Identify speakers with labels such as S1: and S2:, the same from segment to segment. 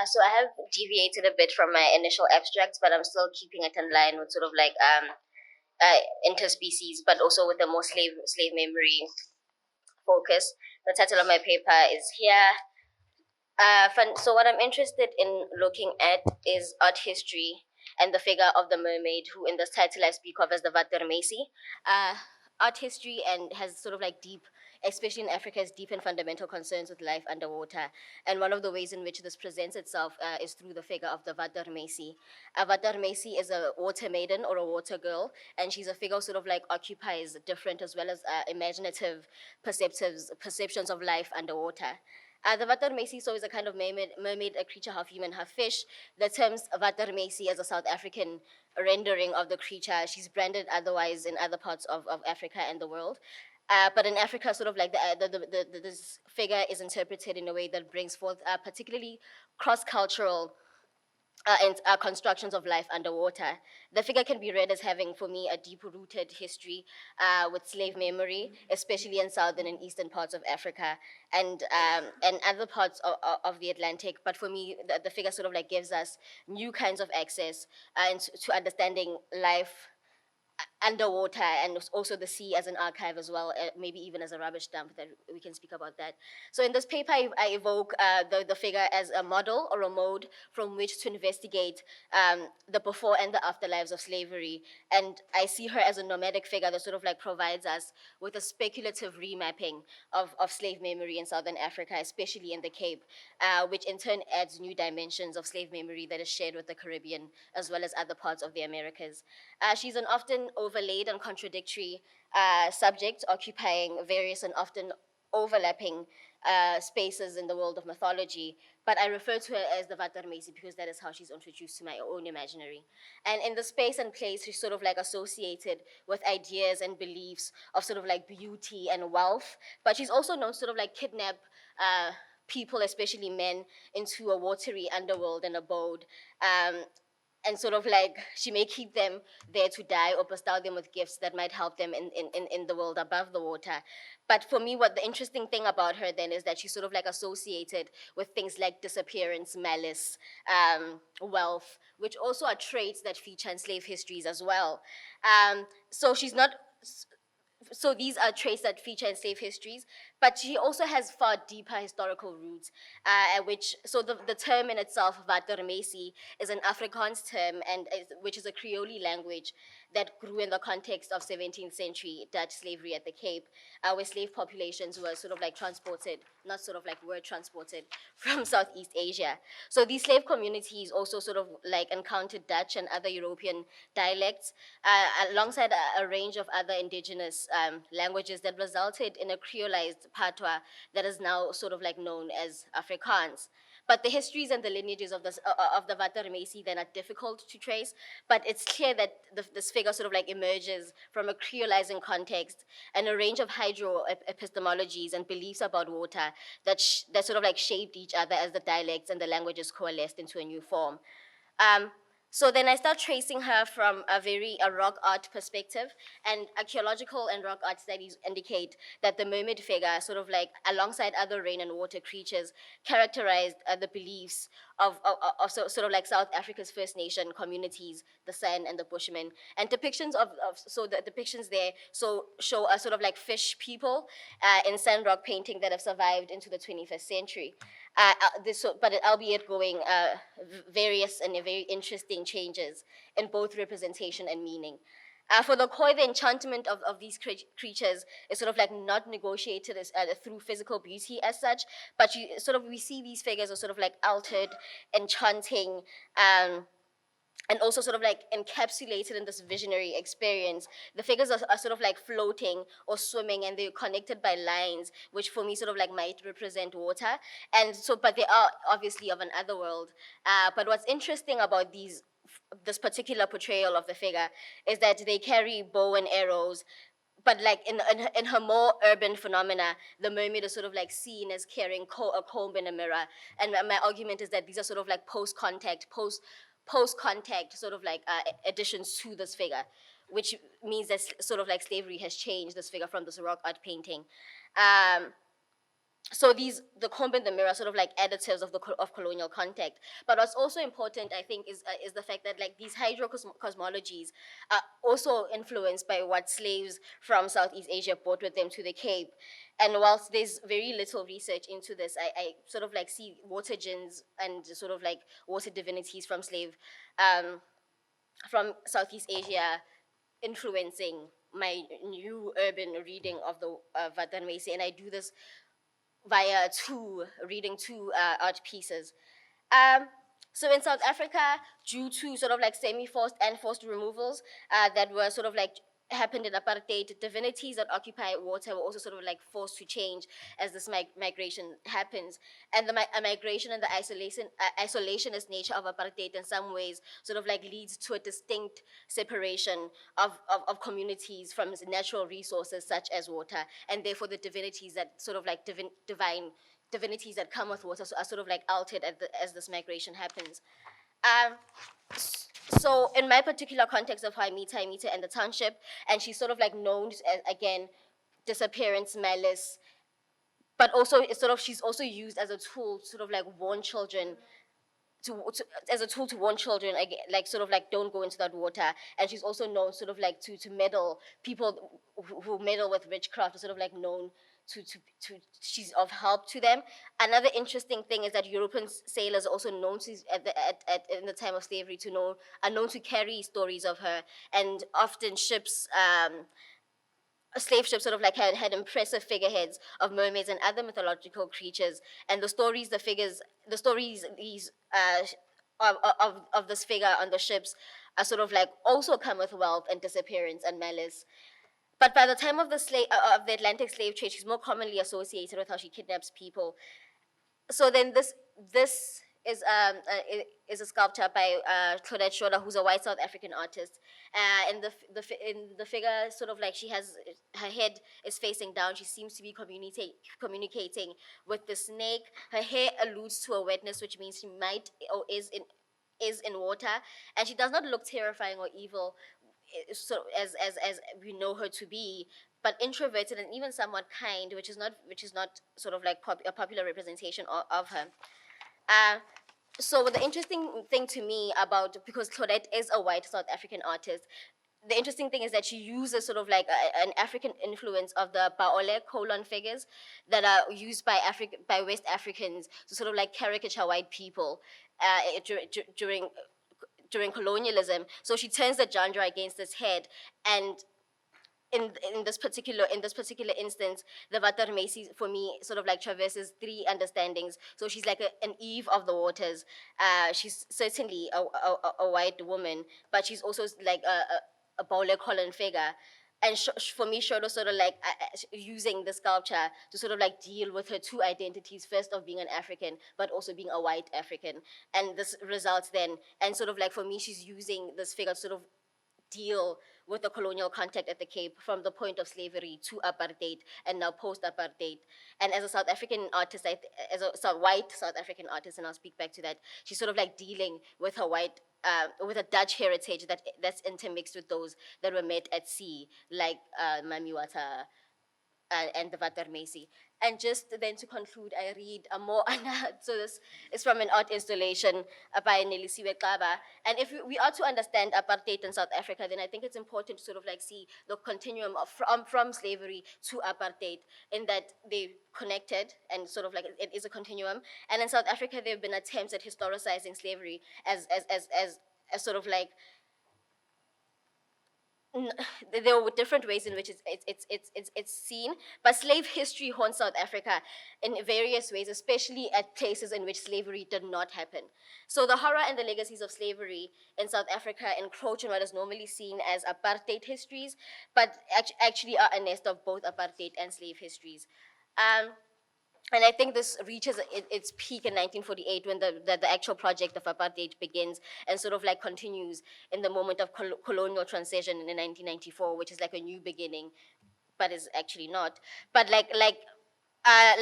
S1: So I have deviated a bit from my initial abstracts, but I'm still keeping it in line with sort of like interspecies, but also with a more slave memory focus. The title of my paper is here. So what I'm interested in looking at is art history and the figure of the mermaid, who in this title I speak of as the Witwatersrand. Uh, Art history and has sort of like deep, especially in Africa, has deep and fundamental concerns with life underwater. And one of the ways in which this presents itself is through the figure of the Witwatersrand. A Witwatersrand is a water maiden or a water girl, and she's a figure who sort of like occupies different as well as imaginative perceptions of life underwater. The Vatar so is a kind of mermaid, a creature half human, half fish. The terms Vatar as a South African rendering of the creature. She's branded otherwise in other parts of Africa and the world. But in Africa, sort of like this figure is interpreted in a way that brings forth particularly cross-cultural and constructions of life underwater. The figure can be read as having, for me, a deep-rooted history with slave memory, especially in southern and eastern parts of Africa and other parts of the Atlantic. But for me, the figure sort of like gives us new kinds of access to understanding life underwater and also the sea as an archive as well, maybe even as a rubbish dump, that we can speak about that. So in this paper, I evoke the figure as a model or a mode from which to investigate the before and the after lives of slavery. And I see her as a nomadic figure that sort of like provides us with a speculative remapping of slave memory in Southern Africa, especially in the Cape, which in turn adds new dimensions of slave memory that is shared with the Caribbean as well as other parts of the Americas. She's an often overlaid and contradictory subject, occupying various and often overlapping spaces in the world of mythology, but I refer to her as the Vatarmesi because that is how she's introduced to my own imaginary. And in the space and place, she's sort of like associated with ideas and beliefs of sort of like beauty and wealth, but she's also known to sort of like kidnap people, especially men, into a watery underworld and abode. And sort of like she may keep them there to die or bestow them with gifts that might help them in the world above the water. But for me, what the interesting thing about her then is that she's sort of like associated with things like disappearance, malice, wealth, which also are traits that feature in slave histories as well. So she's not so these are traits that feature in slave histories, but she also has far deeper historical roots, so the term in itself, Vatermesi, is an Afrikaans term, which is a Creole language that grew in the context of 17th century Dutch slavery at the Cape, where slave populations were sort of like transported, not sort of like were transported from Southeast Asia. So these slave communities also sort of like encountered Dutch and other European dialects, alongside a range of other indigenous languages that resulted in a creolized patois that is now sort of like known as Afrikaans. But the histories and the lineages of the Vatarmesi then are difficult to trace, but it's clear that this figure sort of like emerges from a creolizing context and a range of hydro-epistemologies and beliefs about water that sort of like shaped each other as the dialects and the languages coalesced into a new form. Um, so then I start tracing her from a rock art perspective, and archaeological and rock art studies indicate that the mermaid figure, sort of like alongside other rain and water creatures, characterized the beliefs of sort of like South Africa's First Nation communities, the San and the Bushmen, and depictions so the depictions there show a sort of like fish people in sand rock painting that have survived into the 21st century. But albeit going various and very interesting changes in both representation and meaning. For the Khoi, the enchantment of these creatures is sort of like not negotiated through physical beauty as such, but we see these figures as sort of like altered, enchanting, and also sort of like encapsulated in this visionary experience. The figures are sort of like floating or swimming, and they're connected by lines, which for me sort of like might represent water. And so, but they are obviously of an other world. But what's interesting about this particular portrayal of the figure is that they carry bow and arrows, but like in her more urban phenomena, the mermaid is sort of like seen as carrying a comb and a mirror. And my argument is that these are sort of like post-contact sort of like additions to this figure, which means that sort of like slavery has changed this figure from this rock art painting. Um, so the comb and the mirror sort of like additives of colonial contact. But what's also important, I think, is the fact that like these hydrocosmologies are also influenced by what slaves from Southeast Asia brought with them to the Cape. And whilst there's very little research into this, I sort of like see water jinns and sort of like water divinities from Southeast Asia influencing my new urban reading of the Vatanwesi, and I do this via reading two art pieces. Um, so in South Africa, due to sort of like semi-forced and forced removals that were sort of like happened in apartheid, divinities that occupy water were also sort of like forced to change as this migration happens. And the migration and the isolationist nature of apartheid in some ways sort of like leads to a distinct separation of communities from natural resources such as water, and therefore the divinities that sort of like divine divinities that come with water are sort of like altered as this migration happens. Um, so in my particular context of how I meet her in the township, and she's sort of like known as, again, disappearance, malice, but also it's sort of she's also used as a tool to sort of like warn children as a tool to warn children, like sort of like don't go into that water. And she's also known sort of like to meddle people who meddle with witchcraft are sort of like known to she's of help to them. Another interesting thing is that European sailors also known to in the time of slavery are known to carry stories of her, and often ships slave ships sort of like had impressive figureheads of mermaids and other mythological creatures, and the stories these of this figure on the ships are sort of like also come with wealth and disappearance and malice. But by the time of the Atlantic slave trade, she's more commonly associated with how she kidnaps people. So then this is a sculpture by Claudette Schroeder, who's a white South African artist. And in the figure, sort of like she has her head is facing down. She seems to be communicating with the snake. Her hair alludes to a wetness, which means she might or is in water, and she does not look terrifying or evil, so as we know her to be, but introverted and even somewhat kind, which is not sort of like a popular representation of her. Uh, so the interesting thing to me about, because Claudette is a white South African artist, the interesting thing is that she uses sort of like an African influence of the Baole colon figures that are used by West Africans to sort of like caricature white people during colonialism. So she turns the genre against its head, and in this particular instance, the Vatarmesi for me sort of like traverses three understandings. So she's like an Eve of the waters. She's certainly a white woman, but she's also like a Paula Colin figure. And for me, Shodo sort of like using the sculpture to sort of like deal with her two identities, first of being an African, but also being a white African. And this results then, and sort of like for me, she's using this figure to sort of deal with the colonial contact at the Cape from the point of slavery to apartheid and now post-apartheid. And as a South African artist, white South African artist, and I'll speak back to that, she's sort of like dealing with her with a Dutch heritage that's intermixed with those that were met at sea, like Mamiwata and the Vatarmesi. And just then to conclude, I read a more, so this is from an art installation by Nelisiwe Xaba. And if we are to understand apartheid in South Africa, then I think it's important to sort of like see the continuum of from slavery to apartheid, in that they connected and sort of like it is a continuum. And in South Africa, there have been attempts at historicizing slavery as sort of like there were different ways in which it's seen, but slave history haunts South Africa in various ways, especially at places in which slavery did not happen. So the horror and the legacies of slavery in South Africa encroach on what is normally seen as apartheid histories, but actually are a nest of both apartheid and slave histories. And I think this reaches its peak in 1948 when the actual project of apartheid begins and sort of like continues in the moment of colonial transition in 1994, which is like a new beginning, but is actually not. But like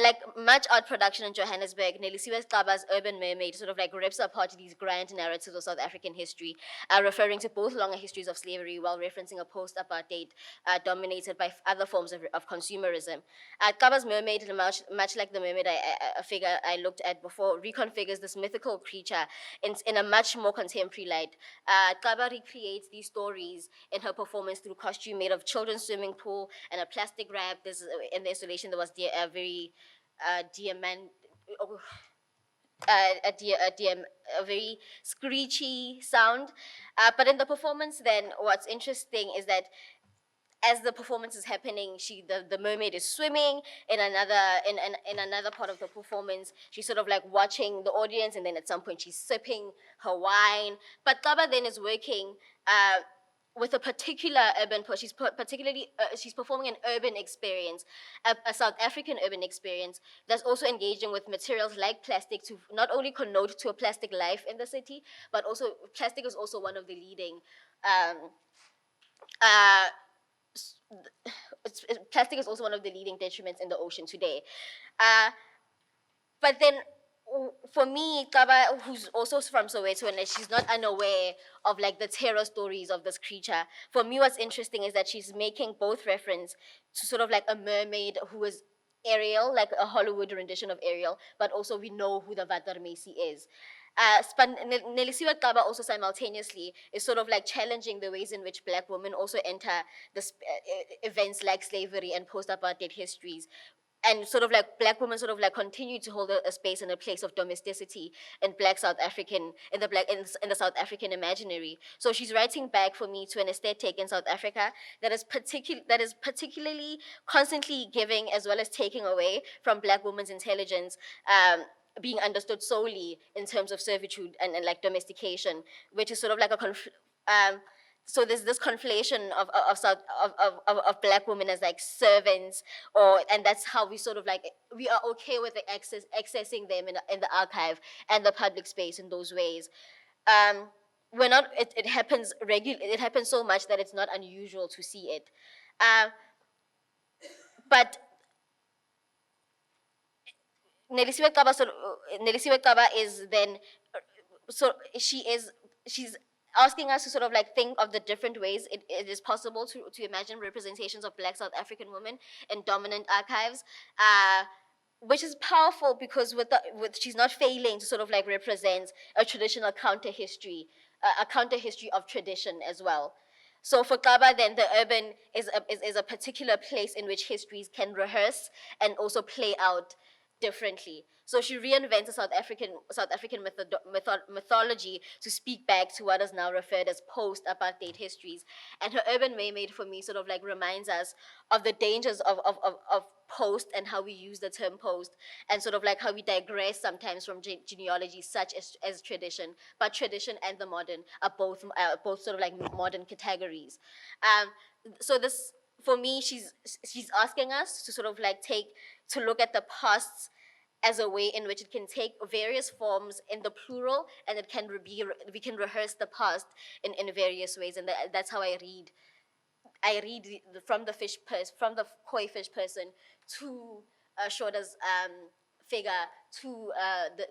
S1: like much art production in Johannesburg, Nelisiwe Xaba's Urban Mermaid sort of like rips apart these grand narratives of South African history, referring to both longer histories of slavery while referencing a post-apartheid dominated by other forms of consumerism. Xaba's Mermaid, much like the mermaid a figure I looked at before, reconfigures this mythical creature in a much more contemporary light. Xaba recreates these stories in her performance through costume made of children's swimming pool and a plastic wrap. In the installation there was a very diamant. A very screechy sound, but in the performance, then what's interesting is that as the performance is happening, the mermaid is swimming in another part of the performance. She's sort of like watching the audience, and then at some point she's sipping her wine. But Kaba then is working with a particular she's performing an urban experience, a South African urban experience that's also engaging with materials like plastic to not only connote to a plastic life in the city, but also plastic is also one of the leading. Uh, Plastic is also one of the leading detriments in the ocean today. But then, for me, Kaba, who's also from Soweto, and she's not unaware of like the terror stories of this creature. For me, what's interesting is that she's making both reference to sort of like a mermaid who is Ariel, like a Hollywood rendition of Ariel, but also we know who the Vatarmesi is. Nelisiwe Xaba also simultaneously is sort of like challenging the ways in which Black women also enter this events like slavery and post-apartheid histories, and sort of like Black women sort of like continue to hold a space and a place of domesticity in Black South African in the South African imaginary. So she's writing back for me to an aesthetic in South Africa that is particularly constantly giving as well as taking away from Black women's intelligence. Being understood solely in terms of servitude and like domestication, which is sort of like so there's this conflation of Black women as like servants, and that's how we sort of like we are okay with the accessing them in the archive and the public space in those ways. We're not. It happens regularly. It happens so much that it's not unusual to see it, but Nelisiwe Xaba is then, so she's asking us to sort of like think of the different ways it is possible to imagine representations of Black South African women in dominant archives, which is powerful because with she's not failing to sort of like represent a traditional counter history, a counter history of tradition as well. So for Kaba, then the urban is a particular place in which histories can rehearse and also play out differently. So she reinvents a South African mythology to speak back to what is now referred as post-apartheid histories. And her urban mermaid for me sort of like reminds us of the dangers of post and how we use the term post, and sort of like how we digress sometimes from genealogies such as tradition, but tradition and the modern are both sort of like modern categories. So this, for me, she's asking us to sort of like to look at the past as a way in which it can take various forms in the plural, and we can rehearse the past in various ways, and that's how I read. From the from the koi fish person to Shoda's figure to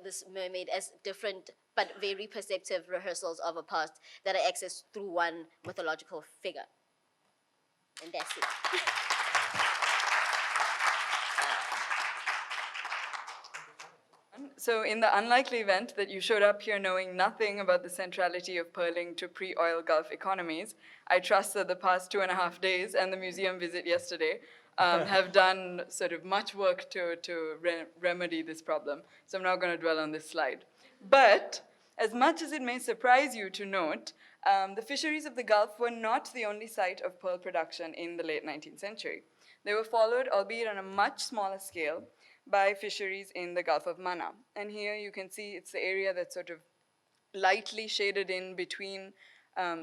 S1: this mermaid as different but very perceptive rehearsals of a past that are accessed through one mythological figure. And that's it.
S2: So in the unlikely event that you showed up here knowing nothing about the centrality of pearling to pre-oil Gulf economies, I trust that the past 2.5 days and the museum visit yesterday have done sort of much work to remedy this problem. So I'm not going to dwell on this slide. But as much as it may surprise you to note, the fisheries of the Gulf were not the only site of pearl production in the late 19th century. They were followed, albeit on a much smaller scale, by fisheries in the Gulf of Manna. And here you can see it's the area that's sort of lightly shaded in between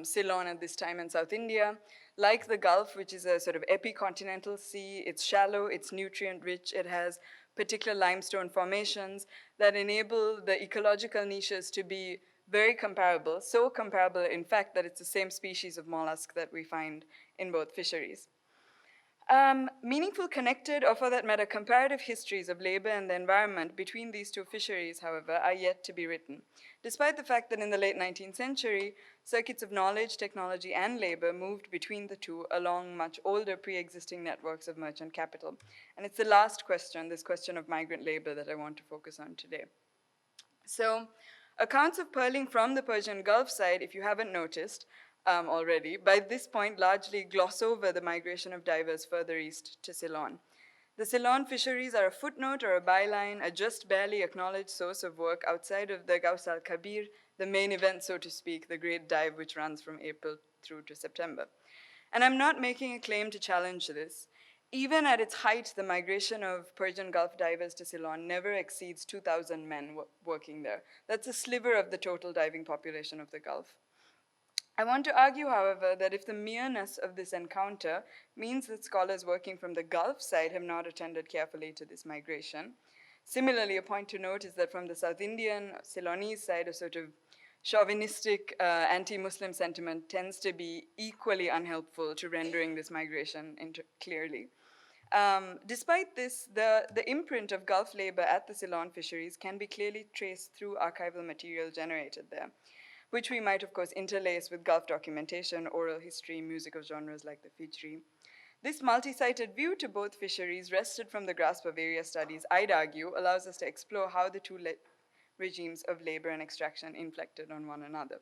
S2: Ceylon at this time and South India. Like the Gulf, which is a sort of epicontinental sea, it's shallow, it's nutrient rich, it has particular limestone formations that enable the ecological niches to be very comparable, so comparable in fact that it's the same species of mollusk that we find in both fisheries. Meaningful, connected, or for that matter, comparative histories of labor and the environment between these two fisheries, however, are yet to be written, despite the fact that in the late 19th century, circuits of knowledge, technology, and labor moved between the two along much older pre-existing networks of merchant capital. And it's the last question, this question of migrant labor, that I want to focus on today. So, accounts of pearling from the Persian Gulf side, if you haven't noticed, already, by this point largely gloss over the migration of divers further east to Ceylon. The Ceylon fisheries are a footnote or a byline, a just barely acknowledged source of work outside of the Gaus al-Kabir, the main event, so to speak, the great dive which runs from April through to September. And I'm not making a claim to challenge this. Even at its height, the migration of Persian Gulf divers to Ceylon never exceeds 2,000 men working there. That's a sliver of the total diving population of the Gulf. I want to argue, however, that if the mereness of this encounter means that scholars working from the Gulf side have not attended carefully to this migration, similarly, a point to note is that from the South Indian, Ceylonese side, a sort of chauvinistic anti-Muslim sentiment tends to be equally unhelpful to rendering this migration clearly. Despite this, the imprint of Gulf labor at the Ceylon fisheries can be clearly traced through archival material generated there, which we might, of course, interlace with Gulf documentation, oral history, music of genres like the Fijri. This multi-sited view to both fisheries, wrested from the grasp of area studies, I'd argue, allows us to explore how the two regimes of labor and extraction inflected on one another.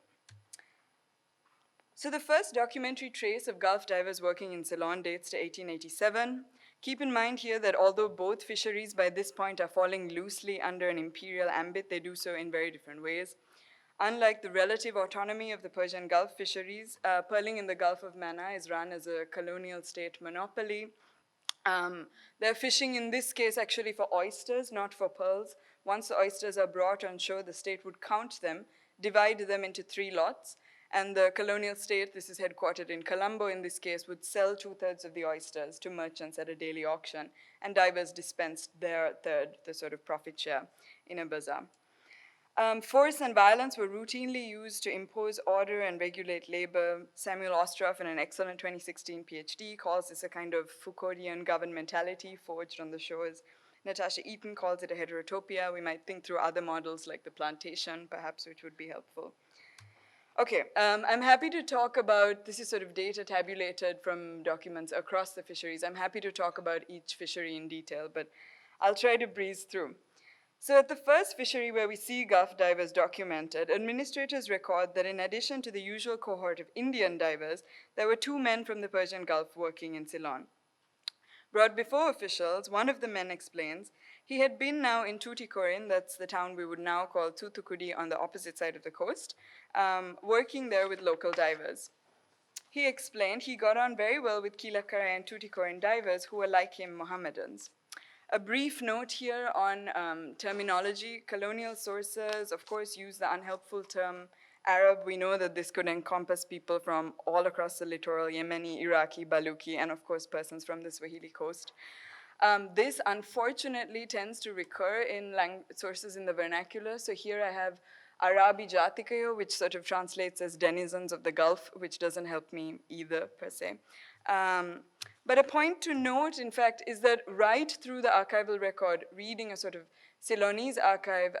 S2: So the first documentary trace of Gulf divers working in Ceylon dates to 1887. Keep in mind here that although both fisheries by this point are falling loosely under an imperial ambit, they do so in very different ways. Unlike the relative autonomy of the Persian Gulf fisheries, pearling in the Gulf of Manna is run as a colonial state monopoly. They're fishing in this case actually for oysters, not for pearls. Once the oysters are brought on shore, the state would count them, divide them into 3 lots, and the colonial state, this is headquartered in Colombo in this case, would sell 2/3 of the oysters to merchants at a daily auction, and divers dispensed their third, the sort of profit share, in a bazaar. Force and violence were routinely used to impose order and regulate labor. Samuel Ostroff, in an excellent 2016 PhD, calls this a kind of Foucauldian governmentality forged on the shores. Natasha Eaton calls it a heterotopia. We might think through other models like the plantation, perhaps, which would be helpful. Okay, I'm happy to talk about, this is sort of data tabulated from documents across the fisheries. I'm happy to talk about each fishery in detail, but I'll try to breeze through. So at the first fishery where we see Gulf divers documented, administrators record that in addition to the usual cohort of Indian divers, there were 2 men from the Persian Gulf working in Ceylon. Brought before officials, one of the men explains he had been now in Tuticorin, that's the town we would now call Thoothukudi on the opposite side of the coast, working there with local divers. He explained he got on very well with Kilakara and Tuticorin divers who were like him Mohammedans. A brief note here on terminology. Colonial sources, of course, use the unhelpful term Arab. We know that this could encompass people from all across the littoral, Yemeni, Iraqi, Baluchi, and of course persons from the Swahili coast. This, unfortunately, tends to recur in sources in the vernacular. So here I have Arabi Jatikayo, which sort of translates as denizens of the Gulf, which doesn't help me either, per se. But a point to note, in fact, is that right through the archival record, reading a sort of Ceylonese archive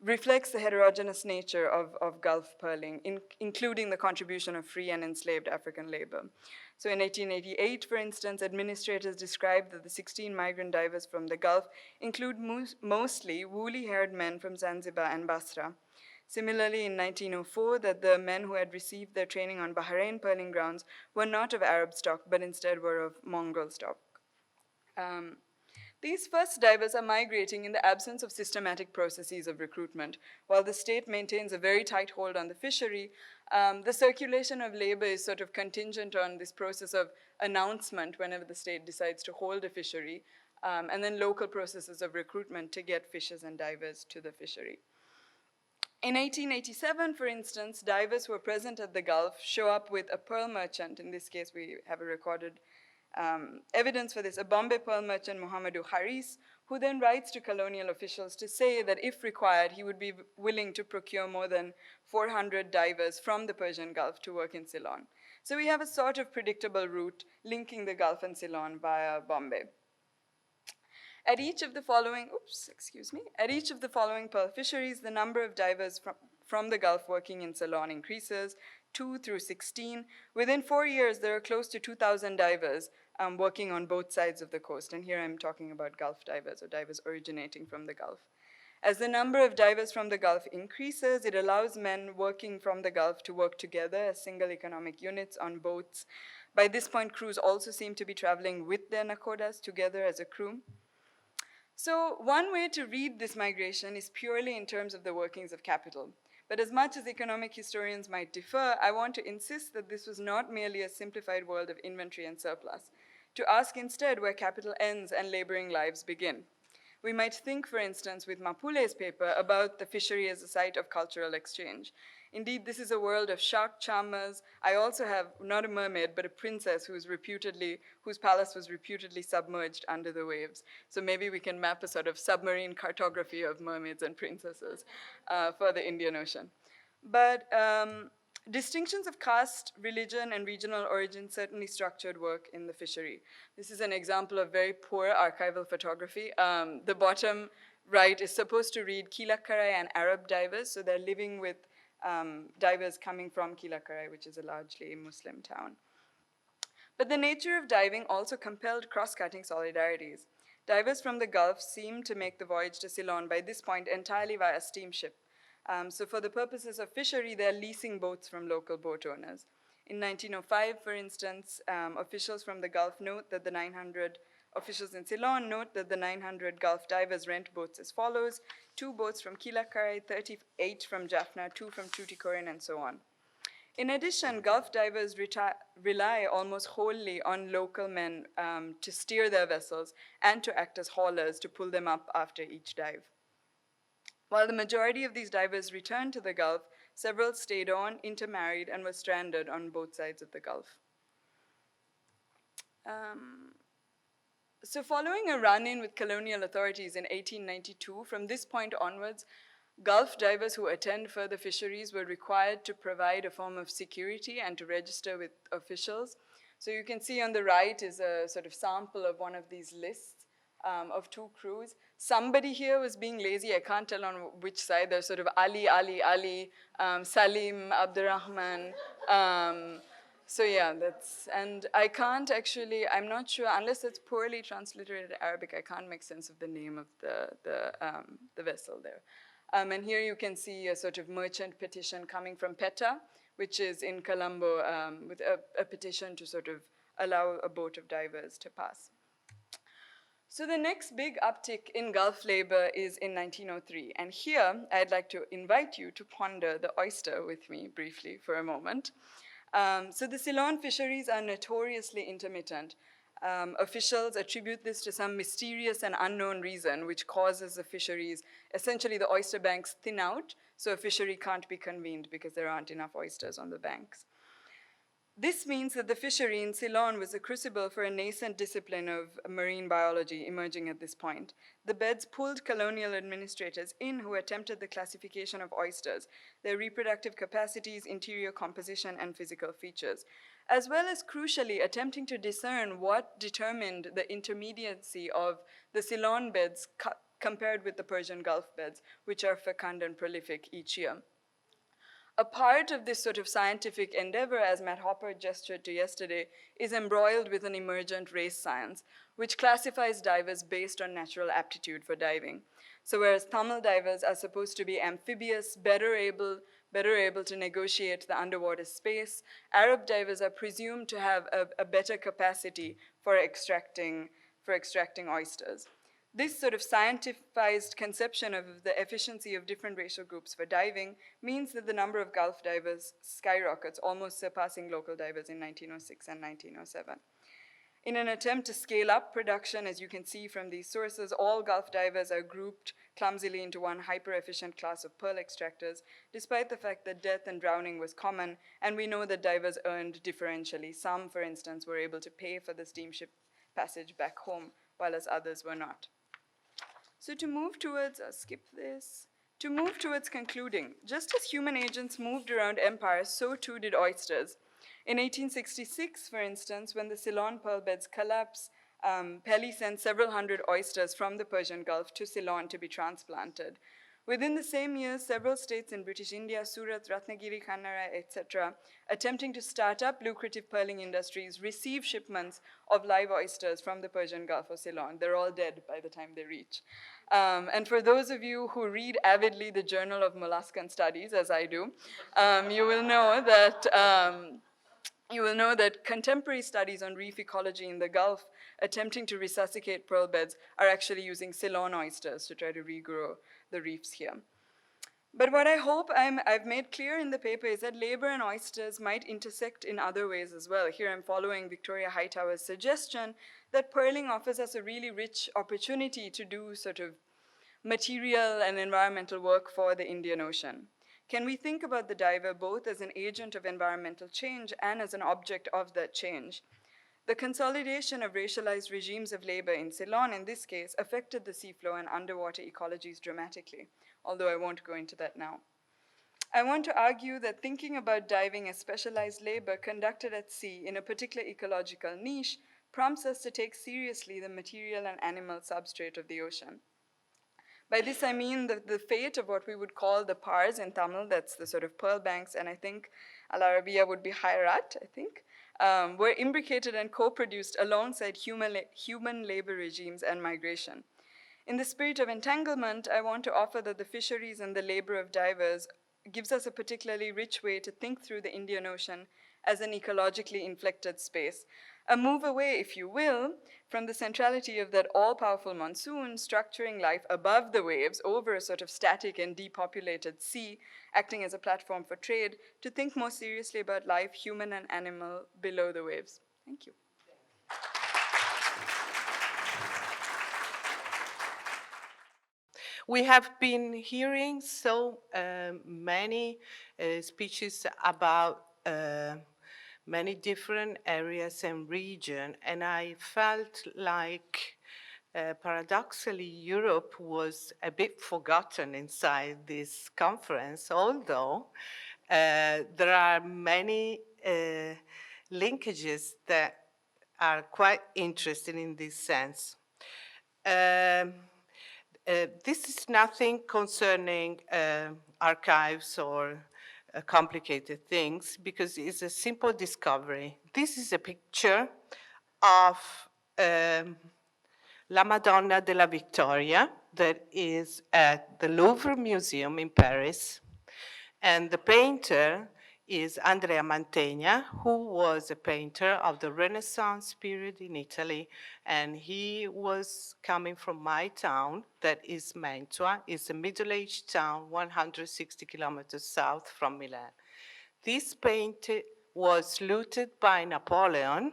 S2: reflects the heterogeneous nature of Gulf pearling, including the contribution of free and enslaved African labor. So in 1888, for instance, administrators described that the 16 migrant divers from the Gulf include mostly woolly-haired men from Zanzibar and Basra. Similarly, in 1904, that the men who had received their training on Bahrain pearling grounds were not of Arab stock, but instead were of Mongol stock. These first divers are migrating in the absence of systematic processes of recruitment. While the state maintains a very tight hold on the fishery, the circulation of labor is sort of contingent on this process of announcement whenever the state decides to hold a fishery, and then local processes of recruitment to get fishers and divers to the fishery. In 1887, for instance, divers who were present at the Gulf show up with a pearl merchant. In this case, we have a recorded evidence for this, a Bombay pearl merchant, Muhammadu Haris, who then writes to colonial officials to say that if required, he would be willing to procure more than 400 divers from the Persian Gulf to work in Ceylon. So we have a sort of predictable route linking the Gulf and Ceylon via Bombay. At each of the following, at each of the following pearl fisheries, the number of divers from the Gulf working in Ceylon increases, 2 through 16. Within 4 years, there are close to 2,000 divers working on both sides of the coast. And here I'm talking about Gulf divers, or divers originating from the Gulf. As the number of divers from the Gulf increases, it allows men working from the Gulf to work together as single economic units on boats. By this point, crews also seem to be traveling with their nakodas together as a crew. So one way to read this migration is purely in terms of the workings of capital. But as much as economic historians might differ, I want to insist that this was not merely a simplified world of inventory and surplus, to ask instead where capital ends and laboring lives begin. We might think, for instance, with Mapule's paper about the fishery as a site of cultural exchange. Indeed, this is a world of shark charmers. I also have not a mermaid, but a princess whose palace was reputedly submerged under the waves. So maybe we can map a sort of submarine cartography of mermaids and princesses for the Indian Ocean. But distinctions of caste, religion, and regional origin certainly structured work in the fishery. This is an example of very poor archival photography. The bottom right is supposed to read Kalilah and Arab divers, so they're living with divers coming from Kalilah, which is a largely Muslim town. But the nature of diving also compelled cross-cutting solidarities. Divers from the Gulf seemed to make the voyage to Ceylon by this point entirely via steamship. So for the purposes of fishery, they're leasing boats from local boat owners. In 1905, for instance, officials from the Gulf note that the 900 officials in Ceylon note that the 900 Gulf divers rent boats as follows: 2 boats from Kalilah, 38 from Jaffna, 2 from Tuticorin, and so on. In addition, Gulf divers rely almost wholly on local men to steer their vessels and to act as haulers to pull them up after each dive. While the majority of these divers returned to the Gulf, several stayed on, intermarried, and were stranded on both sides of the Gulf. So following a run-in with colonial authorities in 1892, from this point onwards, Gulf divers who attend further fisheries were required to provide a form of security and to register with officials. So you can see on the right is a sort of sample of one of these lists of 2 crews. Somebody here was being lazy. I can't tell on which side. There's sort of Ali, Salim, Abdurrahman. So yeah, and I can't actually, I'm not sure, unless it's poorly transliterated Arabic, I can't make sense of the name of the vessel there. And here you can see a sort of merchant petition coming from PETA, which is in Colombo, with a petition to sort of allow a boat of divers to pass. So the next big uptick in Gulf labor is in 1903. And here, I'd like to invite you to ponder the oyster with me briefly for a moment. So the Ceylon fisheries are notoriously intermittent. Officials attribute this to some mysterious and unknown reason which causes the fisheries, essentially the oyster banks thin out, so a fishery can't be convened because there aren't enough oysters on the banks. This means that the fishery in Ceylon was a crucible for a nascent discipline of marine biology emerging at this point. The beds pulled colonial administrators in who attempted the classification of oysters, their reproductive capacities, interior composition, and physical features, as well as crucially attempting to discern what determined the intermediacy of the Ceylon beds compared with the Persian Gulf beds, which are fecund and prolific each year. A part of this sort of scientific endeavor, as Matt Hopper gestured to yesterday, is embroiled with an emergent race science, which classifies divers based on natural aptitude for diving. So whereas Tamil divers are supposed to be amphibious, better able to negotiate the underwater space, Arab divers are presumed to have a better capacity for extracting oysters. This sort of scientificized conception of the efficiency of different racial groups for diving means that the number of Gulf divers skyrockets, almost surpassing local divers in 1906 and 1907. In an attempt to scale up production, as you can see from these sources, all Gulf divers are grouped clumsily into one hyper-efficient class of pearl extractors, despite the fact that death and drowning was common, and we know that divers earned differentially. Some, for instance, were able to pay for the steamship passage back home, while as others were not. So to move towards concluding, just as human agents moved around empires, so too did oysters. In 1866, for instance, when the Ceylon pearl beds collapse, Pelly sent several hundred oysters from the Persian Gulf to Ceylon to be transplanted. Within the same year, several states in British India, Surat, Ratnagiri, Kannara, etc., attempting to start up lucrative pearling industries, receive shipments of live oysters from the Persian Gulf of Ceylon. They're all dead by the time they reach. And for those of you who read avidly the Journal of Molluscan Studies, as I do, you will know that contemporary studies on reef ecology in the Gulf attempting to resuscitate pearl beds are actually using Ceylon oysters to try to regrow the reefs here. But what I hope I've made clear in the paper is that labor and oysters might intersect in other ways as well. Here I'm following Victoria Hightower's suggestion that pearling offers us a really rich opportunity to do sort of material and environmental work for the Indian Ocean. Can we think about the diver both as an agent of environmental change and as an object of that change? The consolidation of racialized regimes of labor in Ceylon, in this case, affected the seafloor and underwater ecologies dramatically, although I won't go into that now. I want to argue that thinking about diving as specialized labor conducted at sea in a particular ecological niche prompts us to take seriously the material and animal substrate of the ocean. By this I mean the fate of what we would call the pars in Tamil, that's the sort of pearl banks, and I think Al Arabiya would be Hayrat, I think, were imbricated and co-produced alongside human labor regimes and migration. In the spirit of entanglement, I want to offer that the fisheries and the labor of divers gives us a particularly rich way to think through the Indian Ocean as an ecologically inflected space. A move away, if you will, from the centrality of that all-powerful monsoon structuring life above the waves over a sort of static and depopulated sea, acting as a platform for trade, to think more seriously about life, human and animal, below the waves. Thank you.
S3: We have been hearing so many speeches about many different areas and regions, and I felt like paradoxically Europe was a bit forgotten inside this conference, although there are many linkages that are quite interesting in this sense. This is nothing concerning archives or complicated things, because it's a simple discovery. This is a picture of La Madonna della Victoria that is at the Louvre Museum in Paris. And the painter is Andrea Mantegna, who was a painter of the Renaissance period in Italy, and he was coming from my town, that is Mantua. It's a middle-aged town, 160 kilometers south from Milan. This painting was looted by Napoleon,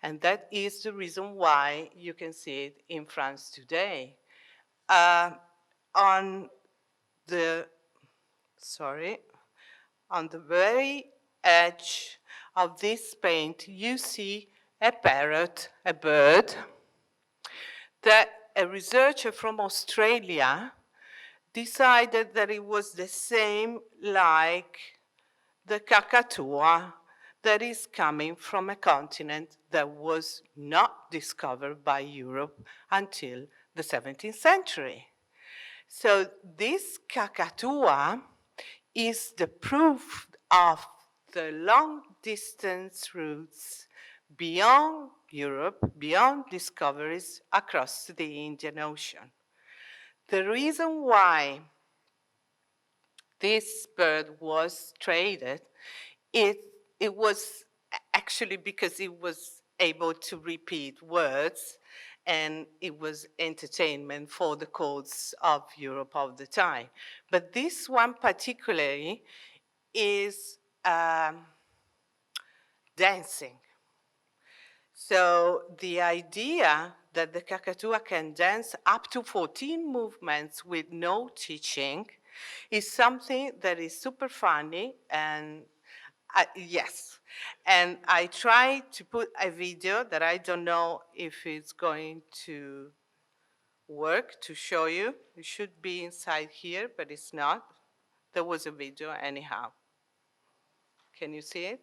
S3: and that is the reason why you can see it in France today. On the very edge of this paint, you see a parrot, a bird, that a researcher from Australia decided that it was the same like the Kakatua that is coming from a continent that was not discovered by Europe until the 17th century. So this Kakatua is the proof of the long distance routes beyond Europe, beyond discoveries across the Indian Ocean. The reason why this bird was traded, it was actually because it was able to repeat words, and it was entertainment for the courts of Europe of the time. But this one particularly is dancing. So the idea that the Kakatua can dance up to 14 movements with no teaching is something that is super funny, and yes. And I tried to put a video that I don't know if it's going to work to show you. It should be inside here, but it's not. There was a video anyhow. Can you see it?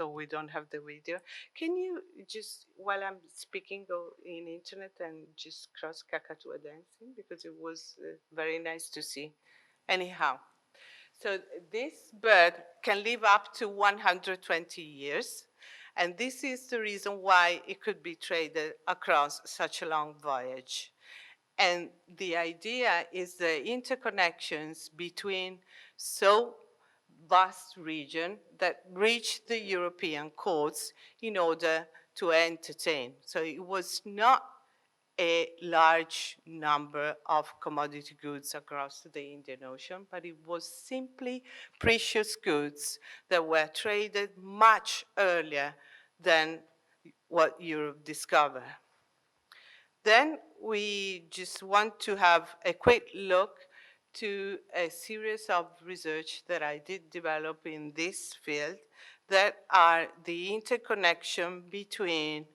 S3: so we don't have the video. Can you just, while I'm speaking, go in internet and just cross Kakatua dancing? Because it was very nice to see. Anyhow, so this bird can live up to 120 years. And this is the reason why it could be traded across such a long voyage. And the idea is the interconnections between so vast region that reached the European coasts in order to entertain. So it was not a large number of commodity goods across the Indian Ocean, but it was simply precious goods that were traded much earlier than what Europe discovered. Then we just want to have a quick look to a series of research that I did develop in this field that are the interconnection between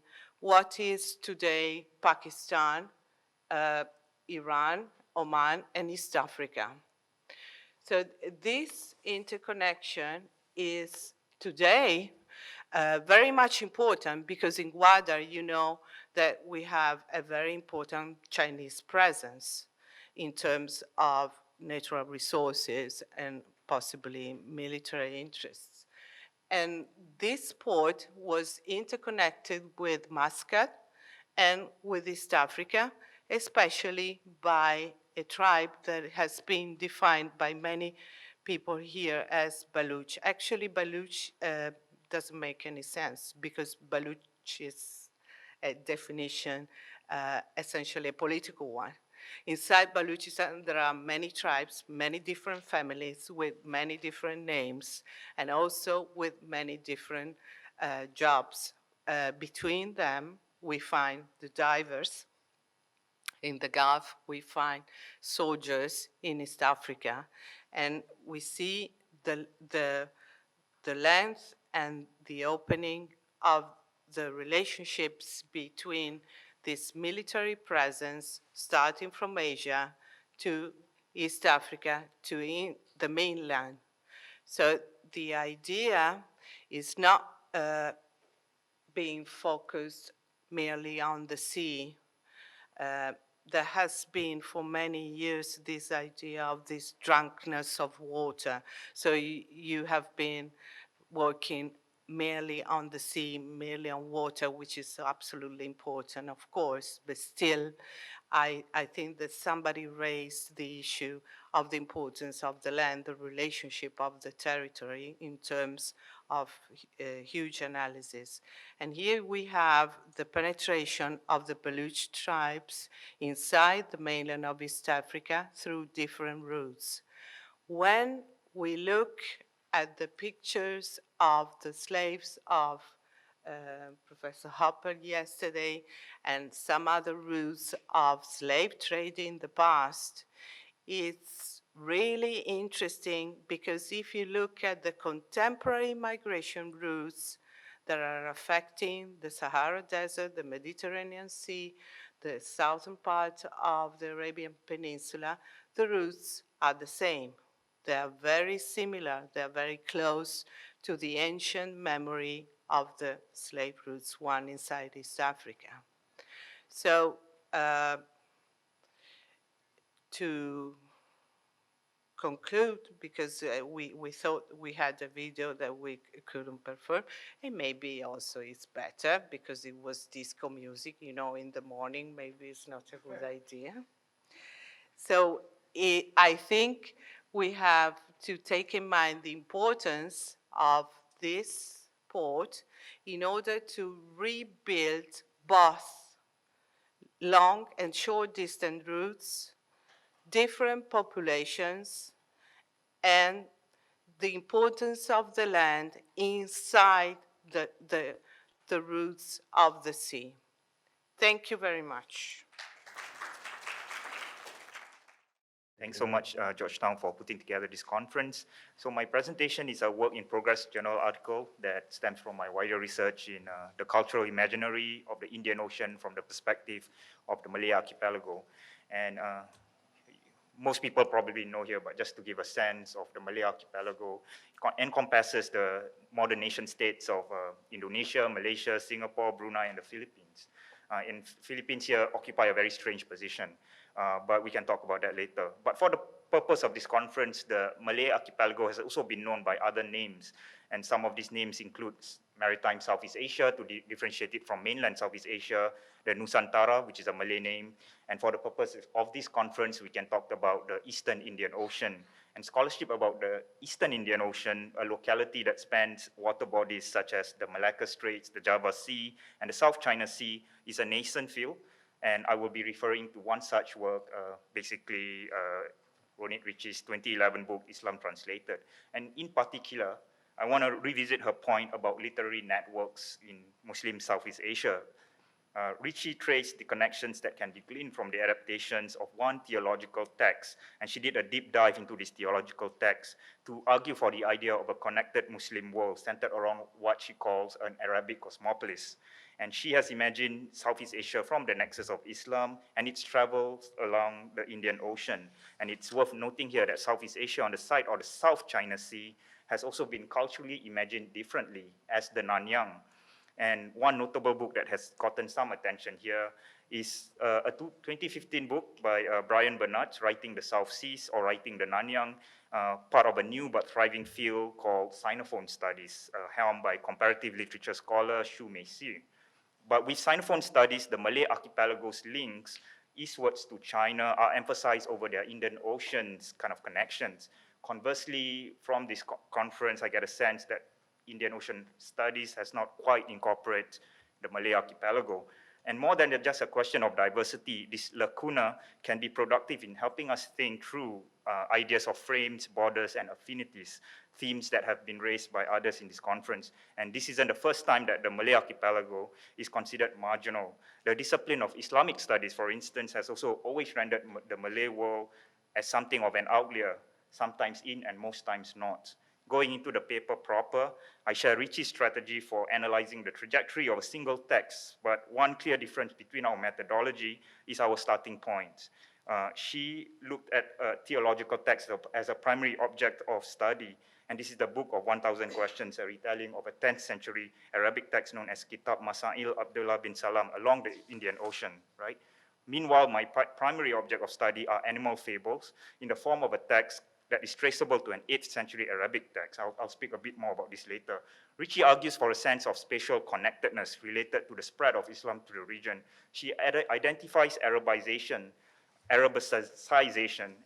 S3: what is today Pakistan, Iran, Oman, and East Africa. So this interconnection is today very much important because in Gwadar, you know that we have a very important Chinese presence in terms of natural resources and possibly military interests. And this port was interconnected with Muscat and with East Africa, especially by a tribe that has been defined by many people here as Baluch. Actually, Baluch doesn't make any sense because Baluch is a definition, essentially a political one. Inside Baluchistan, there are many tribes, many different families with many different names, and also with many different jobs. Between them, we find the divers. In the Gulf, we find soldiers in East Africa, and we see the length and the opening of the relationships between this military presence starting from Asia to East Africa to the mainland. So the idea is not being focused merely on the sea. There has been for many years this idea of this drunkenness of water. So you have been working merely on the sea, merely on water, which is absolutely important, of course, but still, I think that somebody raised the issue of the importance of the land, the relationship of the territory in terms of huge analysis. And here we have the penetration of the Baluch tribes inside the mainland of East Africa through different routes. When we look at the pictures of the slaves of Professor Hopper yesterday and some other routes of slave trade in the past, it's really interesting because if you look at the contemporary migration routes that are affecting the Sahara Desert, the Mediterranean Sea, the southern part of the Arabian Peninsula, the routes are the same. They are very similar. They are very close to the ancient memory of the slave routes, one inside East Africa. So to conclude, because we thought we had a video that we couldn't perform, and maybe also it's better because it was disco music, you know, in the morning, maybe it's not a good idea. So I think we have to take in mind the importance of this port in order to rebuild both long and short distance routes, different populations, and the importance of the land inside the roots of the sea. Thank you very much.
S4: Thanks so much, Georgetown, for putting together this conference. So my presentation is a work-in-progress journal article that stems from my wider research in the cultural imaginary of the Indian Ocean from the perspective of the Malay archipelago. And most people probably know here, but just to give a sense of the Malay archipelago, encompasses the modern nation states of Indonesia, Malaysia, Singapore, Brunei, and the Philippines. In Philippines here occupy a very strange position, but we can talk about that later. But for the purpose of this conference, the Malay archipelago has also been known by other names, and some of these names include Maritime Southeast Asia, to differentiate it from mainland Southeast Asia, the Nusantara, which is a Malay name, and for the purpose of this conference, we can talk about the Eastern Indian Ocean. And scholarship about the Eastern Indian Ocean, a locality that spans water bodies such as the Malacca Straits, the Java Sea, and the South China Sea, is a nascent field. And I will be referring to one such work, basically Ronit Ritchie's 2011 book, Islam Translated. And in particular, I want to revisit her point about literary networks in Muslim Southeast Asia. Ritchie traced the connections that can be gleaned from the adaptations of one theological text, and she did a deep dive into this theological text to argue for the idea of a connected Muslim world centered around what she calls an Arabic cosmopolis. And she has imagined Southeast Asia from the nexus of Islam and its travels along the Indian Ocean. And it's worth noting here that Southeast Asia on the side of the South China Sea has also been culturally imagined differently as the Nanyang. And one notable book that has gotten some attention here is a 2015 book by Brian Bernard, Writing the South Seas or Writing the Nanyang, part of a new but thriving field called Sinophone Studies, helmed by comparative literature scholar Xu Meixi. But with Sinophone Studies, the Malay archipelago's links eastwards to China are emphasized over their Indian Ocean's kind of connections. Conversely, from this conference, I get a sense that Indian Ocean Studies has not quite incorporated the Malay archipelago. And more than just a question of diversity, this lacuna can be productive in helping us think through ideas of frames, borders, and affinities, themes that have been raised by others in this conference. And this isn't the first time that the Malay archipelago is considered marginal. The discipline of Islamic studies, for instance, has also always rendered the Malay world as something of an outlier, sometimes in and most times not. Going into the paper proper, I share Ritchie's strategy for analyzing the trajectory of a single text, but one clear difference between our methodology is our starting point. She looked at a theological text as a primary object of study, and this is the book of 1,000 questions, a retelling of a 10th century Arabic text known as Kitab Masail Abdullah bin Salam along the Indian Ocean, right? Meanwhile, my primary object of study are animal fables in the form of a text that is traceable to an 8th century Arabic text. I'll speak a bit more about this later. Ritchie argues for a sense of spatial connectedness related to the spread of Islam to the region. She identifies Arabicization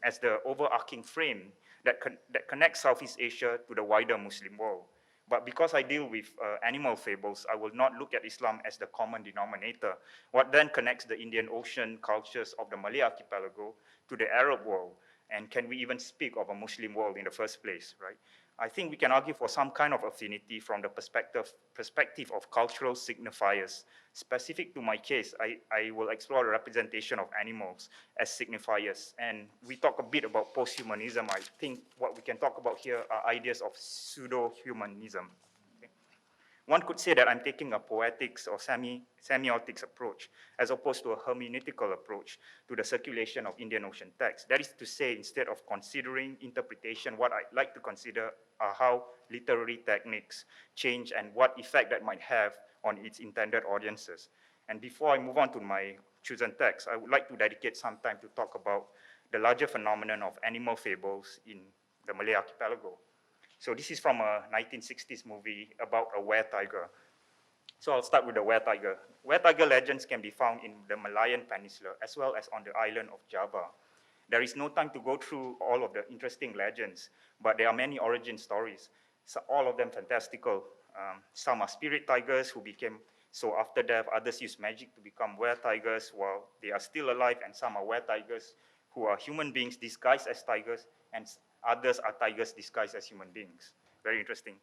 S4: as the overarching frame that connects Southeast Asia to the wider Muslim world. But because I deal with animal fables, I will not look at Islam as the common denominator. What then connects the Indian Ocean cultures of the Malay archipelago to the Arab world? And can we even speak of a Muslim world in the first place, right? I think we can argue for some kind of affinity from the perspective of cultural signifiers. Specific to my case, I will explore the representation of animals as signifiers. And we talk a bit about post-humanism. I think what we can talk about here are ideas of pseudo-humanism. One could say that I'm taking a poetics or semiotics approach as opposed to a hermeneutical approach to the circulation of Indian Ocean texts. That is to say, instead of considering interpretation, what I'd like to consider are how literary techniques change and what effect that might have on its intended audiences. And before I move on to my chosen text, I would like to dedicate some time to talk about the larger phenomenon of animal fables in the Malay archipelago. So this is from a 1960s movie about a were-tiger. So I'll start with the were-tiger. Were-tiger legends can be found in the Malayan Peninsula as well as on the island of Java. There is no time to go through all of the interesting legends, but there are many origin stories, so all of them fantastical. Some are spirit tigers who became so after death. Others use magic to become were-tigers while they are still alive, and some are were-tigers who are human beings disguised as tigers, and others are tigers disguised as human beings. Very interesting.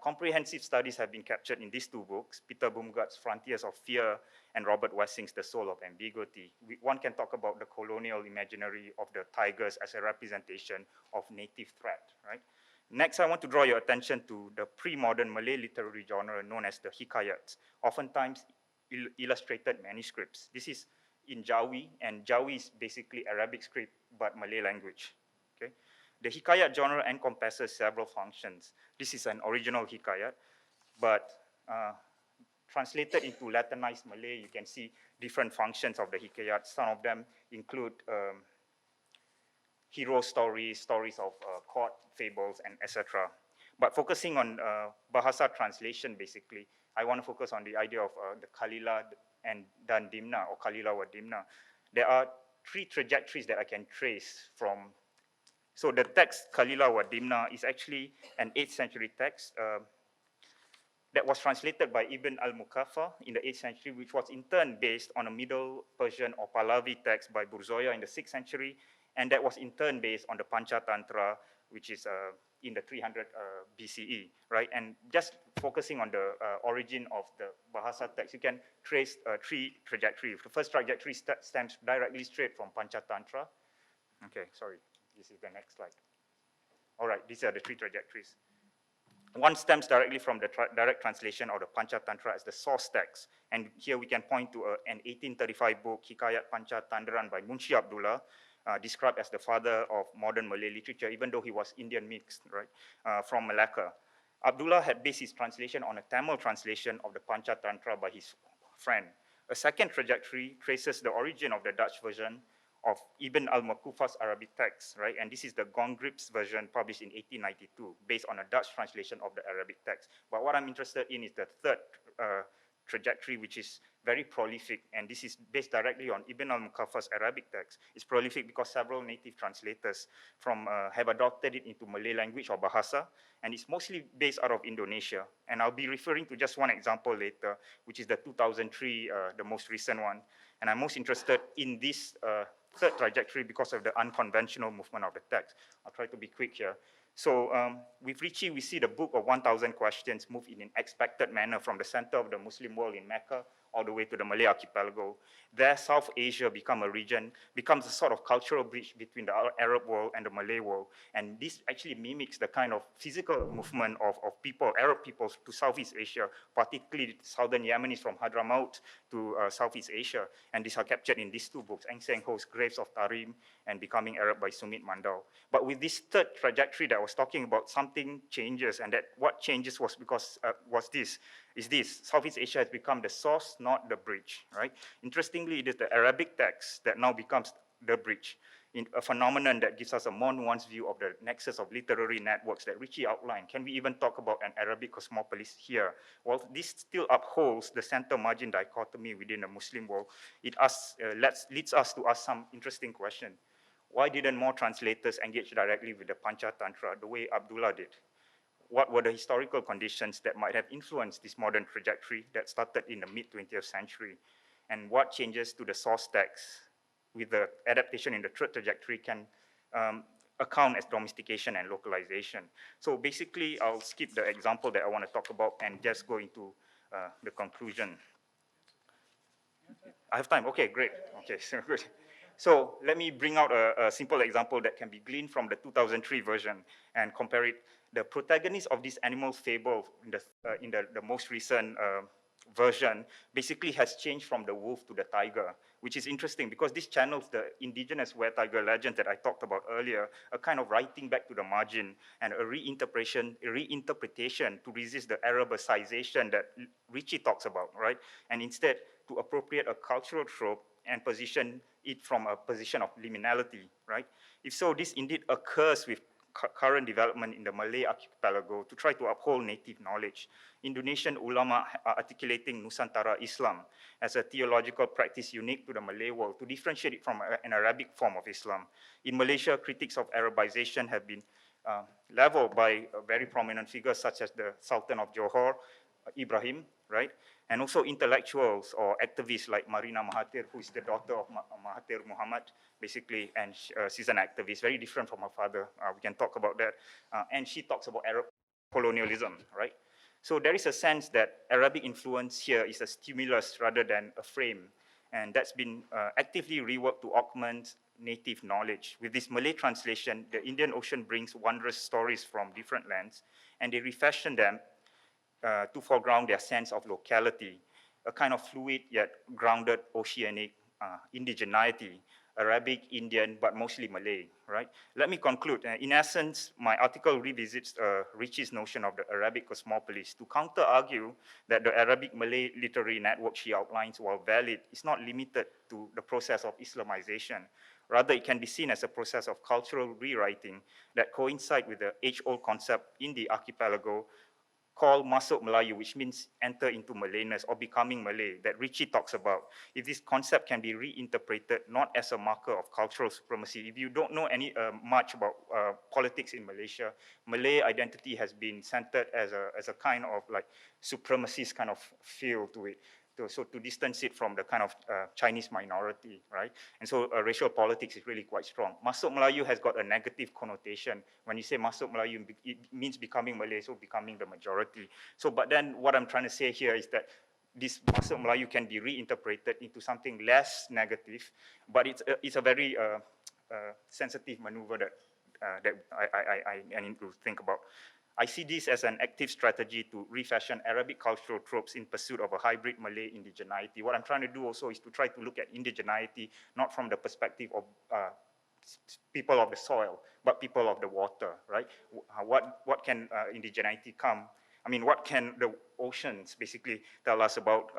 S4: Comprehensive studies have been captured in these two books, Peter Baumgart's Frontiers of Fear and Robert Wessing's The Soul of Ambiguity. One can talk about the colonial imaginary of the tigers as a representation of native threat, right? Next, I want to draw your attention to the pre-modern Malay literary genre known as the Hikayat, oftentimes illustrated manuscripts. This is in Jawi, and Jawi is basically Arabic script, but Malay language, okay? The Hikayat genre encompasses several functions. This is an original Hikayat, but translated into Latinized Malay, you can see different functions of the Hikayat. Some of them include hero stories, stories of court fables, and etc. But focusing on Bahasa translation, basically, I want to focus on the idea of the Kalilah and dan Dimnah, or Kalilah wa Dimnah. There are three trajectories that I can trace from. So the text Kalilah wa Dimnah is actually an 8th century text that was translated by Ibn al-Muqaffa in the 8th century, which was in turn based on a Middle Persian or Pahlavi text by Burzoya in the 6th century, and that was in turn based on the Panchatantra, which is in the 300 BCE, right? And just focusing on the origin of the Bahasa text, you can trace three trajectories. The first trajectory stems directly straight from Panchatantra. Okay, sorry, this is the next slide. All right, these are the three trajectories. One stems directly from the direct translation of the Panchatantra as the source text. And here we can point to an 1835 book, Hikayat Panchatandran by Munshi Abdullah, described as the father of modern Malay literature, even though he was Indian mixed, right, from Malacca. Abdullah had based his translation on a Tamil translation of the Panchatantra by his friend. A second trajectory traces the origin of the Dutch version of Ibn al-Muqaffa's Arabic text, right? And this is the Gongrip's version published in 1892, based on a Dutch translation of the Arabic text. But what I'm interested in is the third trajectory, which is very prolific, and this is based directly on Ibn al-Muqaffa's Arabic text. It's prolific because several native translators have adopted it into Malay language or Bahasa, and it's mostly based out of Indonesia. And I'll be referring to just one example later, which is the 2003, the most recent one. And I'm most interested in this third trajectory because of the unconventional movement of the text. I'll try to be quick here. So with Ricci, we see the book of 1,000 questions move in an expected manner from the center of the Muslim world in Mecca all the way to the Malay archipelago. There, South Asia becomes a sort of cultural bridge between the Arab world and the Malay world. And this actually mimics the kind of physical movement of people, Arab peoples to Southeast Asia, particularly southern Yemenis from Hadramaut to Southeast Asia. And these are captured in these two books, Eng Seng Ho's Graves of Tarim and Becoming Arab by Sumit Mandal. But with this third trajectory that I was talking about, something changes, and that what changes was because Southeast Asia has become the source, not the bridge, right? Interestingly, it is the Arabic text that now becomes the bridge, in a phenomenon that gives us a more nuanced view of the nexus of literary networks that Ricci outlined. Can we even talk about an Arabic cosmopolis here? Well, this still upholds the center-margin dichotomy within the Muslim world. It leads us to ask some interesting questions. Why didn't more translators engage directly with the Panchatantra the way Abdullah did? What were the historical conditions that might have influenced this modern trajectory that started in the mid-20th century? And what changes to the source text with the adaptation in the third trajectory can account as domestication and localization? So basically, I'll skip the example that I want to talk about and just go into the conclusion. I have time, okay, great, okay, so good. So let me bring out a simple example that can be gleaned from the 2003 version and compare it. The protagonist of this animal fable in the most recent version basically has changed from the wolf to the tiger, which is interesting because this channels the indigenous were-tiger legend that I talked about earlier, a kind of writing back to the margin and a reinterpretation to resist the Arabicization that Ricci talks about, right? And instead to appropriate a cultural trope and position it from a position of liminality, right? If so, this indeed occurs with current development in the Malay archipelago to try to uphold native knowledge. Indonesian ulama are articulating Nusantara Islam as a theological practice unique to the Malay world to differentiate it from an Arabic form of Islam. In Malaysia, critics of Arabization have been leveled by very prominent figures such as the Sultan of Johor, Ibrahim, right? And also intellectuals or activists like Marina Mahathir, who is the daughter of Mahathir Muhammad, basically, and she's an activist, very different from her father. We can talk about that. And she talks about Arab colonialism, right? So there is a sense that Arabic influence here is a stimulus rather than a frame. And that's been actively reworked to augment native knowledge. With this Malay translation, the Indian Ocean brings wondrous stories from different lands, and they refashion them to foreground their sense of locality, a kind of fluid yet grounded oceanic indigeneity, Arabic, Indian, but mostly Malay, right? Let me conclude. In essence, my article revisits Ricci's notion of the Arabic cosmopolis to counter-argue that the Arabic-Malay literary network she outlines, while valid, is not limited to the process of Islamization. Rather, it can be seen as a process of cultural rewriting that coincides with the age-old concept in the archipelago called Masuk Melayu, which means enter into Malayness or becoming Malay, that Ricci talks about. If this concept can be reinterpreted not as a marker of cultural supremacy, if you don't know much about politics in Malaysia, Malay identity has been centered as a kind of like supremacist kind of feel to it. So to distance it from the kind of Chinese minority, right? And so racial politics is really quite strong. Masuk Melayu has got a negative connotation. When you say Masuk Melayu, it means becoming Malay, so becoming the majority. So, but then what I'm trying to say here is that this Masuk Melayu can be reinterpreted into something less negative, but it's a very sensitive maneuver that I need to think about. I see this as an active strategy to refashion Arabic cultural tropes in pursuit of a hybrid Malay indigeneity. What I'm trying to do also is to try to look at indigeneity not from the perspective of people of the soil, but people of the water, right? What can indigeneity come? I mean, what can the oceans basically tell us about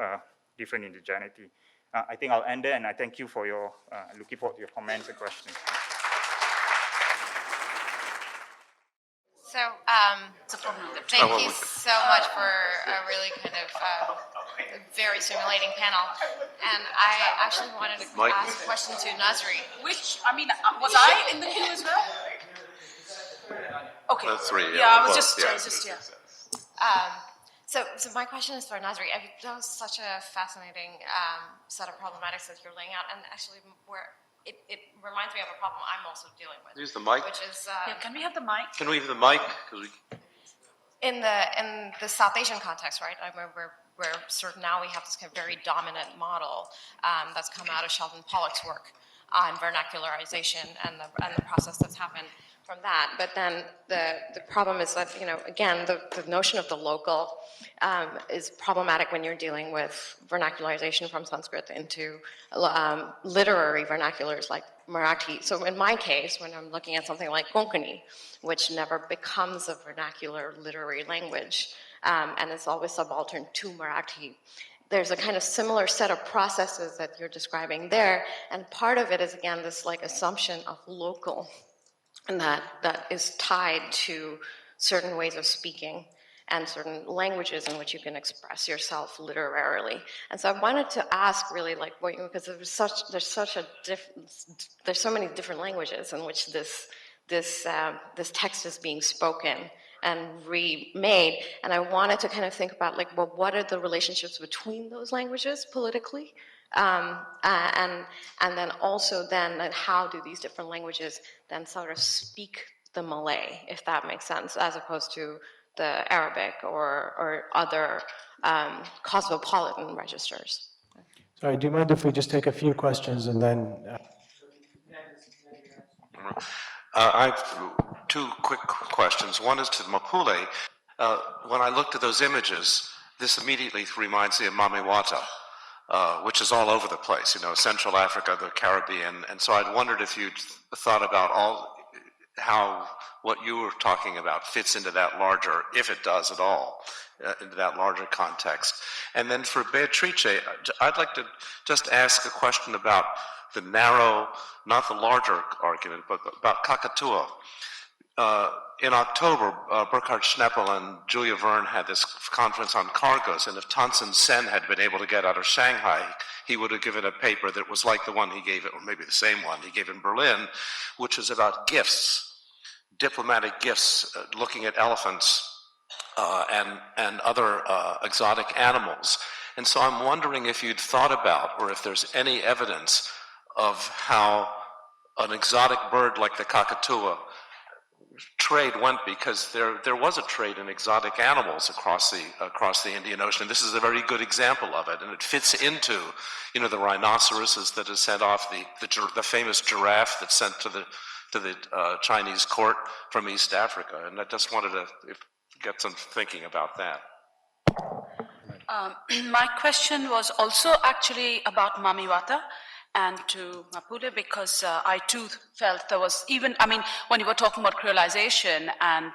S4: different indigeneity? I think I'll end there, and I thank you for your, looking forward to your comments and questions.
S5: So, thank you so much for a really kind of very stimulating panel. And I actually wanted to ask a question to Nazry.
S6: Which, I mean, was I in the queue as well? Okay.
S7: That's three.
S6: Yeah, I was just,
S7: yeah.
S5: So my question is for Nazry. That was such a fascinating set of problematics that you're laying out, and actually, it reminds me of a problem I'm also dealing with.
S7: Use the mic.
S5: Which is
S6: can we have the mic?
S7: Can we have the mic?
S5: in the South Asian context, right? I mean, we're sort of now we have this kind of very dominant model that's come out of Sheldon Pollock's work on vernacularization and the process that's happened from that. But then the problem is that, you know, again, the notion of the local is problematic when you're dealing with vernacularization from Sanskrit into literary vernaculars like Marathi. So in my case, when I'm looking at something like Konkani, which never becomes a vernacular literary language, and it's always subaltern to Marathi, there's a kind of similar set of processes that you're describing there, and part of it is, again, this like assumption of local, and that is tied to certain ways of speaking and certain languages in which you can express yourself literarily. And so I wanted to ask really, like, what you, because there's so many different languages in which this text is being spoken and remade, and I wanted to kind of think about, like, well, what are the relationships between those languages politically, and then also then how do these different languages then sort of speak the Malay, if that makes sense, as opposed to the Arabic or other cosmopolitan registers.
S8: Sorry, do you mind if we just take a few questions and then...
S7: I have two quick questions. One is to Mapule. When I looked at those images, this immediately reminds me of Mamiwata, which is all over the place, you know, Central Africa, the Caribbean. And so I'd wondered if you'd thought about how what you were talking about fits into that larger, if it does at all, into that larger context. And then for Beatrice, I'd like to just ask a question about the narrow, not the larger argument, but about Kakatua. In October, Burkhard Schneppel and Julia Verne had this conference on cargoes, and if Tansen Sen had been able to get out of Shanghai, he would have given a paper that was like the one he gave, or maybe the same one he gave in Berlin, which was about gifts, diplomatic gifts, looking at elephants and other exotic animals. And so I'm wondering if you'd thought about, or if there's any evidence of how an exotic bird like the Kakatua trade went, because there was a trade in exotic animals across the Indian Ocean. This is a very good example of it, and it fits into, you know, the rhinoceroses that is sent off, the famous giraffe that's sent to the Chinese court from East Africa. And I just wanted to get some thinking about that.
S6: My question was also actually about Mamiwata, and to Mapule, because I too felt there was even, I mean, when you were talking about creolization and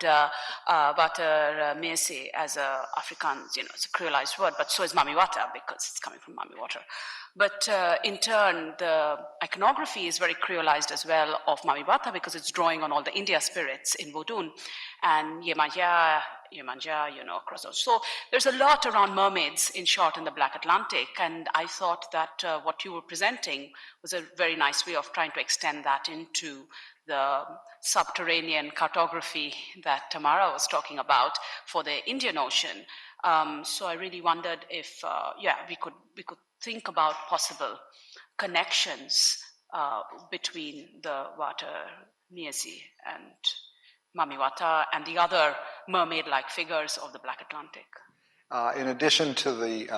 S6: Witwatersrand as a Afrikaans, it's a creolized word, but so is Mamiwata because it's coming from Mami Water. But in turn, the iconography is very creolized as well of Mamiwata because it's drawing on all the India spirits in Vodun and Yemaya, Yemanja, across those. So there's a lot around mermaids, in short, in the Black Atlantic, and I thought that what you were presenting was a very nice way of trying to extend that into the subterranean cartography that Tamara was talking about for the Indian Ocean. So I really wondered if, we could think about possible connections between the Witwatersrand and Mamiwata and the other mermaid-like figures of the Black Atlantic.
S9: In addition to the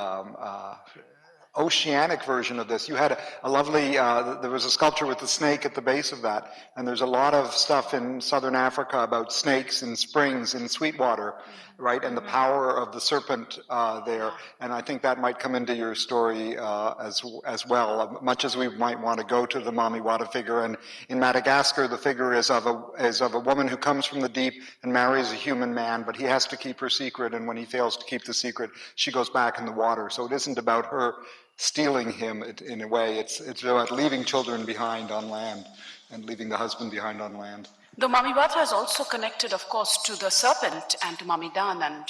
S9: oceanic version of this, you had a lovely, there was a sculpture with the snake at the base of that, and there's a lot of stuff in southern Africa about snakes and springs in Sweetwater, right, and the power of the serpent there, and I think that might come into your story as well, much as we might want to go to the Mamiwata figure. And in Madagascar, the figure is of a woman who comes from the deep and marries a human man, but he has to keep her secret, and when he fails to keep the secret, she goes back in the water. So it isn't about her stealing him in a way. It's about leaving children behind on land and leaving the husband behind on land.
S6: The Mamiwata is also connected, of course, to the serpent and to Mamidan and,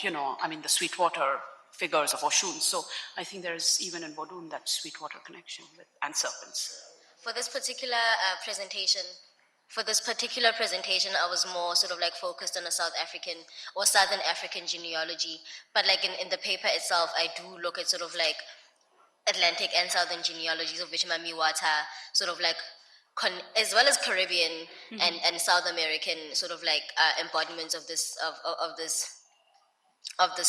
S6: the Sweetwater figures of Oshun. So I think there's even in Vodun that Sweetwater connection and serpents.
S1: For this particular presentation, I was more sort of like focused on a South African or Southern African genealogy. But like in the paper itself, I do look at sort of like Atlantic and Southern genealogies, of which Mamiwata sort of like, as well as Caribbean and South American sort of like embodiments of this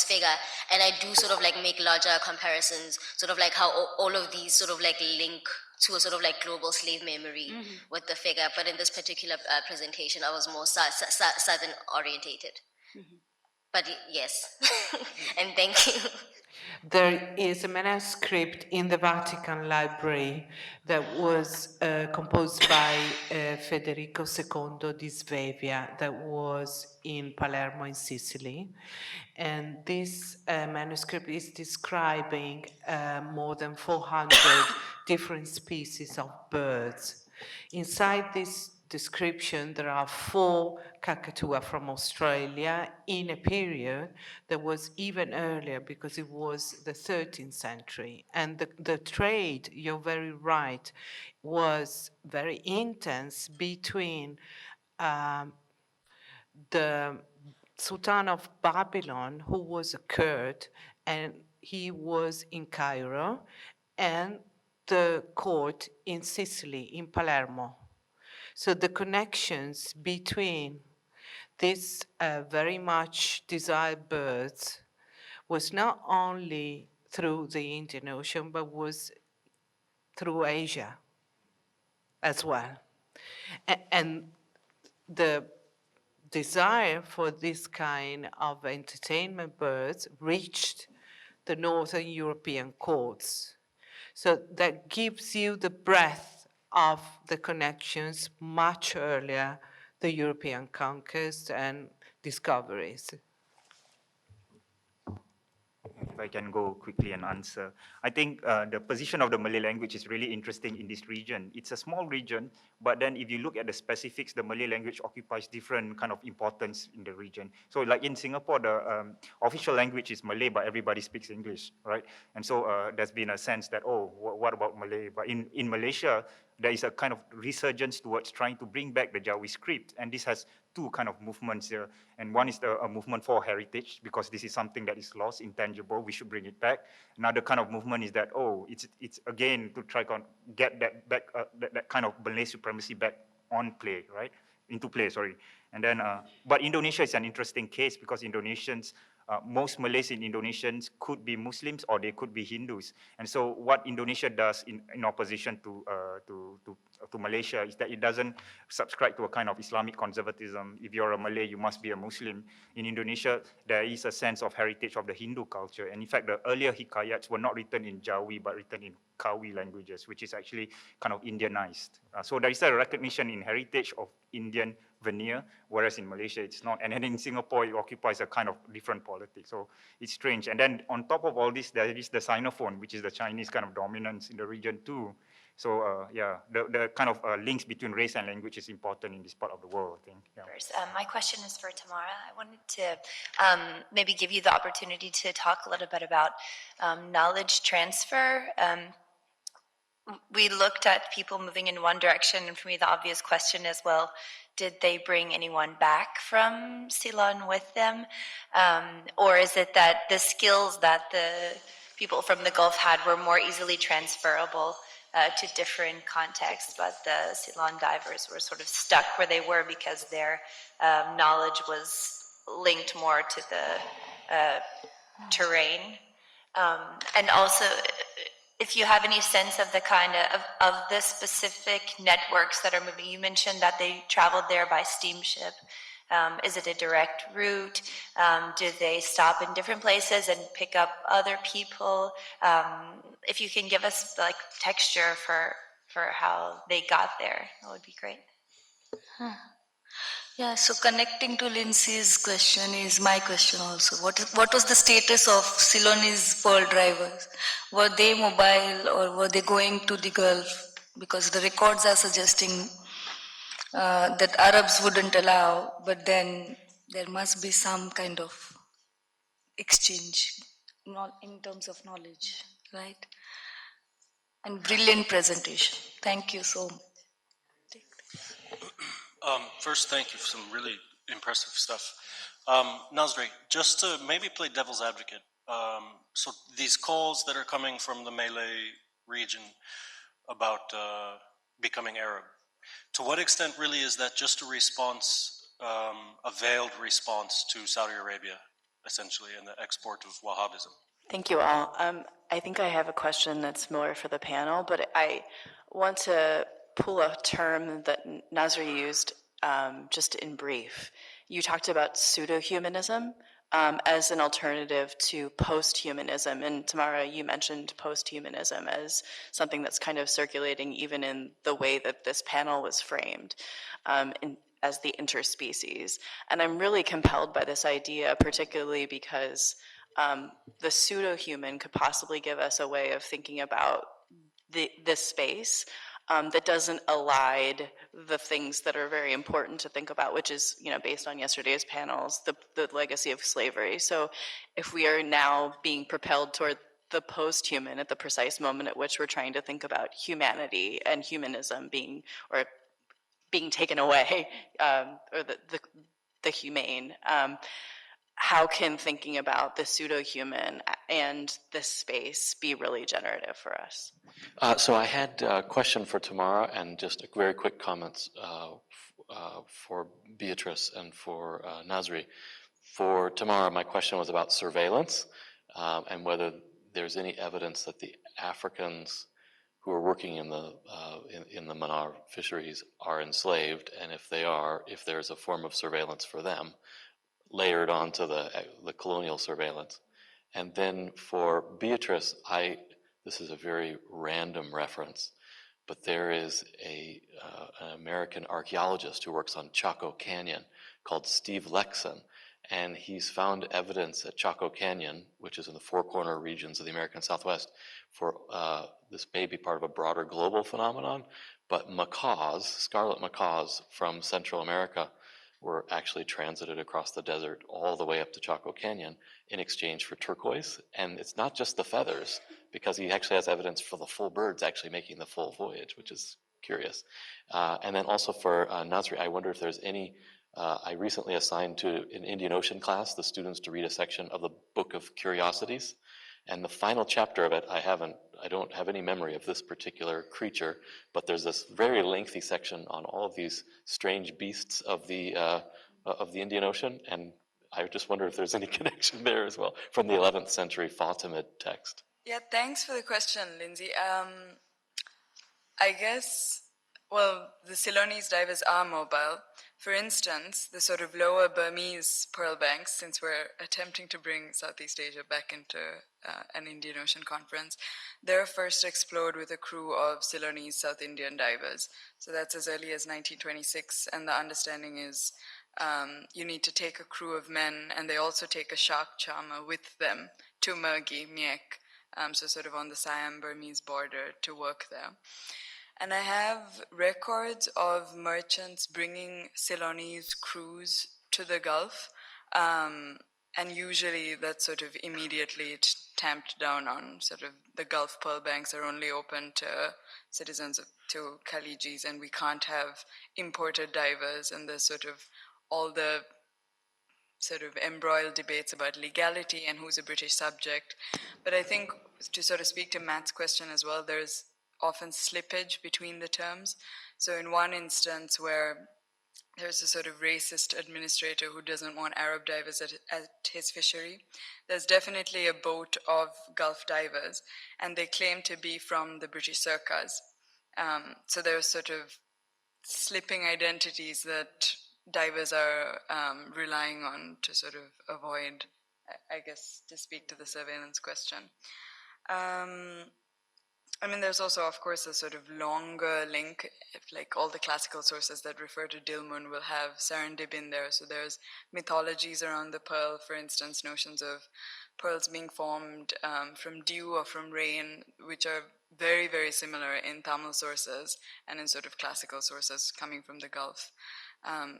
S1: figure, and I do sort of like make larger comparisons, sort of like how all of these sort of like link to a sort of like global slave memory with the figure. But in this particular presentation, I was more Southern orientated. But yes, and thank you.
S3: There is a manuscript in the Vatican Library that was composed by Federico II di Svevia, that was in Palermo in Sicily. And this manuscript is describing more than 400 different species of birds. Inside this description, there are 4 Kakatua from Australia in a period that was even earlier because it was the 13th century. And the trade, you're very right, was very intense between the Sultan of Babylon, who was a Kurd, and he was in Cairo, and the court in Sicily, in Palermo. So the connections between these very much desired birds was not only through the Indian Ocean, but was through Asia as well. And the desire for this kind of entertainment birds reached the Northern European courts. So that gives you the breadth of the connections much earlier, the European conquest and discoveries.
S4: If I can go quickly and answer. I think the position of the Malay language is really interesting in this region. It's a small region, but then if you look at the specifics, the Malay language occupies different kind of importance in the region. So like in Singapore, the official language is Malay, but everybody speaks English, right? And so there's been a sense that, oh, what about Malay? But in Malaysia, there is a kind of resurgence towards trying to bring back the Jawi script. And this has 2 kind of movements here. And one is a movement for heritage, because this is something that is lost, intangible, we should bring it back. Another kind of movement is that, oh, it's again to try to get that back, that kind of Malay supremacy back on play, right? Into play, sorry. And then, but Indonesia is an interesting case because Indonesians most Malays in Indonesia could be Muslims or they could be Hindus. And so what Indonesia does in opposition to Malaysia is that it doesn't subscribe to a kind of Islamic conservatism. If you're a Malay, you must be a Muslim. In Indonesia, there is a sense of heritage of the Hindu culture. And in fact, the earlier Hikayats were not written in Jawi, but written in Kawi languages, which is actually kind of Indianized. So there is a recognition in heritage of Indian veneer, whereas in Malaysia it's not. And then in Singapore, it occupies a kind of different politics. So it's strange. And then on top of all this, there is the Sinophone, which is the Chinese kind of dominance in the region too. So yeah, the kind of links between race and language is important in this part of the world, I think. Yeah.
S10: My question is for Tamara. I wanted to maybe give you the opportunity to talk a little bit about knowledge transfer. We looked at people moving in one direction, and for me the obvious question is, well, did they bring anyone back from Ceylon with them? Or is it that the skills that the people from the Gulf had were more easily transferable to different contexts, but the Ceylon divers were sort of stuck where they were because their knowledge was linked more to the terrain? And also, if you have any sense of the kind of the specific networks that are moving. You mentioned that they traveled there by steamship. Is it a direct route? Do they stop in different places and pick up other people? If you can give us like texture for how they got there, that would be great.
S11: Yeah, so connecting to Lindsay's question is my question also. What was the status of Ceylonese pearl drivers? Were they mobile or were they going to the Gulf? Because the records are suggesting that Arabs wouldn't allow, but then there must be some kind of exchange in terms of knowledge, right? And brilliant presentation. Thank you so much.
S12: First, thank you for some really impressive stuff. Nazry, just to maybe play devil's advocate, so these calls that are coming from the Malay region about becoming Arab, to what extent really is that just a response, a veiled response to Saudi Arabia, essentially, and the export of Wahhabism?
S13: Thank you all. I think I have a question that's more for the panel, but I want to pull a term that Nazry used just in brief. You talked about pseudo-humanism as an alternative to post-humanism, and Tamara, you mentioned post-humanism as something that's kind of circulating even in the way that this panel was framed as the interspecies. And I'm really compelled by this idea, particularly because the pseudo-human could possibly give us a way of thinking about this space that doesn't elide the things that are very important to think about, which is, based on yesterday's panels, the legacy of slavery. So if we are now being propelled toward the post-human at the precise moment at which we're trying to think about humanity and humanism being taken away, or the humane, how can thinking about the pseudo-human and this space be really generative for us?
S14: So I had a question for Tamara and just a very quick comments for Beatrice and for Nazry. For Tamara, my question was about surveillance and whether there's any evidence that the Africans who are working in the Manar fisheries are enslaved, and if they are, if there's a form of surveillance for them layered onto the colonial surveillance. And then for Beatrice, this is a very random reference, but there is an American archaeologist who works on Chaco Canyon called Steve Lexon, and he's found evidence at Chaco Canyon, which is in the Four Corner regions of the American Southwest, for this may be part of a broader global phenomenon, but macaws, scarlet macaws from Central America, were actually transited across the desert all the way up to Chaco Canyon in exchange for turquoise. And it's not just the feathers, because he actually has evidence for the full birds actually making the full voyage, which is curious. And then also for Nazry, I wonder if there's any, I recently assigned to an Indian Ocean class the students to read a section of the Book of Curiosities. And the final chapter of it, I don't have any memory of this particular creature, but there's this very lengthy section on all of these strange beasts of the Indian Ocean, and I just wonder if there's any connection there as well from the 11th century Fatimid text.
S2: Yeah, thanks for the question, Lindsay. I guess, well, the Ceylonese divers are mobile. For instance, the sort of lower Burmese pearl banks, since we're attempting to bring Southeast Asia back into an Indian Ocean conference, they're first explored with a crew of Ceylonese South Indian divers. So that's as early as 1926, and the understanding is you need to take a crew of men, and they also take a shark charmer with them to Mergui, Miek, so sort of on the Siam-Burmese border to work there. And I have records of merchants bringing Ceylonese crews to the Gulf, and usually that's sort of immediately tamped down on. Sort of the Gulf pearl banks are only open to citizens, to Khalijis, and we can't have imported divers, and there's sort of all the sort of embroiled debates about legality and who's a British subject. But I think, to sort of speak to Matt's question as well, there's often slippage between the terms. So in one instance where there's a sort of racist administrator who doesn't want Arab divers at his fishery, there's definitely a boat of Gulf divers, and they claim to be from the British circus. So there's sort of slipping identities that divers are relying on to sort of avoid, I guess, to speak to the surveillance question. I mean, there's also, of course, a sort of longer link, like all the classical sources that refer to Dilmun will have Serendib in there. So there's mythologies around the pearl, for instance, notions of pearls being formed from dew or from rain, which are very, very similar in Tamil sources and in sort of classical sources coming from the Gulf.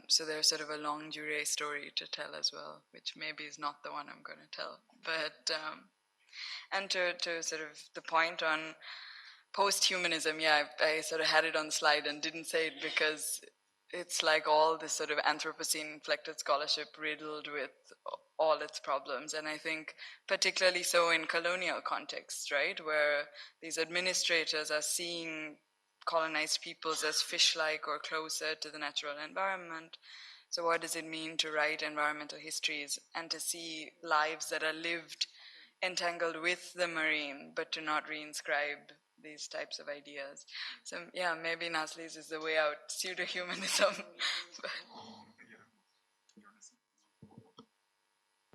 S2: So there's sort of a longue durée story to tell as well, which maybe is not the one I'm going to tell. But, and to sort of the point on post-humanism, yeah, I sort of had it on the slide and didn't say it because it's like all this sort of Anthropocene-inflected scholarship riddled with all its problems. And I think particularly so in colonial contexts, right, where these administrators are seeing colonized peoples as fish-like or closer to the natural environment. So what does it mean to write environmental histories and to see lives that are lived entangled with the marine, but to not reinscribe these types of ideas? So yeah, maybe Nazry's is the way out, pseudo-humanism.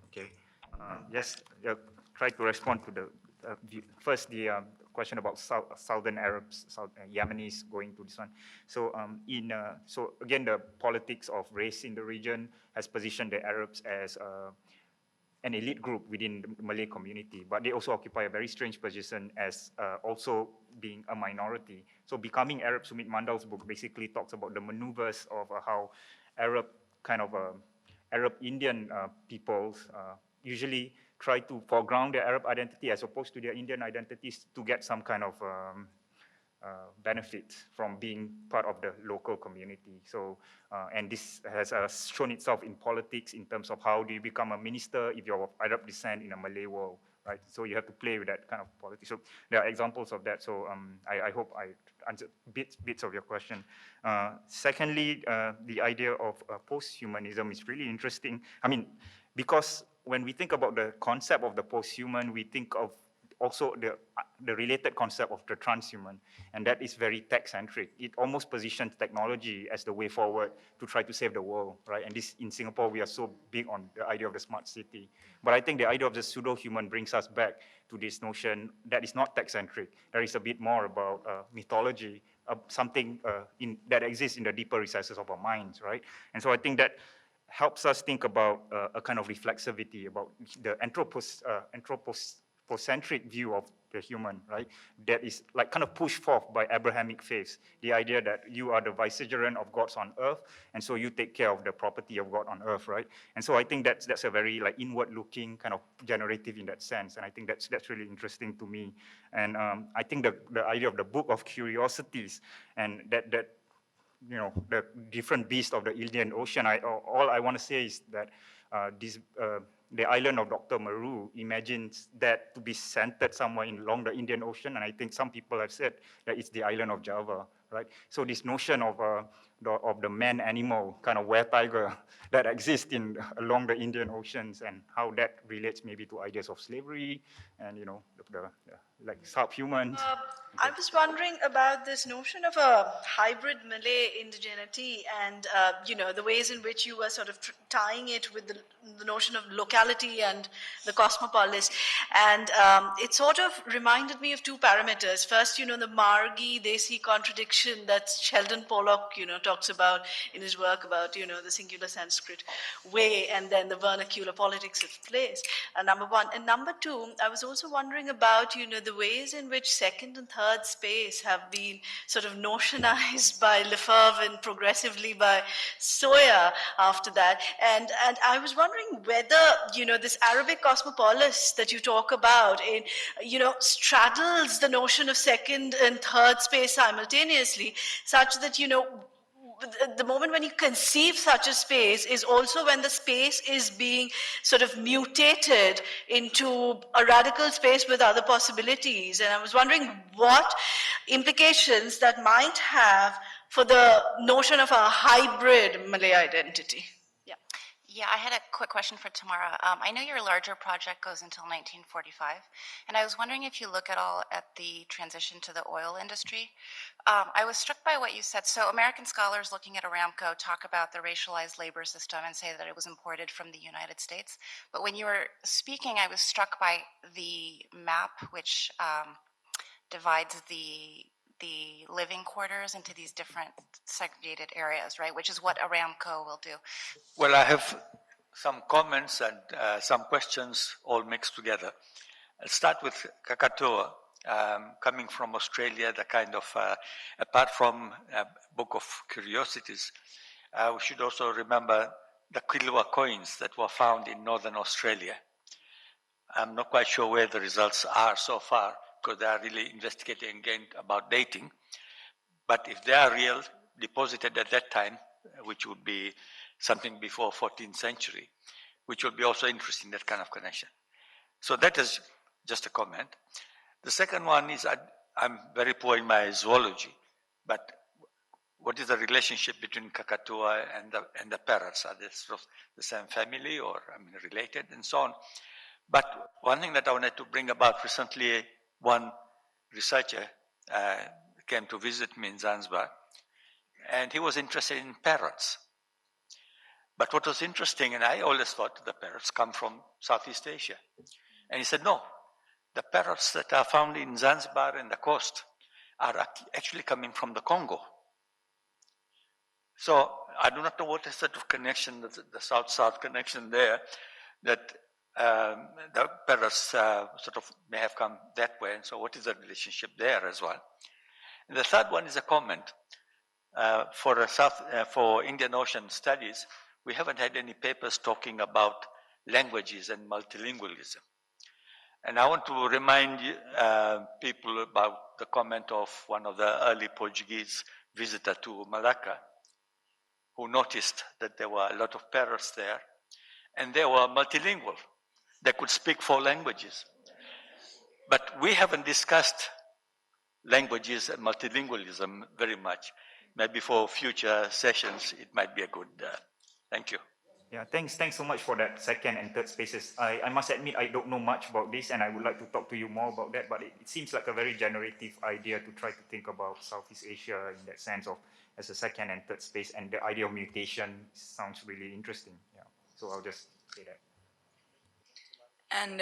S4: Okay. Yes, try to respond to the first the question about Southern Arabs, Yemenis going to this one. So so again, the politics of race in the region has positioned the Arabs as an elite group within the Malay community, but they also occupy a very strange position as also being a minority. So Becoming Arab, Sumit Mandal's book basically talks about the maneuvers of how Arab kind of Arab-Indian peoples usually try to foreground their Arab identity as opposed to their Indian identities to get some kind of benefit from being part of the local community. So, and this has shown itself in politics in terms of how do you become a minister if you're of Arab descent in a Malay world, right? So you have to play with that kind of politics. So there are examples of that. So I hope I answered bits of your question. Secondly, the idea of post-humanism is really interesting. I mean, because when we think about the concept of the post-human, we think of also the related concept of the transhuman, and that is very tech-centric. It almost positions technology as the way forward to try to save the world, right? And this, in Singapore, we are so big on the idea of the smart city. But I think the idea of the pseudo-human brings us back to this notion that is not tech-centric. There is a bit more about mythology, something that exists in the deeper recesses of our minds, right? And so I think that helps us think about a kind of reflexivity about the anthropocentric view of the human, right? That is like kind of pushed forth by Abrahamic faiths. The idea that you are the vicegerent of gods on earth, and so you take care of the property of God on earth, right? And so I think that's a very like inward-looking kind of generative in that sense, and I think that's really interesting to me. And I think the idea of the book of curiosities and that you know, the different beasts of the Indian Ocean. All I want to say is that the island of Dr. Maru imagines that to be centered somewhere along the Indian Ocean, and I think some people have said that it's the island of Java, right? So this notion of of the man-animal kind of were-tiger that exists along the Indian Oceans, and how that relates maybe to ideas of slavery and like subhumans.
S15: I was wondering about this notion of a hybrid Malay indigeneity and, the ways in which you were sort of tying it with the notion of locality and the cosmopolis. And it sort of reminded me of two parameters. First, the Margi-Desi contradiction that Sheldon Pollock, talks about in his work about, the singular Sanskrit way, and then the vernacular politics of place, number one. And number two, I was also wondering about, the ways in which second and third space have been sort of notionized by Lefebvre and progressively by Soya after that. And I was wondering whether, this Arabic cosmopolis that you talk about, straddles the notion of second and third space simultaneously, such that, the moment when you conceive such a space is also when the space is being sort of mutated into a radical space with other possibilities. And I was wondering what implications that might have for the notion of a hybrid Malay identity.
S16: Yeah, I had a quick question for Tamara. I know your larger project goes until 1945, and I was wondering if you look at all at the transition to the oil industry. I was struck by what you said. So American scholars looking at Aramco talk about the racialized labor system and say that it was imported from the United States. But when you were speaking, I was struck by the map, which divides the living quarters into these different segregated areas, right? Which is what Aramco will do.
S17: Well, I have some comments and some questions all mixed together. I'll start with Kakatua. Coming from Australia, the kind of, apart from a book of curiosities, we should also remember the Kalilah coins that were found in northern Australia. I'm not quite sure where the results are so far, because they are really investigating again about dating. But if they are real, deposited at that time, which would be something before 14th century, which would be also interesting, that kind of connection. So that is just a comment. The second one is I'm very poor in my zoology, but what is the relationship between Kakatua and the parrots? Are they sort of the same family or related and so on? But one thing that I wanted to bring about recently, one researcher came to visit me in Zanzibar, and he was interested in parrots. But what was interesting, and I always thought the parrots come from Southeast Asia. And he said, no, the parrots that are found in Zanzibar and the coast are actually coming from the Congo. So I do not know what is sort of connection, the South-South connection there, that the parrots sort of may have come that way, and so what is the relationship there as well? And the third one is a comment. For Indian Ocean studies, we haven't had any papers talking about languages and multilingualism. And I want to remind people about the comment of one of the early Portuguese visitors to Malacca, who noticed that there were a lot of parrots there, and they were multilingual. They could speak 4 languages. But we haven't discussed languages and multilingualism very much. Maybe for future sessions, it might be a good, thank you.
S4: Yeah, thanks so much for that second and third spaces. I must admit I don't know much about this, and I would like to talk to you more about that, but it seems like a very generative idea to try to think about Southeast Asia in that sense of as a second and third space, and the idea of mutation sounds really interesting. Yeah, so I'll just say that.
S2: And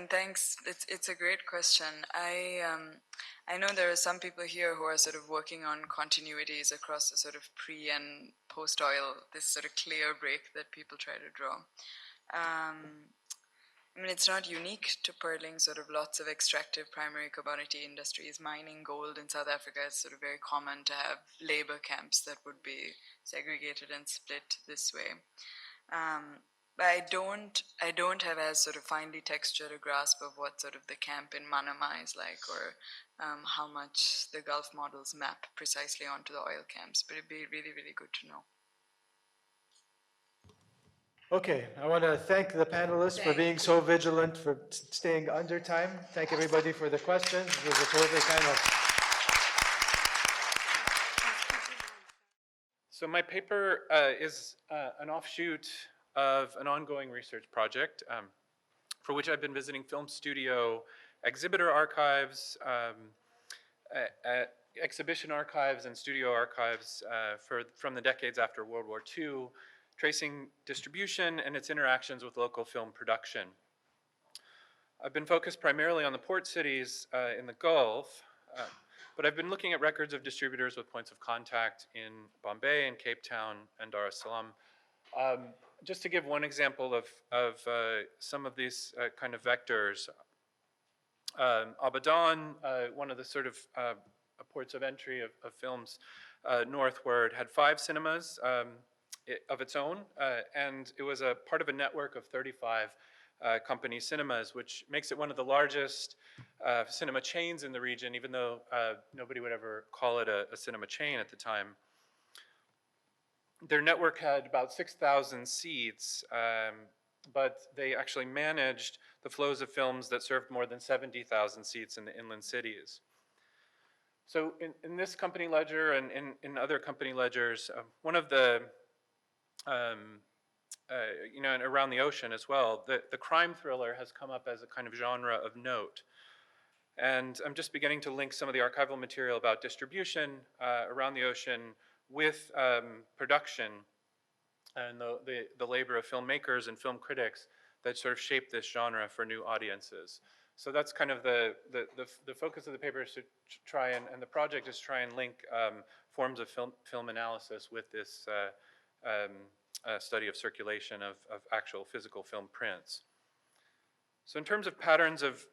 S2: thanks. It's a great question. I know there are some people here who are sort of working on continuities across the sort of pre and post oil, this sort of clear break that people try to draw. It's not unique to pearling, sort of lots of extractive primary commodity industries. Mining gold in South Africa is sort of very common to have labor camps that would be segregated and split this way. But I don't have as sort of finely textured a grasp of what sort of the camp in Manama is like, or how much the Gulf models map precisely onto the oil camps, but it'd be really, really good to know.
S8: Okay, I want to thank the panelists for being so vigilant, for staying under time. Thank everybody for the questions. It was a totally kind of
S18: So my paper is an offshoot of an ongoing research project for which I've been visiting film studio exhibitor archives, exhibition archives and studio archives from the decades after World War II, tracing distribution and its interactions with local film production. I've been focused primarily on the port cities in the Gulf, but I've been looking at records of distributors with points of contact in Bombay and Cape Town and Dar es Salaam. Just to give one example of some of these kind of vectors, Abadan, one of the sort of ports of entry of films northward, had 5 cinemas of its own, and it was a part of a network of 35 company cinemas, which makes it one of the largest cinema chains in the region, even though nobody would ever call it a cinema chain at the time. Their network had about 6,000 seats, but they actually managed the flows of films that served more than 70,000 seats in the inland cities. So in this company ledger and in other company ledgers, one of the, you know, and around the ocean as well, the crime thriller has come up as a kind of genre of note. And I'm just beginning to link some of the archival material about distribution around the ocean with production and the labor of filmmakers and film critics that sort of shape this genre for new audiences. So that's kind of the focus of the paper, is to try and the project is to try and link forms of film analysis with this study of circulation of actual physical film prints. So in terms of patterns of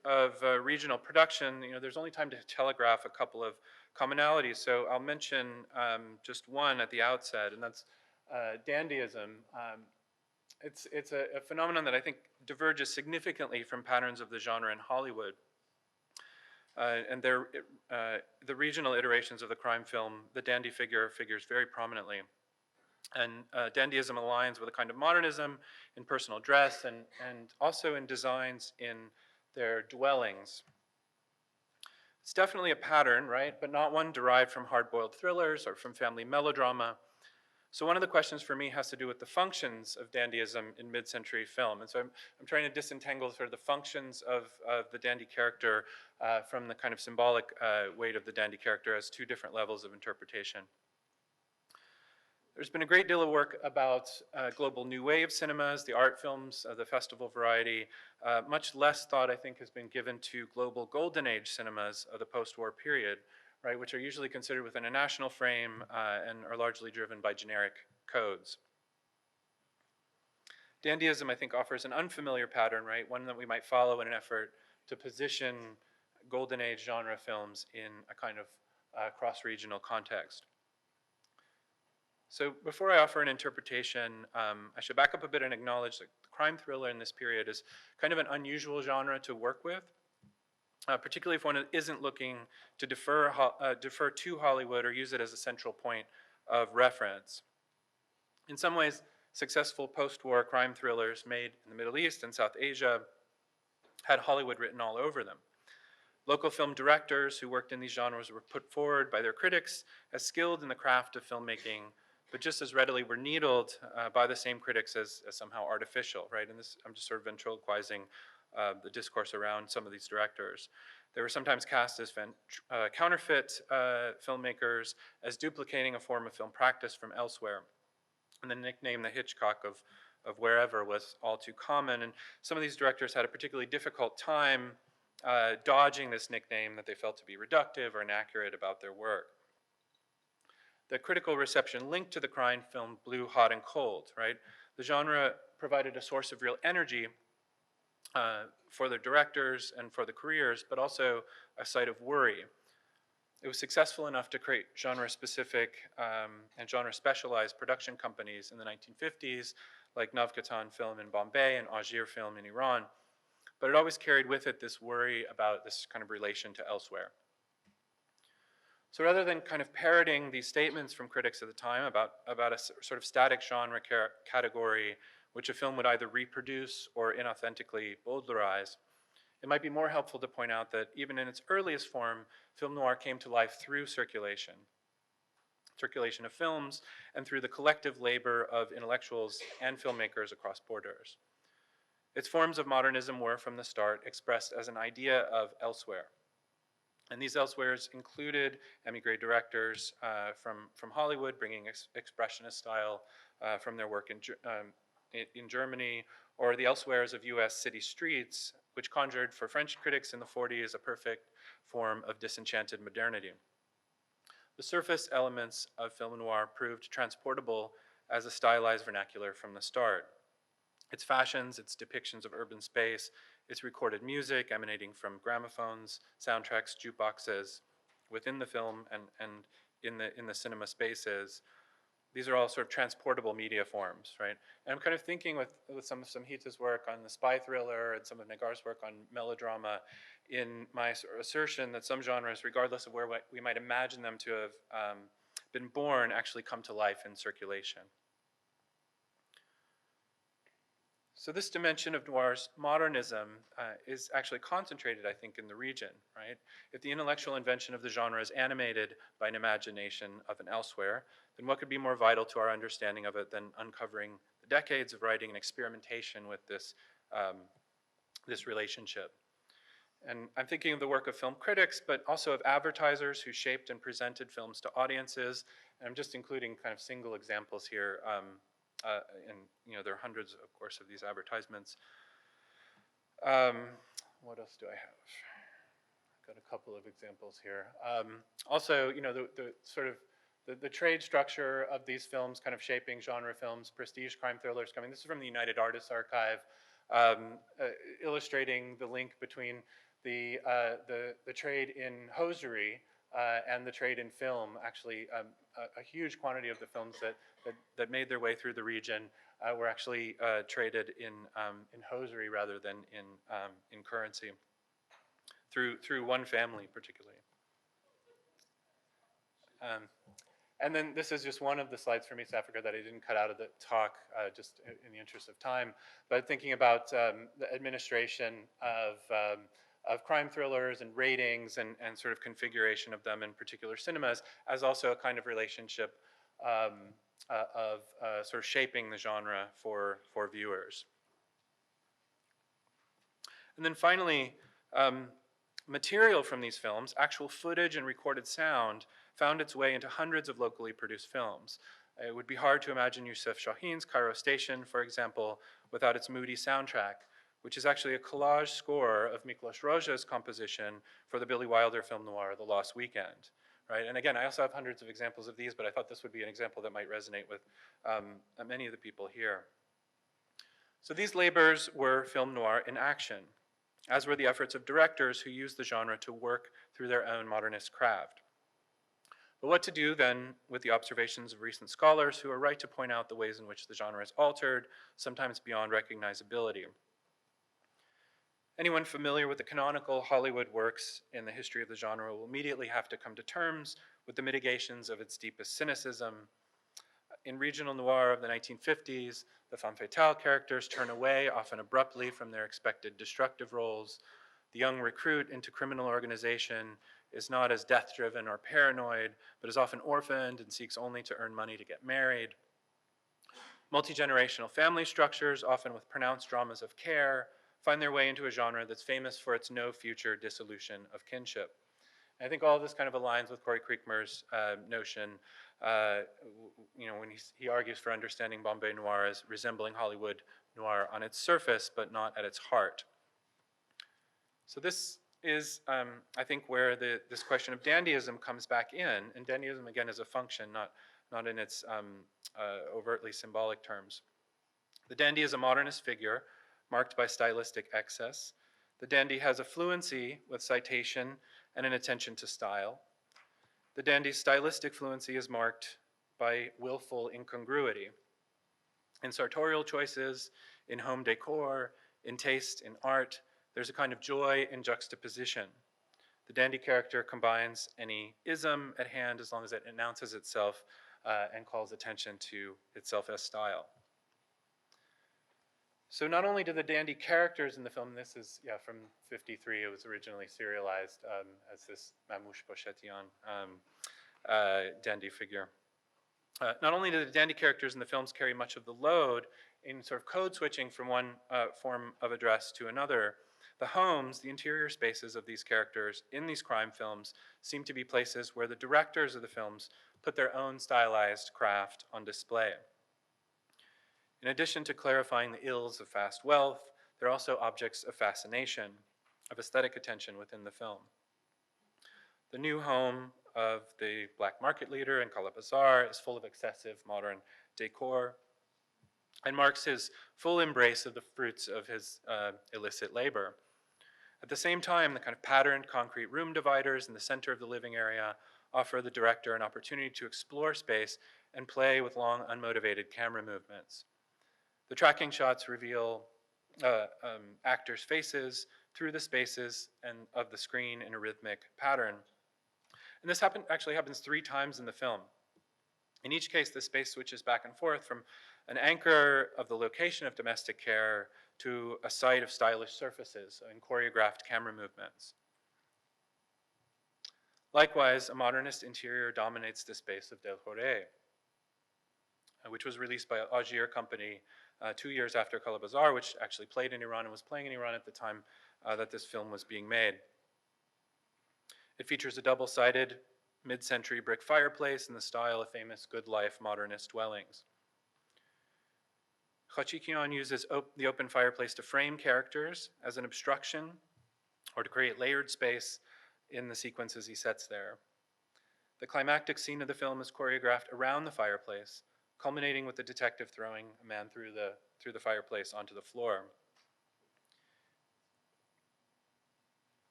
S18: regional production, you know, there's only time to telegraph a couple of commonalities. So I'll mention just one at the outset, and that's dandyism. It's a phenomenon that I think diverges significantly from patterns of the genre in Hollywood. And the regional iterations of the crime film, the dandy figure figures very prominently. And dandyism aligns with a kind of modernism in personal dress and also in designs in their dwellings. It's definitely a pattern, right? But not one derived from hard-boiled thrillers or from family melodrama. So one of the questions for me has to do with the functions of dandyism in mid-century film. And so I'm trying to disentangle sort of the functions of the dandy character from the kind of symbolic weight of the dandy character as 2 different levels of interpretation. There's been a great deal of work about global new wave cinemas, the art films, the festival variety. Much less thought, I think, has been given to global golden age cinemas of the post-war period, right, which are usually considered within a national frame and are largely driven by generic codes. Dandyism, I think, offers an unfamiliar pattern, right, one that we might follow in an effort to position golden age genre films in a kind of cross-regional context. So before I offer an interpretation, I should back up a bit and acknowledge that the crime thriller in this period is kind of an unusual genre to work with, particularly if one isn't looking to defer to Hollywood or use it as a central point of reference. In some ways, successful post-war crime thrillers made in the Middle East and South Asia had Hollywood written all over them. Local film directors who worked in these genres were put forward by their critics as skilled in the craft of filmmaking, but just as readily were needled by the same critics as somehow artificial, right? And this, I'm just sort of ventriloquizing the discourse around some of these directors. They were sometimes cast as counterfeit filmmakers, as duplicating a form of film practice from elsewhere. And the nickname, the Hitchcock of wherever, was all too common. And some of these directors had a particularly difficult time dodging this nickname that they felt to be reductive or inaccurate about their work. The critical reception linked to the crime film blew hot and cold, right? The genre provided a source of real energy for the directors and for the careers, but also a site of worry. It was successful enough to create genre-specific and genre-specialized production companies in the 1950s, like Navkatan Film in Bombay and Agir Film in Iran, but it always carried with it this worry about this kind of relation to elsewhere. So rather than kind of parroting these statements from critics at the time about a sort of static genre category which a film would either reproduce or inauthentically bowdlerize, it might be more helpful to point out that even in its earliest form, film noir came to life through circulation. circulation of films, and through the collective labor of intellectuals and filmmakers across borders. Its forms of modernism were, from the start, expressed as an idea of elsewhere. And these elsewheres included emigre directors from Hollywood, bringing expressionist style from their work in Germany, or the elsewheres of US city streets, which conjured for French critics in the 40s a perfect form of disenchanted modernity. The surface elements of film noir proved transportable as a stylized vernacular from the start. Its fashions, its depictions of urban space, its recorded music emanating from gramophones, soundtracks, jukeboxes within the film and in the cinema spaces. These are all sort of transportable media forms, right? And I'm kind of thinking with some of Samhita's work on the spy thriller and some of Nagar's work on melodrama in my sort of assertion that some genres, regardless of where we might imagine them to have been born, actually come to life in circulation. So this dimension of noir's modernism is actually concentrated, I think, in the region, right? If the intellectual invention of the genre is animated by an imagination of an elsewhere, then what could be more vital to our understanding of it than uncovering the decades of writing and experimentation with this, this relationship? And I'm thinking of the work of film critics, but also of advertisers who shaped and presented films to audiences. And I'm just including kind of single examples here. And there are hundreds, of course, of these advertisements. What else do I have? I've got a couple of examples here. Also, the sort of the trade structure of these films kind of shaping genre films, prestige crime thrillers coming. This is from the United Artists Archive, illustrating the link between the trade in hosiery and the trade in film. Actually, a huge quantity of the films that made their way through the region were actually traded in hosiery rather than in currency through one family particularly. And then this is just one of the slides from East Africa that I didn't cut out of the talk just in the interest of time, but thinking about the administration of crime thrillers and ratings and sort of configuration of them in particular cinemas as also a kind of relationship of sort of shaping the genre for viewers. And then finally, material from these films, actual footage and recorded sound, found its way into hundreds of locally produced films. It would be hard to imagine Youssef Shahin's Cairo Station, for example, without its moody soundtrack, which is actually a collage score of Miklos Roja's composition for the Billy Wilder film noir, The Lost Weekend. Right? And again, I also have hundreds of examples of these, but I thought this would be an example that might resonate with many of the people here. So these labors were film noir in action, as were the efforts of directors who used the genre to work through their own modernist craft. But what to do then with the observations of recent scholars who are right to point out the ways in which the genre is altered, sometimes beyond recognizability? Anyone familiar with the canonical Hollywood works in the history of the genre will immediately have to come to terms with the mitigations of its deepest cynicism. In regional noir of the 1950s, the femme fatale characters turn away, often abruptly, from their expected destructive roles. The young recruit into criminal organization is not as death-driven or paranoid, but is often orphaned and seeks only to earn money to get married. Multi-generational family structures, often with pronounced dramas of care, find their way into a genre that's famous for its no future dissolution of kinship. And I think all of this kind of aligns with Corey Creekmer's notion, when he argues for understanding Bombay noir as resembling Hollywood noir on its surface, but not at its heart. So this is, I think, where this question of dandyism comes back in, and dandyism, again, is a function, not in its overtly symbolic terms. The dandy is a modernist figure marked by stylistic excess. The dandy has a fluency with citation and an attention to style. The dandy's stylistic fluency is marked by willful incongruity. In sartorial choices, in home decor, in taste, in art, there's a kind of joy in juxtaposition. The dandy character combines any ism at hand as long as it announces itself and calls attention to itself as style. So not only do the dandy characters in the film, this is from '53, it was originally serialized as this Mamouche Pochetian dandy figure. Not only do the dandy characters in the films carry much of the load in sort of code switching from one form of address to another, the homes, the interior spaces of these characters in these crime films seem to be places where the directors of the films put their own stylized craft on display. In addition to clarifying the ills of fast wealth, they're also objects of fascination, of aesthetic attention within the film. The new home of the black market leader in Kala Bazaar is full of excessive modern decor and marks his full embrace of the fruits of his illicit labor. At the same time, the kind of patterned concrete room dividers in the center of the living area offer the director an opportunity to explore space and play with long, unmotivated camera movements. The tracking shots reveal actors' faces through the spaces and of the screen in a rhythmic pattern. And this actually happens 3 times in the film. In each case, the space switches back and forth from an anchor of the location of domestic care to a site of stylish surfaces and choreographed camera movements. Likewise, a modernist interior dominates the space of Del Joré, which was released by Algier Company 2 years after Kala Bazaar, which actually played in Iran and was playing in Iran at the time that this film was being made. It features a double-sided mid-century brick fireplace in the style of famous good life modernist dwellings. Khachikian uses the open fireplace to frame characters as an obstruction or to create layered space in the sequences he sets there. The climactic scene of the film is choreographed around the fireplace, culminating with the detective throwing a man through the fireplace onto the floor.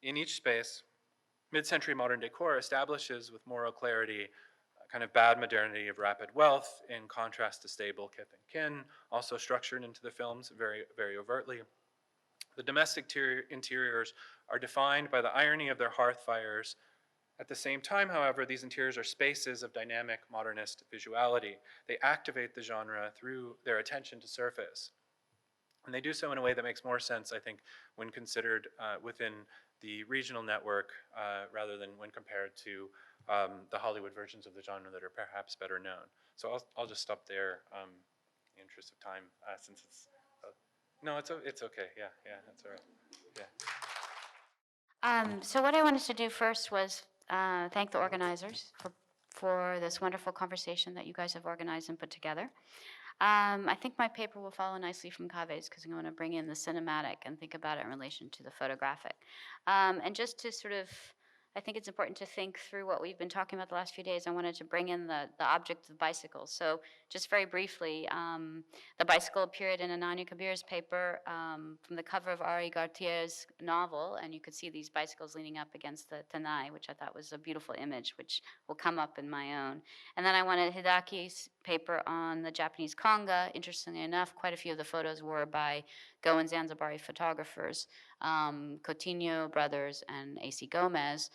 S18: In each space, mid-century modern decor establishes with moral clarity a kind of bad modernity of rapid wealth in contrast to stable kith and kin, also structured into the films very, very overtly. The domestic interiors are defined by the irony of their hearth fires. At the same time, however, these interiors are spaces of dynamic modernist visuality. They activate the genre through their attention to surface. And they do so in a way that makes more sense, I think, when considered within the regional network rather than when compared to the Hollywood versions of the genre that are perhaps better known. So I'll just stop there in the interest of time since it's, no, it's okay, yeah, that's all right, yeah.
S19: So what I wanted to do first was thank the organizers for this wonderful conversation that you guys have organized and put together. I think my paper will follow nicely from Kave's because I'm going to bring in the cinematic and think about it in relation to the photographic. And just to sort of, I think it's important to think through what we've been talking about the last few days. I wanted to bring in the object of bicycles. So just very briefly, the bicycle appeared in Anani Kabir's paper from the cover of Ari Gartier's novel, and you could see these bicycles leaning up against the Tanai, which I thought was a beautiful image, which will come up in my own. And then I wanted Hidaki's paper on the Japanese conga. Interestingly enough, quite a few of the photos were by Goan Zanzibari photographers. Coutinho brothers and A.C. Gomez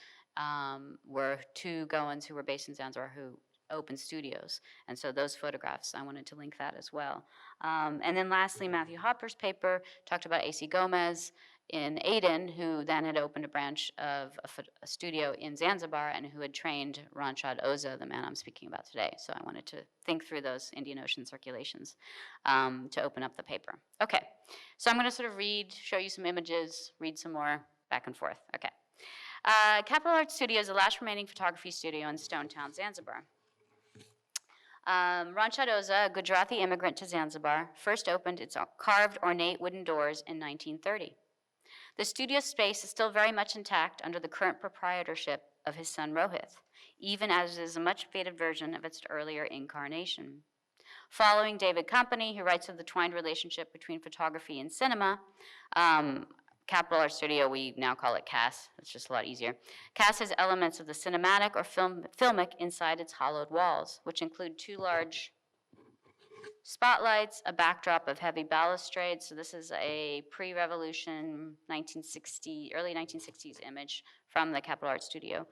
S19: were 2 Goans who were based in Zanzibar who opened studios. And so those photographs, I wanted to link that as well. And then lastly, Matthew Hopper's paper talked about A.C. Gomez in Aden, who then had opened a branch of a studio in Zanzibar and who had trained Ranchad Oza, the man I'm speaking about today. So I wanted to think through those Indian Ocean circulations to open up the paper. Okay, so I'm going to sort of show you some images, read some more, back and forth. Okay. Capital Art Studio is the last remaining photography studio in Stone Town, Zanzibar. Ranchad Oza, a Gujarati immigrant to Zanzibar, first opened its carved ornate wooden doors in 1930. The studio space is still very much intact under the current proprietorship of his son Rohit, even as it is a much faded version of its earlier incarnation. Following David Company, who writes of the twined relationship between photography and cinema, Capital Art Studio, we now call it CAS, it's just a lot easier. CAS has elements of the cinematic or filmic inside its hollowed walls, which include 2 large spotlights, a backdrop of heavy balustrades. So this is a pre-revolution early 1960s image from the Capital Art Studio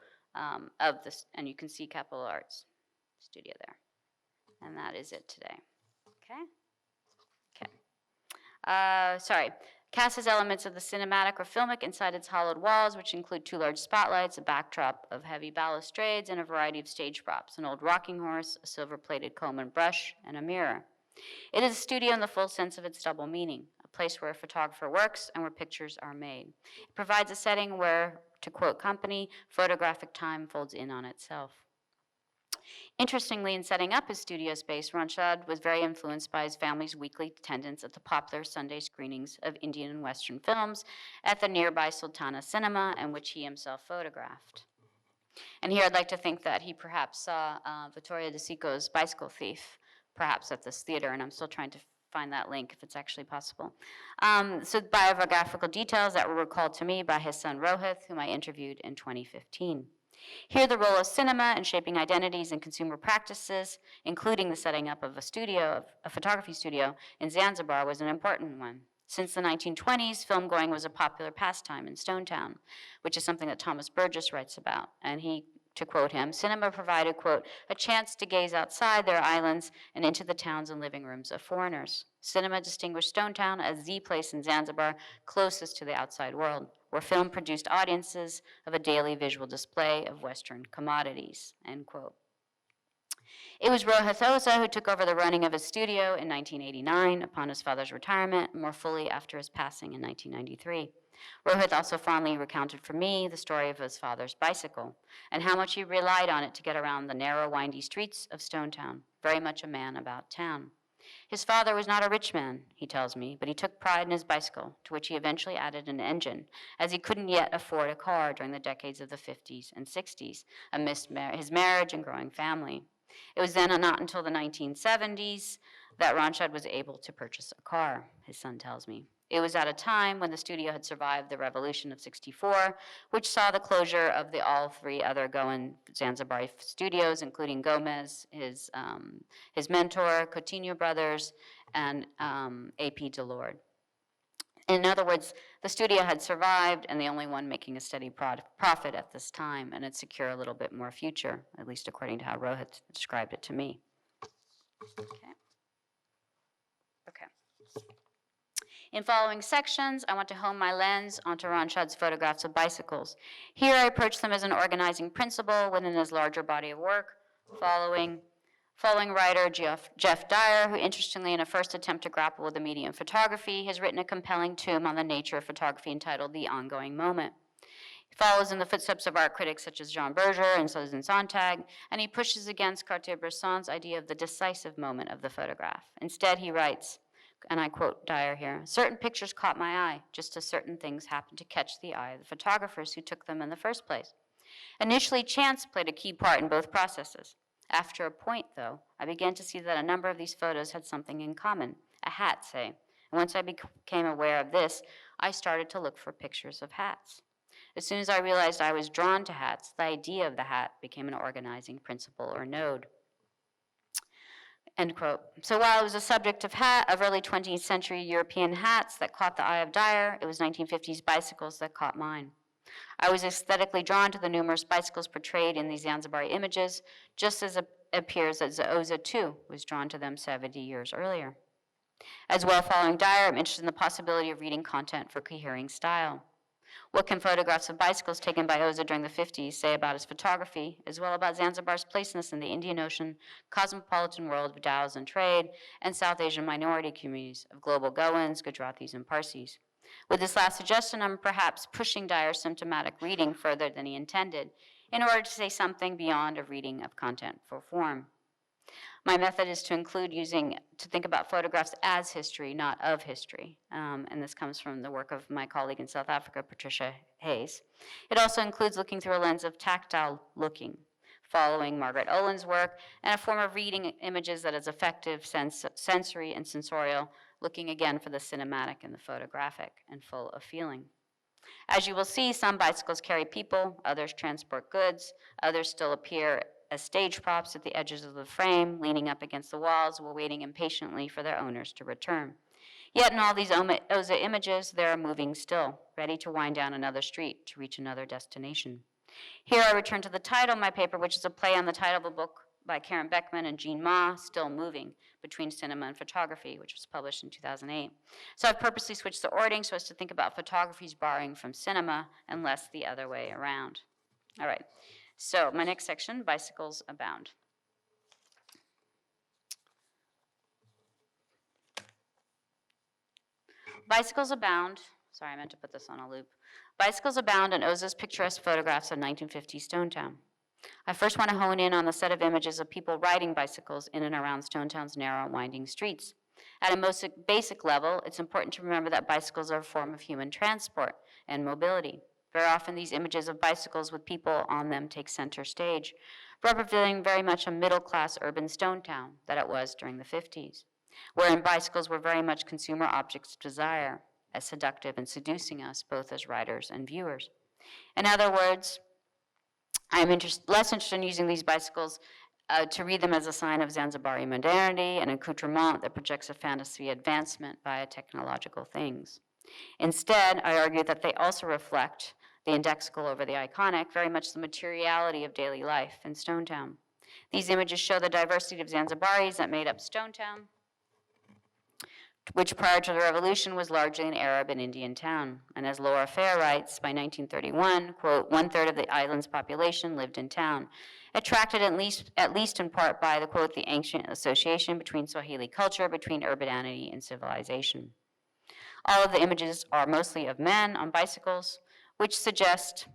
S19: of this, and you can see Capital Arts Studio there. And that is it today. Okay. Sorry. casts elements of the cinematic or filmic inside its hollowed walls, which include 2 large spotlights, a backdrop of heavy balustrades, and a variety of stage props, an old rocking horse, a silver-plated comb and brush, and a mirror. It is a studio in the full sense of its double meaning, a place where a photographer works and where pictures are made. It provides a setting where, to quote company, photographic time folds in on itself. Interestingly, in setting up his studio space, Ranchad was very influenced by his family's weekly attendance at the popular Sunday screenings of Indian and Western films at the nearby Sultana Cinema, in which he himself photographed. And here I'd like to think that he perhaps saw Vittorio De Sico's Bicycle Thief, perhaps at this theater, and I'm still trying to find that link if it's actually possible. So biographical details that were recalled to me by his son Rohit, whom I interviewed in 2015. Here, the role of cinema in shaping identities and consumer practices, including the setting up of a photography studio in Zanzibar, was an important one. Since the 1920s, film going was a popular pastime in Stone Town, which is something that Thomas Burgess writes about. And he, to quote him, cinema provided, quote, a chance to gaze outside their islands and into the towns and living rooms of foreigners. Cinema distinguished Stone Town as the place in Zanzibar closest to the outside world, where film produced audiences of a daily visual display of Western commodities, end quote. It was Rohit Oza who took over the running of his studio in 1989 upon his father's retirement, and more fully after his passing in 1993. Rohit also fondly recounted for me the story of his father's bicycle and how much he relied on it to get around the narrow, windy streets of Stone Town, very much a man about town. His father was not a rich man, he tells me, but he took pride in his bicycle, to which he eventually added an engine, as he couldn't yet afford a car during the decades of the 50s and 60s, amidst his marriage and growing family. It was then not until the 1970s that Ranchad was able to purchase a car, his son tells me. It was at a time when the studio had survived the revolution of '64, which saw the closure of all 3 other Goan Zanzibari studios, including Gomez, his mentor, Coutinho Brothers, and A.P. Delord. In other words, the studio had survived and the only one making a steady profit at this time, and had secure a little bit more future, at least according to how Rohit described it to me. Okay. In following sections, I want to hone my lens onto Ranchad's photographs of bicycles. Here I approach them as an organizing principle within his larger body of work, following writer Jeff Dyer, who interestingly in a first attempt to grapple with the medium photography, has written a compelling tome on the nature of photography entitled The Ongoing Moment. He follows in the footsteps of art critics such as Jean Berger and Susan Sontag, and he pushes against Cartier-Bresson's idea of the decisive moment of the photograph. Instead, he writes, and I quote Dyer here, certain pictures caught my eye, just as certain things happened to catch the eye of the photographers who took them in the first place. Initially, chance played a key part in both processes. After a point, though, I began to see that a number of these photos had something in common, a hat, say. And once I became aware of this, I started to look for pictures of hats. As soon as I realized I was drawn to hats, the idea of the hat became an organizing principle or node. End quote. So while it was a subject of early 20th century European hats that caught the eye of Dyer, it was 1950s bicycles that caught mine. I was aesthetically drawn to the numerous bicycles portrayed in these Zanzibari images, just as it appears that Oza too was drawn to them 70 years earlier. As well, following Dyer, I'm interested in the possibility of reading content for cohering style. What can photographs of bicycles taken by Oza during the 50s say about his photography, as well about Zanzibar's placeness in the Indian Ocean, cosmopolitan world of dhows and trade, and South Asian minority communities of global Goans, Gujaratis, and Parsis? With this last suggestion, I'm perhaps pushing Dyer's symptomatic reading further than he intended in order to say something beyond a reading of content for form. My method is to think about photographs as history, not of history. And this comes from the work of my colleague in South Africa, Patricia Hayes. It also includes looking through a lens of tactile looking, following Margaret Oland's work, and a form of reading images that is effective, sensory, and sensorial, looking again for the cinematic and the photographic, and full of feeling. As you will see, some bicycles carry people, others transport goods, others still appear as stage props at the edges of the frame, leaning up against the walls while waiting impatiently for their owners to return. Yet in all these Oza images, they are moving still, ready to wind down another street to reach another destination. Here I return to the title of my paper, which is a play on the title of a book by Karen Beckman and Jean Ma, Still Moving, Between Cinema and Photography, which was published in 2008. So I've purposely switched the ordering so as to think about photography's borrowing from cinema and less the other way around. All right, so my next section, Bicycles Abound. Bicycles abound. Sorry, I meant to put this on a loop. Bicycles abound in Oza's picturesque photographs of 1950 Stonetown. I first want to hone in on the set of images of people riding bicycles in and around Stonetown's narrow, winding streets. At a most basic level, it's important to remember that bicycles are a form of human transport and mobility. Very often, these images of bicycles with people on them take center stage, representing very much a middle-class urban Stonetown that it was during the 50s, wherein bicycles were very much consumer objects of desire, as seductive and seducing us, both as riders and viewers. In other words, I'm less interested in using these bicycles to read them as a sign of Zanzibari modernity, an accoutrement that projects a fantasy advancement via technological things. Instead, I argue that they also reflect the indexical over the iconic, very much the materiality of daily life in Stonetown. These images show the diversity of Zanzibaris that made up Stonetown, which prior to the revolution was largely an Arab and Indian town. And as Laura Fair writes, by 1931, quote, 1/3 of the island's population lived in town, attracted at least in part by the, quote, the ancient association between Swahili culture, between urbanity and civilization. All of the images are mostly of men on bicycles, which suggest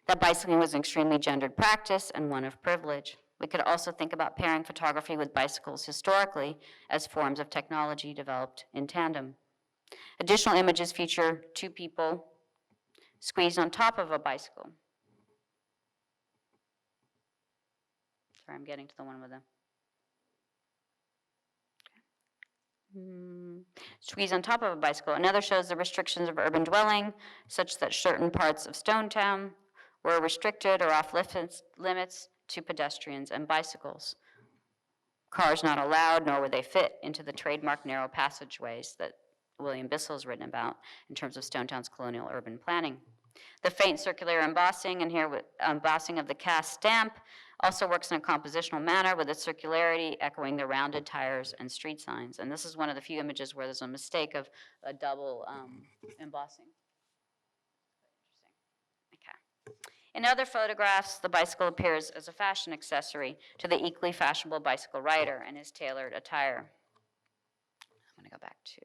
S19: that bicycling was an extremely gendered practice and one of privilege. We could also think about pairing photography with bicycles historically as forms of technology developed in tandem. Additional images feature two people squeezed on top of a bicycle. Sorry, I'm getting to the one with them. Squeezed on top of a bicycle. Another shows the restrictions of urban dwelling, such that certain parts of Stonetown were restricted or off limits to pedestrians and bicycles. Cars not allowed, nor would they fit into the trademark narrow passageways that William Bissell's written about in terms of Stonetown's colonial urban planning. The faint circular embossing, and here with embossing of the cast stamp, also works in a compositional manner with its circularity echoing the rounded tires and street signs. And this is one of the few images where there's a mistake of a double embossing. In other photographs, the bicycle appears as a fashion accessory to the equally fashionable bicycle rider and his tailored attire. I'm going to go back to...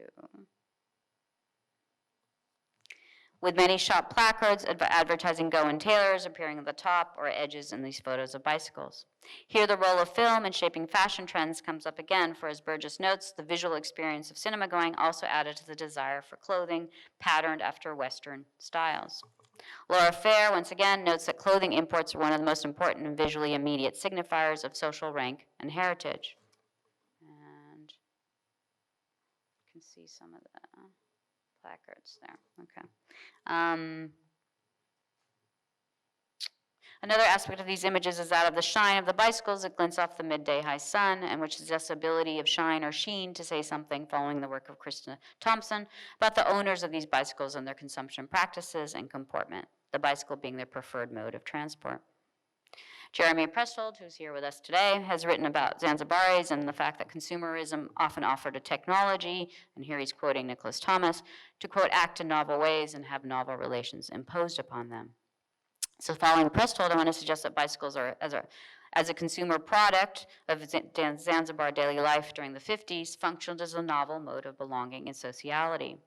S19: With many shop placards advertising Go and tailors appearing at the top or edges in these photos of bicycles. Here the role of film in shaping fashion trends comes up again, for as Burgess notes, the visual experience of cinema going also added to the desire for clothing patterned after Western styles. Laura Fair, once again, notes that clothing imports are one of the most important and visually immediate signifiers of social rank and heritage. And you can see some of the placards there. Okay. Another aspect of these images is that of the shine of the bicycles that glints off the midday high sun, and which suggests the ability of shine or sheen to say something, following the work of Krista Thompson, about the owners of these bicycles and their consumption practices and comportment, the bicycle being their preferred mode of transport. Jeremy Prestold, who's here with us today, has written about Zanzibaris and the fact that consumerism often offered a technology, and here he's quoting Nicholas Thomas, to, quote, act in novel ways and have novel relations imposed upon them. So following Prestold, I want to suggest that bicycles are, as a consumer product of Zanzibar daily life during the 50s, functioned as a novel mode of belonging and sociality.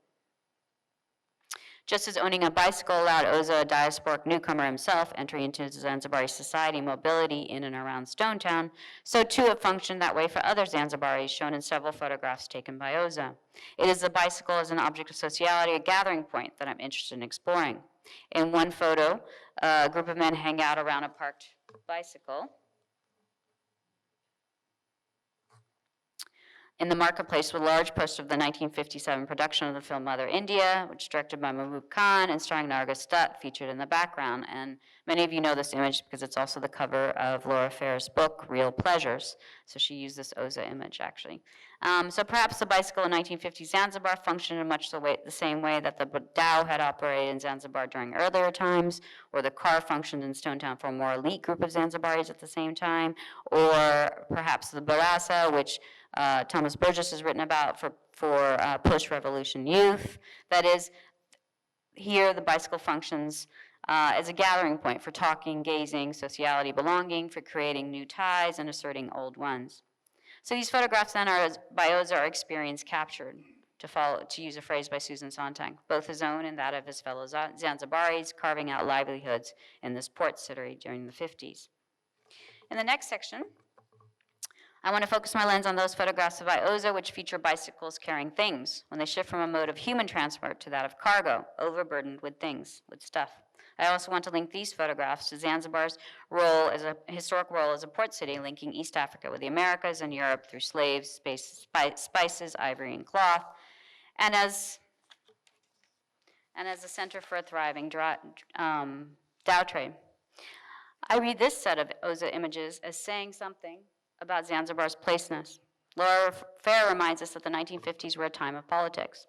S19: Just as owning a bicycle allowed Oza, a diasporic newcomer himself, entry into Zanzibari society mobility in and around Stonetown, so too it functioned that way for other Zanzibaris, shown in several photographs taken by Oza. It is the bicycle as an object of sociality, a gathering point, that I'm interested in exploring. In one photo, a group of men hang out around a parked bicycle in the marketplace, with a large poster of the 1957 production of the film Mother India, which is directed by Mahbub Khan and starring Nargis Dutt, featured in the background. And many of you know this image because it's also the cover of Laura Fair's book, Real Pleasures. So she used this Oza image, actually. So perhaps the bicycle in 1950 Zanzibar functioned in much the same way that the dhow had operated in Zanzibar during earlier times, or the car functioned in Stone Town for a more elite group of Zanzibaris at the same time, or perhaps the barasa, which Thomas Burgess has written about for post-revolution youth. That is, here the bicycle functions as a gathering point for talking, gazing, sociality, belonging, for creating new ties and asserting old ones. So these photographs then are, by Oza, are experience captured, to use a phrase by Susan Sontag, both his own and that of his fellow Zanzibaris, carving out livelihoods in this port city during the 50s. In the next section, I want to focus my lens on those photographs of Oza which feature bicycles carrying things, when they shift from a mode of human transport to that of cargo, overburdened with things, with stuff. I also want to link these photographs to Zanzibar's role as a historic role as a port city, linking East Africa with the Americas and Europe through slaves, spices, ivory, and cloth, and as a center for a thriving dhow trade. I read this set of Oza images as saying something about Zanzibar's placeness. Laura Fair reminds us that the 1950s were a time of politics.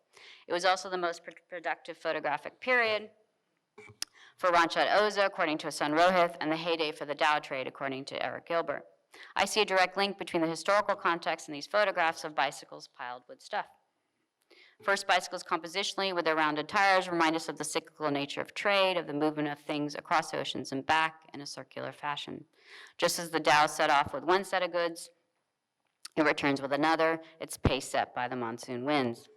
S19: It was also the most productive photographic period for Ranchat Oza, according to Hassan Rohith, and the heyday for the dhow trade, according to Eric Gilbert. I see a direct link between the historical context and these photographs of bicycles piled with stuff. First, bicycles compositionally with their rounded tires remind us of the cyclical nature of trade, of the movement of things across oceans and back in a circular fashion. Just as the dhow set off with one set of goods, it returns with another, its pace set by the monsoon winds.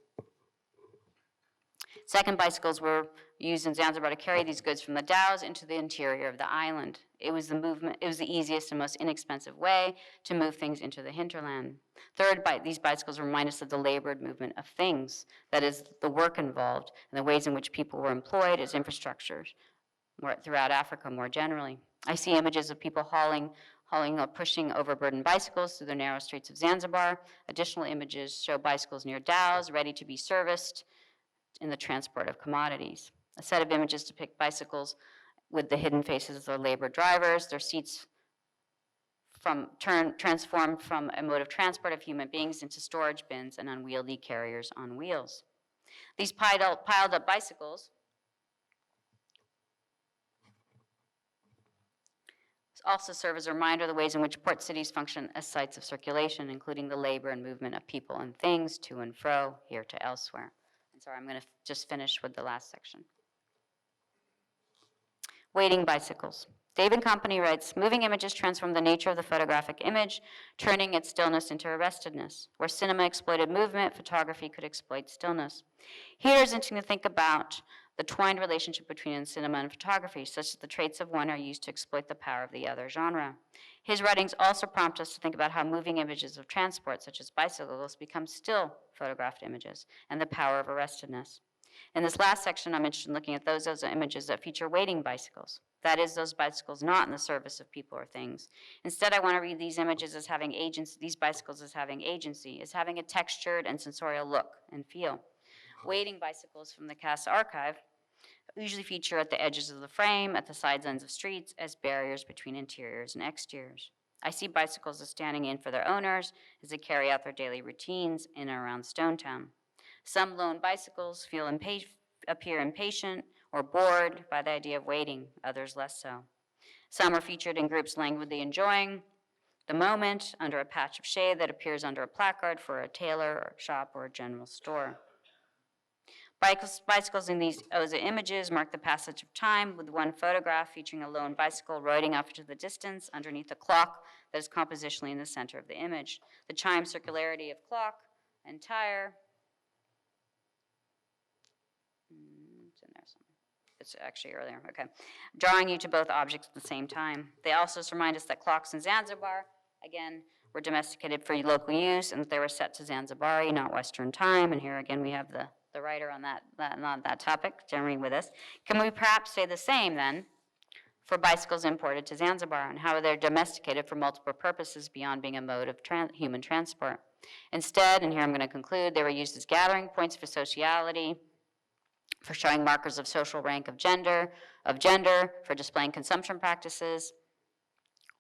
S19: Second, bicycles were used in Zanzibar to carry these goods from the dhows into the interior of the island. It was the easiest and most inexpensive way to move things into the hinterland. Third, these bicycles remind us of the labored movement of things, that is, the work involved and the ways in which people were employed as infrastructures throughout Africa more generally. I see images of people hauling or pushing overburdened bicycles through the narrow streets of Zanzibar. Additional images show bicycles near dhows, ready to be serviced in the transport of commodities. A set of images depict bicycles with the hidden faces of their labor drivers, their seats transformed from a mode of transport of human beings into storage bins and unwieldy carriers on wheels. These piled up bicycles also serve as a reminder of the ways in which port cities function as sites of circulation, including the labor and movement of people and things to and fro, here to elsewhere. And sorry, I'm going to just finish with the last section. Waiting bicycles. David Company writes, moving images transform the nature of the photographic image, turning its stillness into arrestedness. Where cinema exploited movement, photography could exploit stillness. Here is interesting to think about the twined relationship between cinema and photography, such that the traits of one are used to exploit the power of the other genre. His writings also prompt us to think about how moving images of transport, such as bicycles, become still photographed images, and the power of arrestedness. In this last section, I'm interested in looking at those images that feature waiting bicycles. That is, those bicycles not in the service of people or things. Instead, I want to read these images as having agency, these bicycles as having agency, as having a textured and sensorial look and feel. Waiting bicycles from the Cass archive usually feature at the edges of the frame, at the sides ends of streets, as barriers between interiors and exteriors. I see bicycles as standing in for their owners as they carry out their daily routines in and around Stone Town. Some lone bicycles appear impatient or bored by the idea of waiting, others less so. Some are featured in groups languidly enjoying the moment under a patch of shade that appears under a placard for a tailor or shop or a general store. Bicycles in these Oza images mark the passage of time, with one photograph featuring a lone bicycle riding off into the distance underneath a clock that is compositionally in the center of the image. The chime circularity of clock and tire. It's in there somewhere. It's actually earlier, okay. Drawing you to both objects at the same time. They also remind us that clocks in Zanzibar, again, were domesticated for local use and that they were set to Zanzibari, not Western time. And here again we have the writer on that topic, Jeremy, with us. Can we perhaps say the same then for bicycles imported to Zanzibar and how they're domesticated for multiple purposes beyond being a mode of human transport? Instead, and here I'm going to conclude, they were used as gathering points for sociality, for showing markers of social rank of gender, for displaying consumption practices,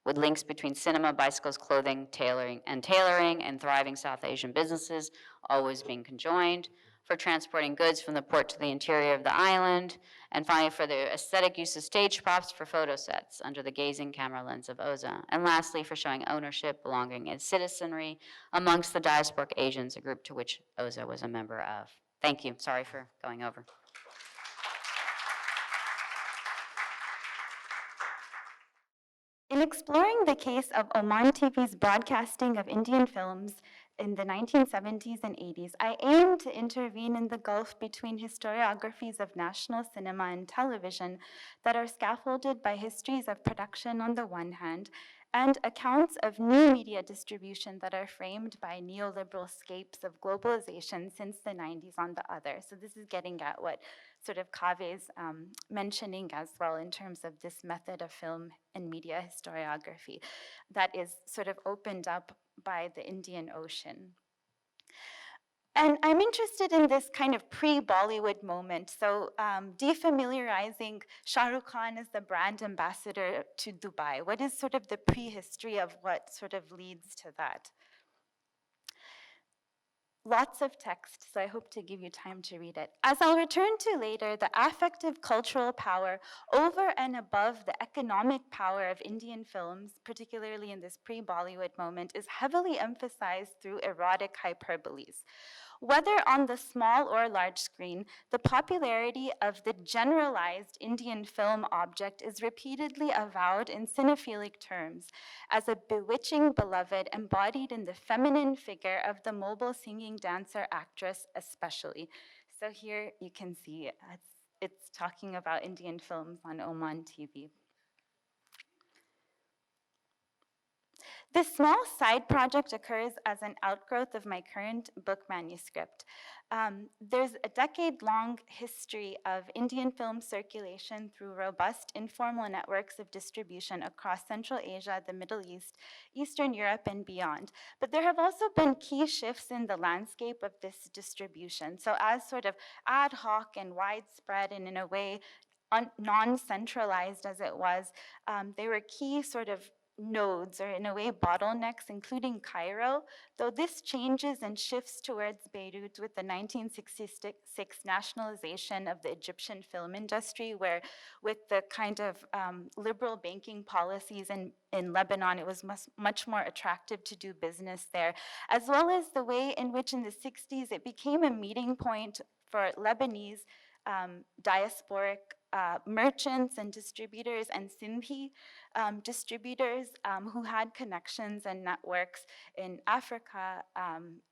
S19: with links between cinema, bicycles, clothing, tailoring, and thriving South Asian businesses always being conjoined, for transporting goods from the port to the interior of the island, and finally for the aesthetic use of stage props for photo sets under the gazing camera lens of Oza, and lastly for showing ownership, belonging, and citizenry amongst the diasporic Asians, a group to which Oza was a member of. Thank you. Sorry for going over.
S20: In exploring the case of Oman TV's broadcasting of Indian films in the 1970s and 80s, I aimed to intervene in the gulf between historiographies of national cinema and television that are scaffolded by histories of production on the one hand, and accounts of new media distribution that are framed by neoliberal scapes of globalization since the 90s on the other. So this is getting at what sort of Kave's mentioning as well in terms of this method of film and media historiography that is sort of opened up by the Indian Ocean. And I'm interested in this kind of pre-Bollywood moment, so defamiliarizing Shah Rukh Khan as the brand ambassador to Dubai. What is sort of the prehistory of what sort of leads to that? Lots of text, so I hope to give you time to read it. As I'll return to later, the affective cultural power over and above the economic power of Indian films, particularly in this pre-Bollywood moment, is heavily emphasized through erotic hyperboles. Whether on the small or large screen, the popularity of the generalized Indian film object is repeatedly avowed in cinephilic terms as a bewitching beloved embodied in the feminine figure of the mobile singing dancer actress especially. So here you can see it's talking about Indian films on Oman TV. This small side project occurs as an outgrowth of my current book manuscript. There's a decade-long history of Indian film circulation through robust informal networks of distribution across Central Asia, the Middle East, Eastern Europe, and beyond. But there have also been key shifts in the landscape of this distribution. So as sort of ad hoc and widespread and in a way non-centralized as it was, they were key sort of nodes, or in a way bottlenecks, including Cairo, though this changes and shifts towards Beirut with the 1966 nationalization of the Egyptian film industry, where with the kind of liberal banking policies in Lebanon, it was much more attractive to do business there, as well as the way in which in the 60s it became a meeting point for Lebanese diasporic merchants and distributors and Sindhi distributors who had connections and networks in Africa,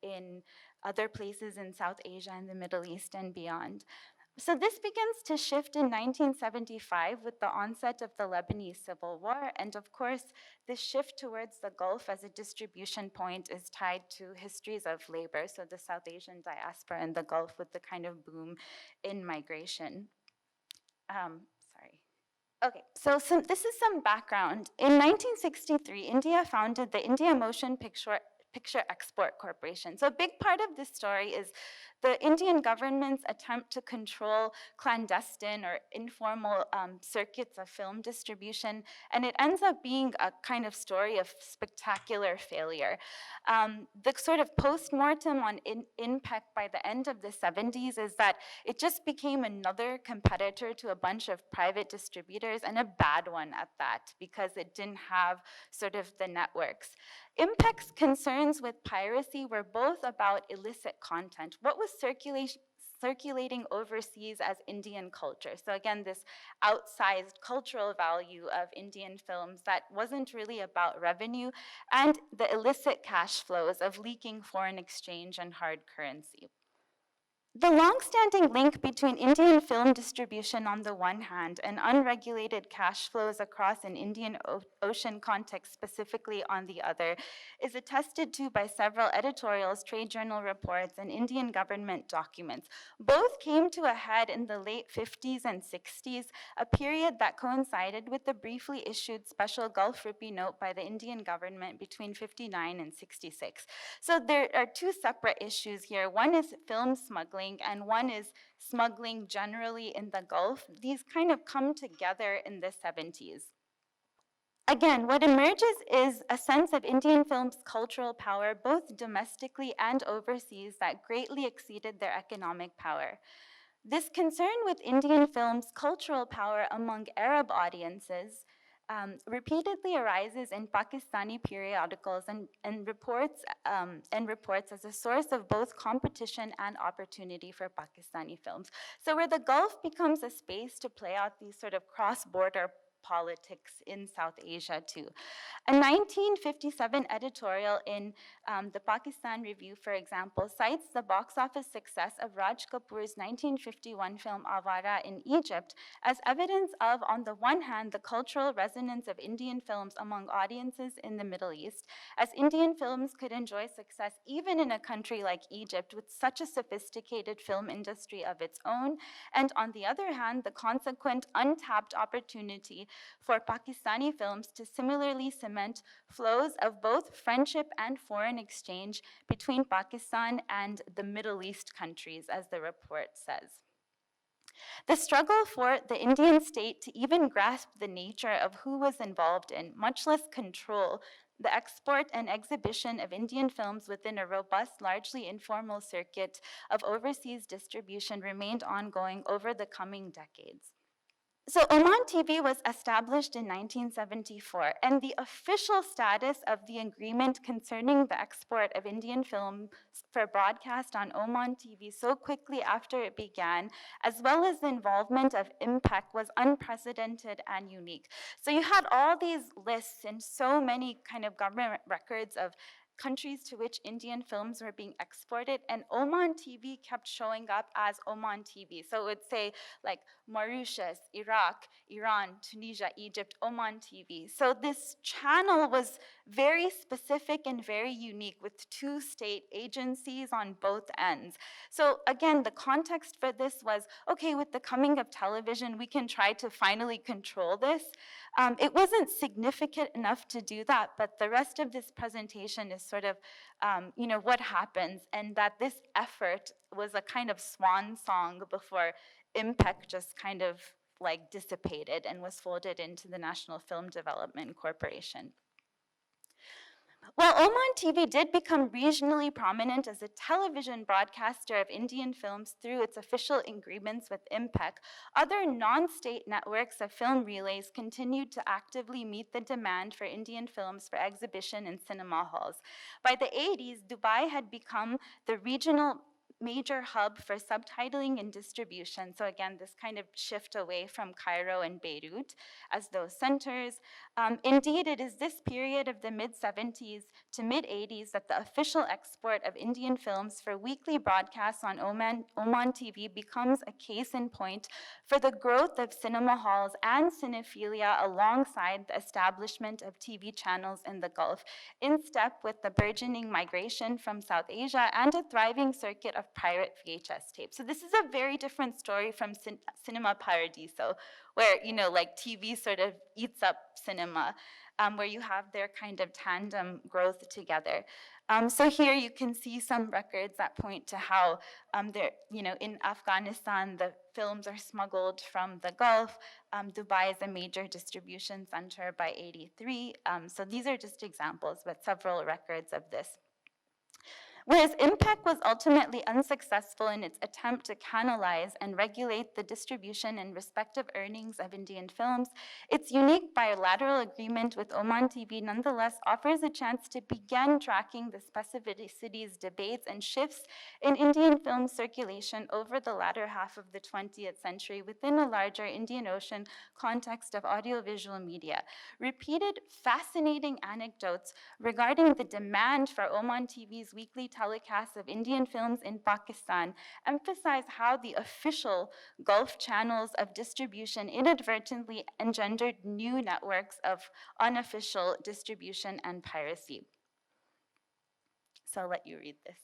S20: in other places in South Asia and the Middle East and beyond. So this begins to shift in 1975 with the onset of the Lebanese Civil War, and of course, this shift towards the Gulf as a distribution point is tied to histories of labor, so the South Asian diaspora in the Gulf with the kind of boom in migration. Okay, so this is some background. In 1963, India founded the India Motion Picture Export Corporation. So a big part of this story is the Indian government's attempt to control clandestine or informal circuits of film distribution, and it ends up being a kind of story of spectacular failure. The sort of post-mortem on INPEC by the end of the 70s is that it just became another competitor to a bunch of private distributors, and a bad one at that, because it didn't have sort of the networks. INPEC's concerns with piracy were both about illicit content. What was circulating overseas as Indian culture? So again, this outsized cultural value of Indian films that wasn't really about revenue, and the illicit cash flows of leaking foreign exchange and hard currency. The long-standing link between Indian film distribution on the one hand and unregulated cash flows across an Indian Ocean context specifically on the other is attested to by several editorials, trade journal reports, and Indian government documents. Both came to a head in the late 50s and 60s, a period that coincided with the briefly issued special Gulf Rupee note by the Indian government between 59 and 66. So there are two separate issues here. One is film smuggling, and one is smuggling generally in the Gulf. These kind of come together in the 70s. Again, what emerges is a sense of Indian film's cultural power, both domestically and overseas, that greatly exceeded their economic power. This concern with Indian film's cultural power among Arab audiences repeatedly arises in Pakistani periodicals and reports as a source of both competition and opportunity for Pakistani films. So where the Gulf becomes a space to play out these sort of cross-border politics in South Asia too. A 1957 editorial in the Pakistan Review, for example, cites the box office success of Raj Kapoor's 1951 film Awara in Egypt as evidence of, on the one hand, the cultural resonance of Indian films among audiences in the Middle East, as Indian films could enjoy success even in a country like Egypt with such a sophisticated film industry of its own, and on the other hand, the consequent untapped opportunity for Pakistani films to similarly cement flows of both friendship and foreign exchange between Pakistan and the Middle East countries, as the report says. The struggle for the Indian state to even grasp the nature of who was involved in, much less control, the export and exhibition of Indian films within a robust, largely informal circuit of overseas distribution remained ongoing over the coming decades. So Oman TV was established in 1974, and the official status of the agreement concerning the export of Indian films for broadcast on Oman TV so quickly after it began, as well as the involvement of IMPEC, was unprecedented and unique. So you had all these lists and so many kind of government records of countries to which Indian films were being exported, and Oman TV kept showing up as Oman TV. So it would say like Mauritius, Iraq, Iran, Tunisia, Egypt, Oman TV. So this channel was very specific and very unique with two state agencies on both ends. So again, the context for this was, okay, with the coming of television, we can try to finally control this. It wasn't significant enough to do that, but the rest of this presentation is sort of, what happens, and that this effort was a kind of swan song before IMPEC just kind of like dissipated and was folded into the National Film Development Corporation. While Oman TV did become regionally prominent as a television broadcaster of Indian films through its official agreements with IMPEC, other non-state networks of film relays continued to actively meet the demand for Indian films for exhibition in cinema halls. By the 80s, Dubai had become the regional major hub for subtitling and distribution. So again, this kind of shift away from Cairo and Beirut as those centers. Indeed, it is this period of the mid-70s to mid-80s that the official export of Indian films for weekly broadcasts on Oman TV becomes a case in point for the growth of cinema halls and cinephilia alongside the establishment of TV channels in the Gulf, in step with the burgeoning migration from South Asia and a thriving circuit of pirate VHS tapes. So this is a very different story from Cinema Paradiso, where, like TV sort of eats up cinema, where you have their kind of tandem growth together. So here you can see some records that point to how in Afghanistan, the films are smuggled from the Gulf. Dubai is a major distribution center by 83. So these are just examples, but several records of this. Whereas IMPEC was ultimately unsuccessful in its attempt to canalize and regulate the distribution and respective earnings of Indian films, its unique bilateral agreement with Oman TV nonetheless offers a chance to begin tracking the specificities, debates, and shifts in Indian film circulation over the latter half of the 20th century within a larger Indian Ocean context of audiovisual media. Repeated fascinating anecdotes regarding the demand for Oman TV's weekly telecasts of Indian films in Pakistan emphasize how the official Gulf channels of distribution inadvertently engendered new networks of unofficial distribution and piracy. So I'll let you read this.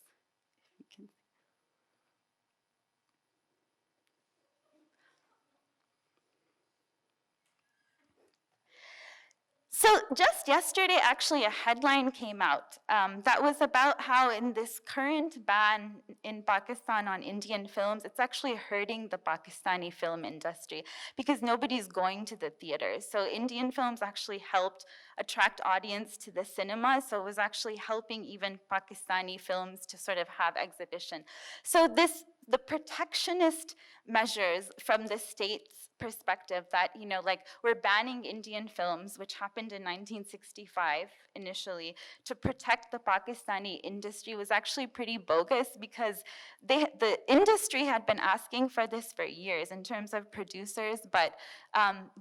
S20: So just yesterday, actually, a headline came out that was about how in this current ban in Pakistan on Indian films, it's actually hurting the Pakistani film industry because nobody's going to the theaters. So Indian films actually helped attract audience to the cinema, so it was actually helping even Pakistani films to sort of have exhibition. So the protectionist measures from the state's perspective that, you know, like we're banning Indian films, which happened in 1965 initially, to protect the Pakistani industry was actually pretty bogus because the industry had been asking for this for years in terms of producers, but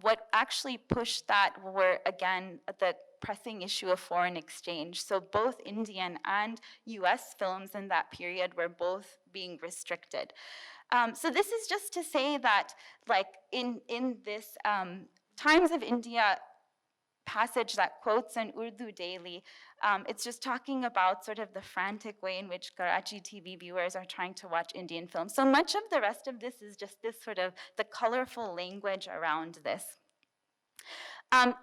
S20: what actually pushed that were, again, the pressing issue of foreign exchange. So both Indian and US films in that period were both being restricted. So this is just to say that, like, in this Times of India passage that quotes an Urdu daily, it's just talking about sort of the frantic way in which Karachi TV viewers are trying to watch Indian films. So much of the rest of this is just this sort of the colorful language around this.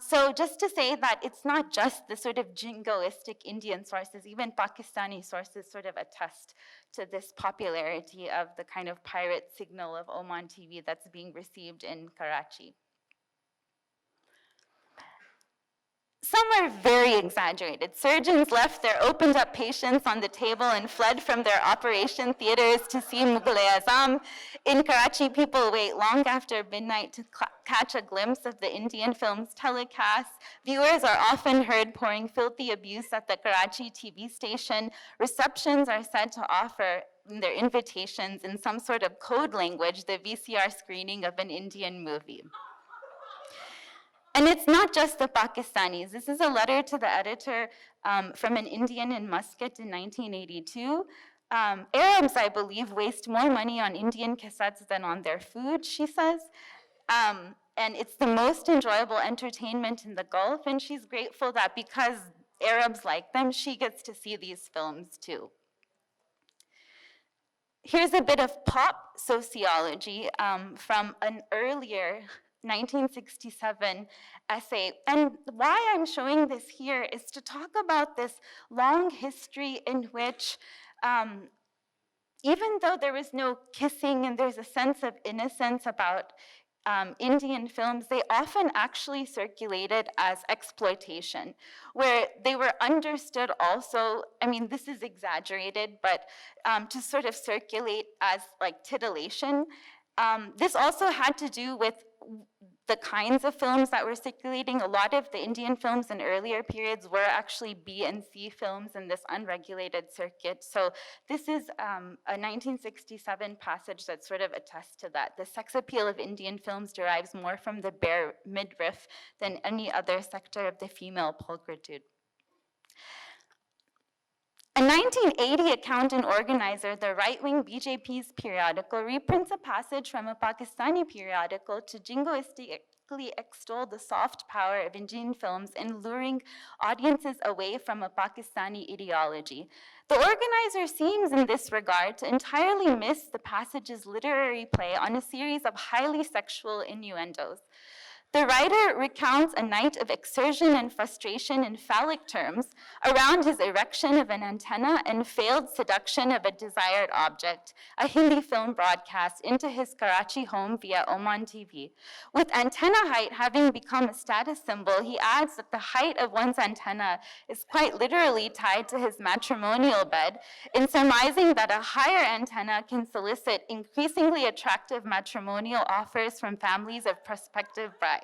S20: So just to say that it's not just the sort of jingoistic Indian sources, even Pakistani sources sort of attest to this popularity of the kind of pirate signal of Oman TV that's being received in Karachi. Some are very exaggerated. Surgeons left their opened-up patients on the table and fled from their operation theaters to see Mughal-e-Azam. In Karachi, people wait long after midnight to catch a glimpse of the Indian film's telecast. Viewers are often heard pouring filthy abuse at the Karachi TV station. Receptions are said to offer in their invitations in some sort of code language the VCR screening of an Indian movie. And it's not just the Pakistanis. This is a letter to the editor from an Indian in Muscat in 1982. Arabs, I believe, waste more money on Indian cassettes than on their food, she says. And it's the most enjoyable entertainment in the Gulf, and she's grateful that because Arabs like them, she gets to see these films too. Here's a bit of pop sociology from an earlier 1967 essay. And why I'm showing this here is to talk about this long history in which, even though there was no kissing and there's a sense of innocence about Indian films, they often actually circulated as exploitation, where they were understood also, I mean, this is exaggerated, but to sort of circulate as like titillation. This also had to do with the kinds of films that were circulating. A lot of the Indian films in earlier periods were actually B and C films in this unregulated circuit. So this is a 1967 passage that sort of attests to that. The sex appeal of Indian films derives more from the bare midriff than any other sector of the female pulchritude. A 1980 account and organizer, the right-wing BJP's periodical, reprints a passage from a Pakistani periodical to jingoistically extol the soft power of Indian films in luring audiences away from a Pakistani ideology. The organizer seems, in this regard, to entirely miss the passage's literary play on a series of highly sexual innuendos. The writer recounts a night of exertion and frustration in phallic terms around his erection of an antenna and failed seduction of a desired object, a Hindi film broadcast into his Karachi home via Oman TV. With antenna height having become a status symbol, he adds that the height of one's antenna is quite literally tied to his matrimonial bed, in surmising that a higher antenna can solicit increasingly attractive matrimonial offers from families of prospective brides.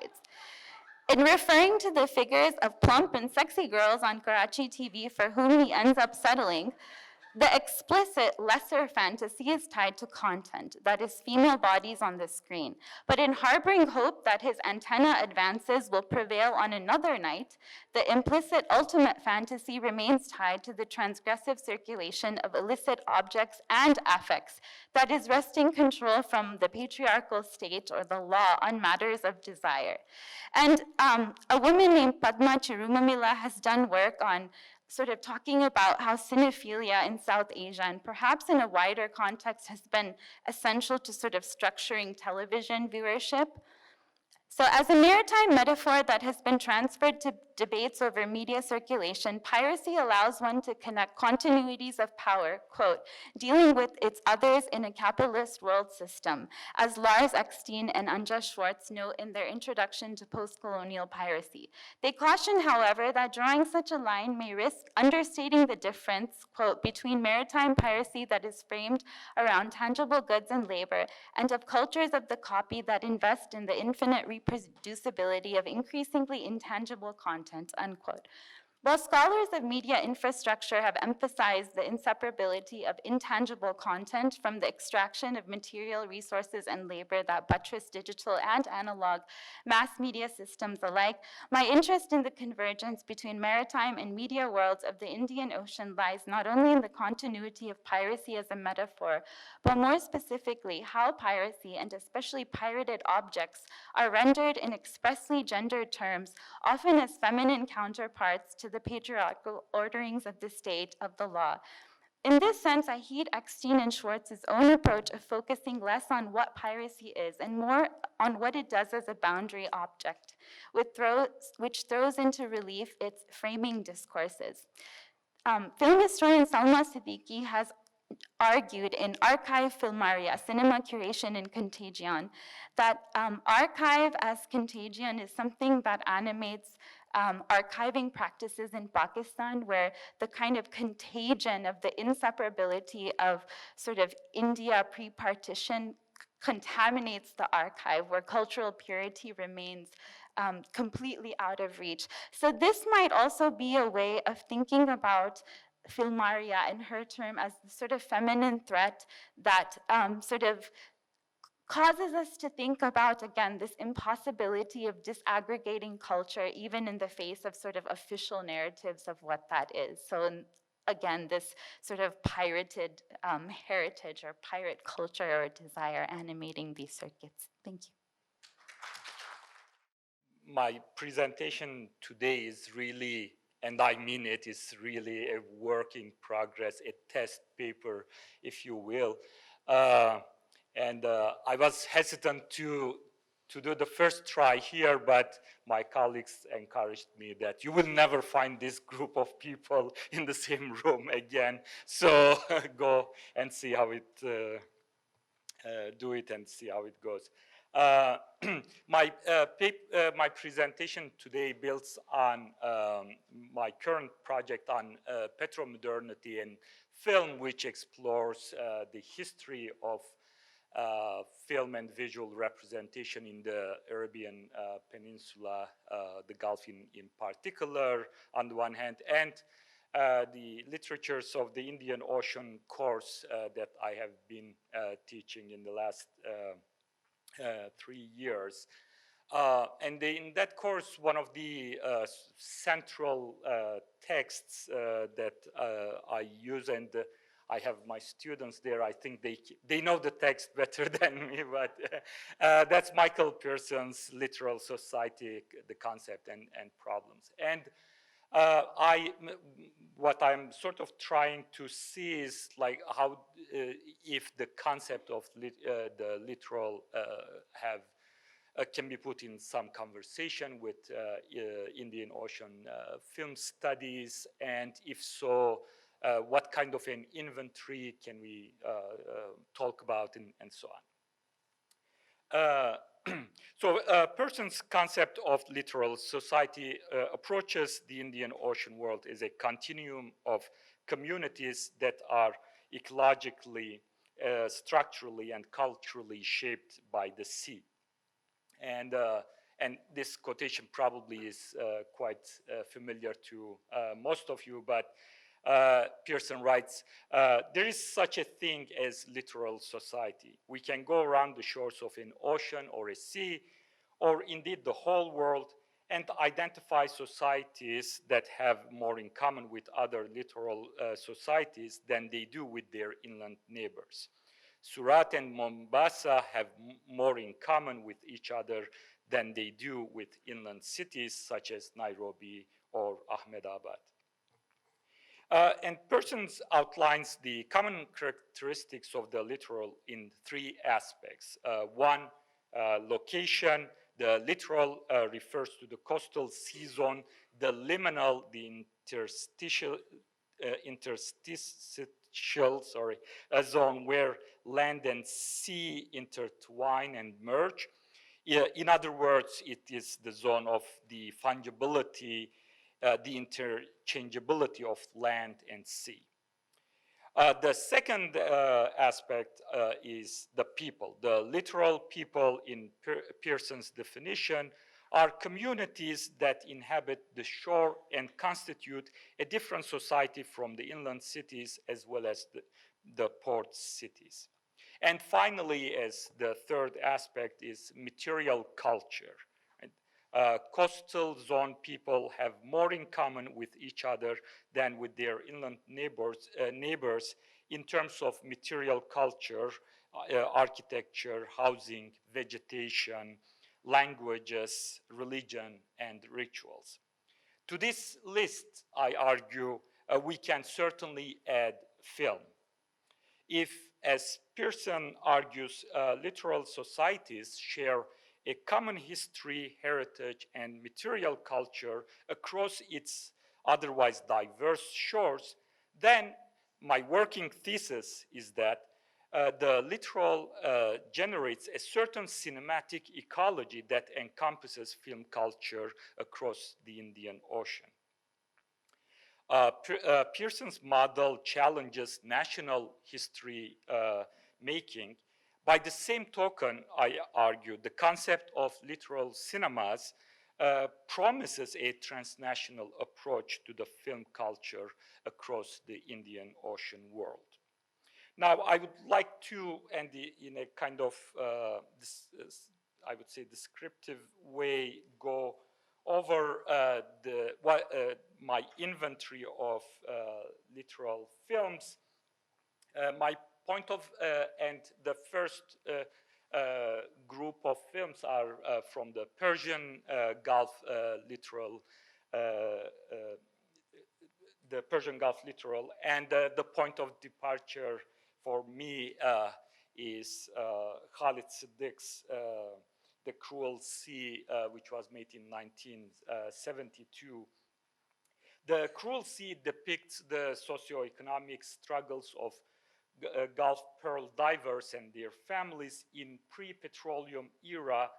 S20: In referring to the figures of plump and sexy girls on Karachi TV for whom he ends up settling, the explicit lesser fantasy is tied to content, that is, female bodies on the screen. But in harboring hope that his antenna advances will prevail on another night, the implicit ultimate fantasy remains tied to the transgressive circulation of illicit objects and affects, that is, wresting control from the patriarchal state or the law on matters of desire. And a woman named Padma Chirumamila has done work on sort of talking about how cinephilia in South Asia, and perhaps in a wider context, has been essential to sort of structuring television viewership. So as a maritime metaphor that has been transferred to debates over media circulation, piracy allows one to connect continuities of power, quote, dealing with its others in a capitalist world system, as Lars Eckstein and Anja Schwartz note in their introduction to post-colonial piracy. They caution, however, that drawing such a line may risk understating the difference, quote, between maritime piracy that is framed around tangible goods and labor, and of cultures of the copy that invest in the infinite reproducibility of increasingly intangible content, unquote. While scholars of media infrastructure have emphasized the inseparability of intangible content from the extraction of material resources and labor that buttress digital and analog mass media systems alike, my interest in the convergence between maritime and media worlds of the Indian Ocean lies not only in the continuity of piracy as a metaphor, but more specifically, how piracy, and especially pirated objects, are rendered in expressly gendered terms, often as feminine counterparts to the patriarchal orderings of the state of the law. In this sense, I heed Eckstein and Schwartz's own approach of focusing less on what piracy is and more on what it does as a boundary object, which throws into relief its framing discourses. Film historian Salma Siddiqui has argued in Archive Filmaria, Cinema Curation and Contagion, that archive as contagion is something that animates archiving practices in Pakistan, where the kind of contagion of the inseparability of sort of India pre-partition contaminates the archive, where cultural purity remains completely out of reach. So this might also be a way of thinking about Filmaria in her term as the sort of feminine threat that sort of causes us to think about, again, this impossibility of disaggregating culture even in the face of sort of official narratives of what that is. So again, this sort of pirated heritage or pirate culture or desire animating these circuits. Thank you.
S21: My presentation today is really, and I mean it, is really a work in progress, a test paper, if you will. I was hesitant to do the first try here, but my colleagues encouraged me that you will never find this group of people in the same room again. So go and see how it, do it and see how it goes. My presentation today builds on my current project on petromodernity and film, which explores the history of film and visual representation in the Arabian Peninsula, the Gulf in particular, on the one hand, and the literatures of the Indian Ocean course that I have been teaching in the last 3 years. And in that course, one of the central texts that I use, and I have my students there, I think they know the text better than me, but that's Michael Pearson's Literal Society, the Concept and Problems. And what I'm sort of trying to see is like how, if the concept of the literal can be put in some conversation with Indian Ocean film studies, and if so, what kind of an inventory can we talk about, and so on. So Pearson's concept of literal society approaches the Indian Ocean world as a continuum of communities that are ecologically, structurally, and culturally shaped by the sea. And this quotation probably is quite familiar to most of you, but Pearson writes, there is such a thing as literal society. We can go around the shores of an ocean or a sea, or indeed the whole world, and identify societies that have more in common with other littoral societies than they do with their inland neighbors. Surat and Mombasa have more in common with each other than they do with inland cities such as Nairobi or Ahmedabad. And Pearson outlines the common characteristics of the littoral in 3 aspects. One, location, The littoral refers to the coastal sea zone, the liminal, the interstitial a zone where land and sea intertwine and merge. In other words, it is the zone of the fungibility, the interchangeability of land and sea. The second aspect is the people. The littoral people, in Pearson's definition, are communities that inhabit the shore and constitute a different society from the inland cities as well as the port cities. And finally, as the third aspect, is material culture. Coastal zone people have more in common with each other than with their inland neighbors in terms of material culture, architecture, housing, vegetation, languages, religion, and rituals. To this list, I argue, we can certainly add film. If, as Pearson argues, littoral societies share a common history, heritage, and material culture across its otherwise diverse shores, then my working thesis is that the littoral generates a certain cinematic ecology that encompasses film culture across the Indian Ocean. Pearson's model challenges national history making. By the same token, I argue, the concept of littoral cinemas promises a transnational approach to the film culture across the Indian Ocean world. Now, I would like to, and in a kind of, I would say, descriptive way, go over my inventory of littoral films. My point of, and the first group of films are from the Persian Gulf littoral, the Persian Gulf littoral, and the point of departure for me is Khalid Siddiq's The Cruel Sea, which was made in 1972. The Cruel Sea depicts the socioeconomic struggles of Gulf pearl divers and their families in pre-petroleum era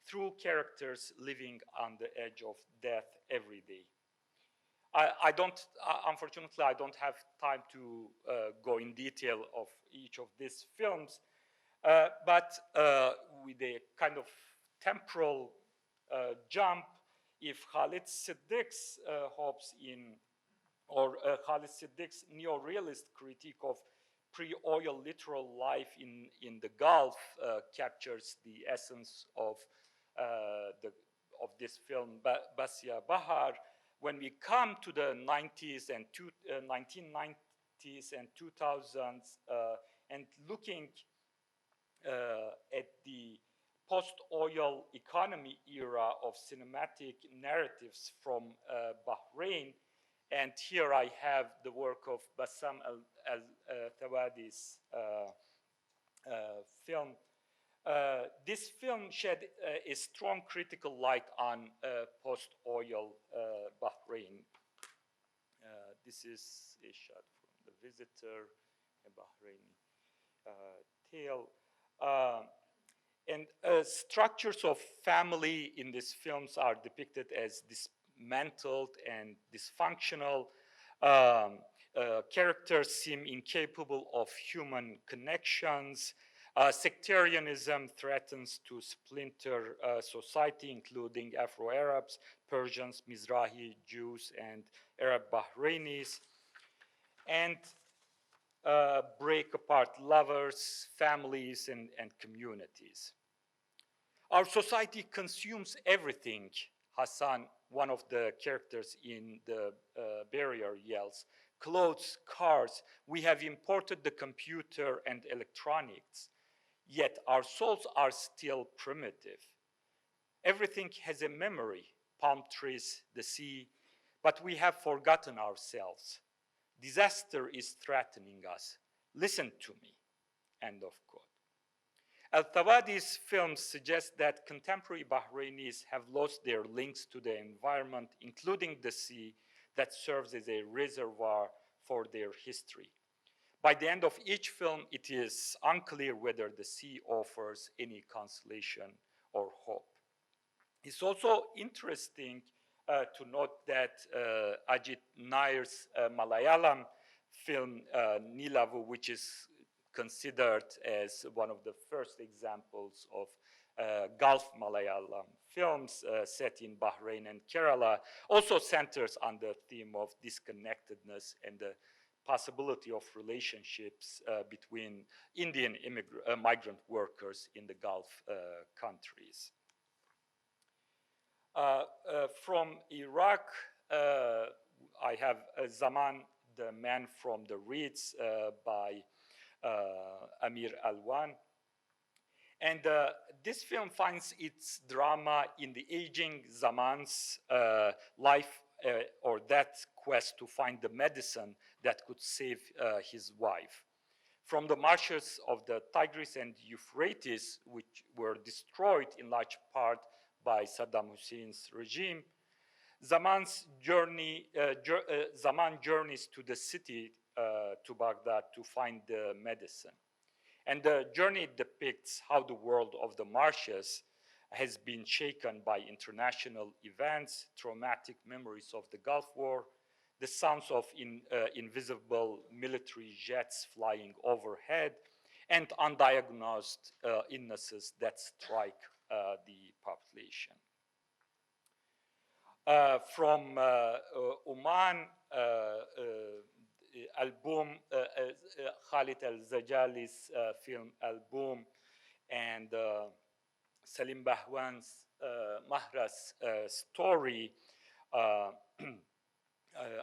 S21: through characters living on the edge of death every day. Unfortunately, I don't have time to go in detail of each of these films, but with a kind of temporal jump, if Khalid Siddiq's hopes in, or Khalid Siddiq's neo-realist critique of pre-oil littoral life in the Gulf captures the essence of this film, Basya Bahar. When we come to the 1990s and 2000s and looking at the post-oil economy era of cinematic narratives from Bahrain, and here I have the work of Bassam al-Thawadi's film. This film shed a strong critical light on post-oil Bahrain. This is a shot from The Visitor, a Bahraini tale. And structures of family in these films are depicted as dismantled and dysfunctional. Characters seem incapable of human connections. Sectarianism threatens to splinter society, including Afro-Arabs, Persians, Mizrahi, Jews, and Arab Bahrainis, and break apart lovers, families, and communities. Our society consumes everything, Hassan, one of the characters in The Barrier, yells. Clothes, cars, we have imported the computer and electronics, yet our souls are still primitive. Everything has a memory, palm trees, the sea, but we have forgotten ourselves. Disaster is threatening us. Listen to me, end of quote. Al-Thawadi's films suggest that contemporary Bahrainis have lost their links to the environment, including the sea, that serves as a reservoir for their history. By the end of each film, it is unclear whether the sea offers any consolation or hope. It's also interesting to note that Ajit Nair's Malayalam film Nilavu, which is considered as one of the first examples of Gulf Malayalam films set in Bahrain and Kerala, also centers on the theme of disconnectedness and the possibility of relationships between Indian migrant workers in the Gulf countries. From Iraq, I have Zaman, the Man from the Reeds by Amir Alwan. And this film finds its drama in the aging Zaman's life or death quest to find the medicine that could save his wife. From the marshes of the Tigris and Euphrates, which were destroyed in large part by Saddam Hussein's regime, Zaman journeys to the city, to Baghdad, to find the medicine. And the journey depicts how the world of the marshes has been shaken by international events, traumatic memories of the Gulf War, the sounds of invisible military jets flying overhead, and undiagnosed illnesses that strike the population. From Oman, album, Khalid al-Zajali's film Album, and Salim Bahwan's Mahras story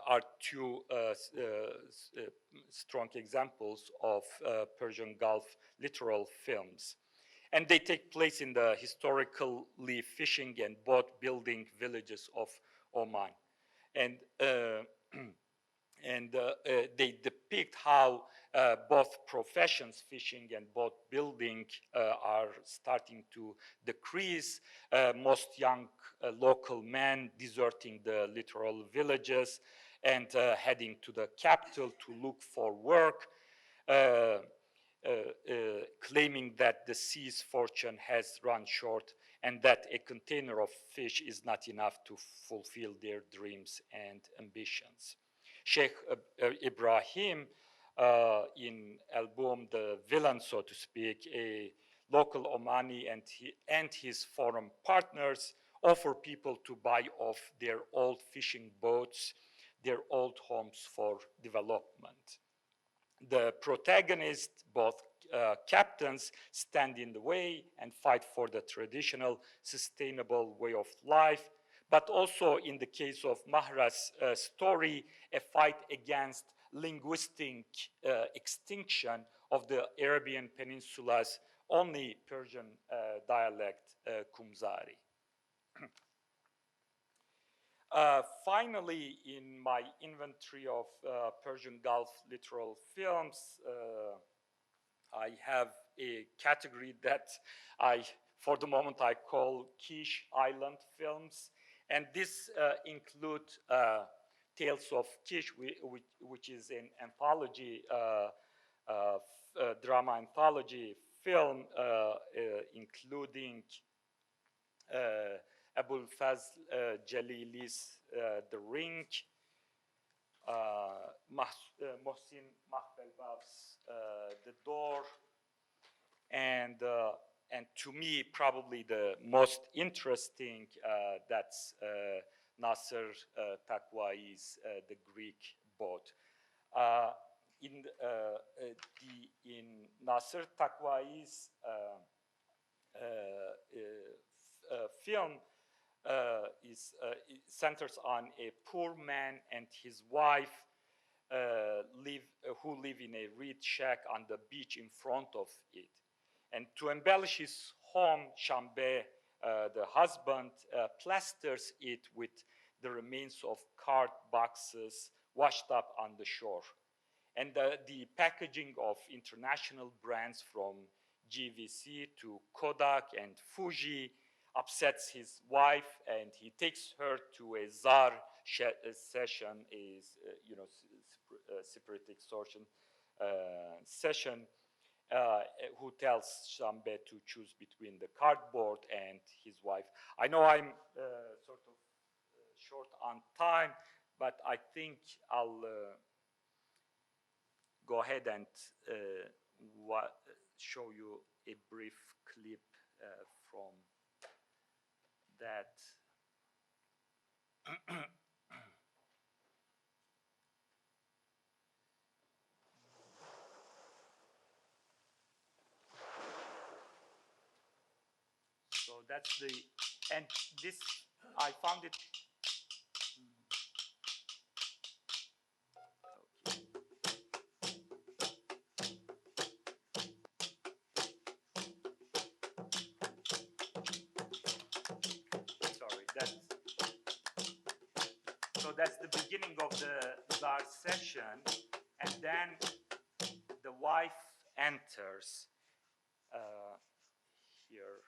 S21: are two strong examples of Persian Gulf littoral films. And they take place in the historically fishing and boat building villages of Oman. And they depict how both professions, fishing and boat building, are starting to decrease. Most young local men deserting the littoral villages and heading to the capital to look for work, claiming that the sea's fortune has run short and that a container of fish is not enough to fulfill their dreams and ambitions. Sheikh Ibrahim, in Album, the villain, so to speak, a local Omani and his foreign partners offer people to buy off their old fishing boats, their old homes for development. The protagonists, both captains, stand in the way and fight for the traditional, sustainable way of life, but also in the case of Mahra's story, a fight against linguistic extinction of the Arabian Peninsula's only Persian dialect, Kumzari. Finally, in my inventory of Persian Gulf littoral films, I have a category that for the moment, I call Quiche Island films. And this includes Tales of Quiche, which is an anthology, drama anthology film, including Abul Fazl Jalili's The Ring, Mohsin Mahbelbaf's The Door, and to me, probably the most interesting, that's Nasser Takwai's The Greek Boat. In Nasser Takwai's film, it centers on a poor man and his wife who live in a reed shack on the beach in front of it. And to embellish his home, Shambe, the husband, plasters it with the remains of card boxes washed up on the shore. And the packaging of international brands from GVC to Kodak and Fuji, upsets his wife, and he takes her to a czar session, separate extortion session, who tells Shambe to choose between the cardboard and his wife. I know I'm sort of short on time, but I think I'll go ahead and show you a brief clip from that. So that's the, and this, I found it. Sorry, so that's the beginning of the czar session, and then the wife enters here.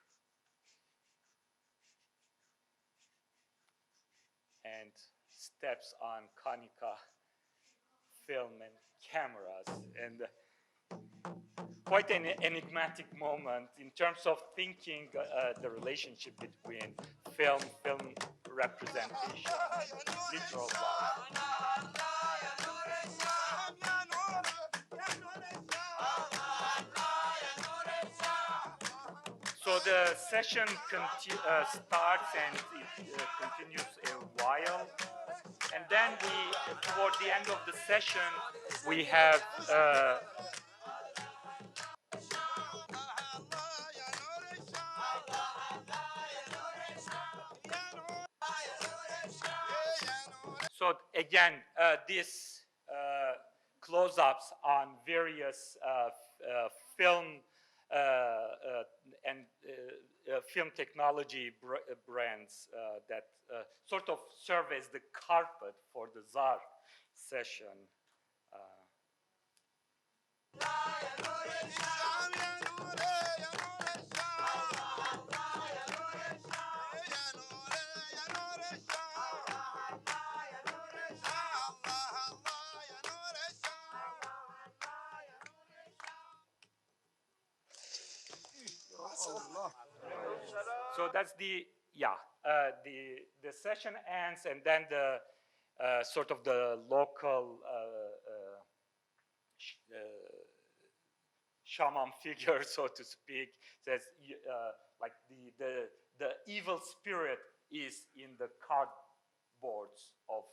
S21: And steps on Konica film and cameras, and quite an enigmatic moment in terms of thinking the relationship between film representation, literal life. So the session starts and it continues a while. And then toward the end of the session, we have so again, this close-ups on various film and film technology brands that sort of serve as the carpet for the czar session. So that's the session ends, and then the sort of the local shaman figure, so to speak, says like the evil spirit is in the cardboards of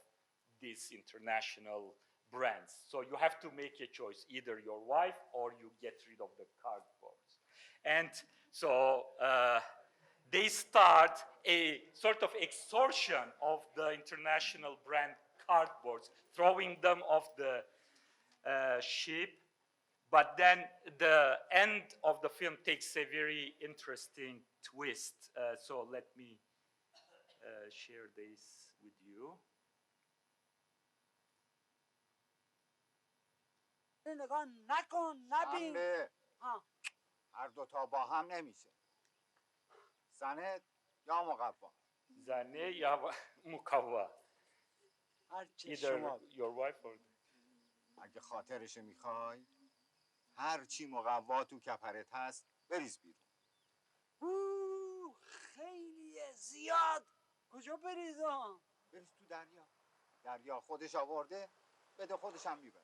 S21: these international brands. So you have to make a choice, either your wife or you get rid of the cardboards. And so they start a sort of extortion of the international brand cardboards, throwing them off the ship. But then the end of the film takes a very interesting twist. So let me share this with you.
S5: نگاه نکن نبین هر دوتا با هم نمیشه زنه یا مقوا
S21: زنه یا مقوا Either your wife or
S5: اگه خاطرش میخوای هر چی مقوا تو کپرت هست بریز بیرون خیلیه زیاد کجا بریزم بریز تو دریا خودش آورده بده خودش هم میبره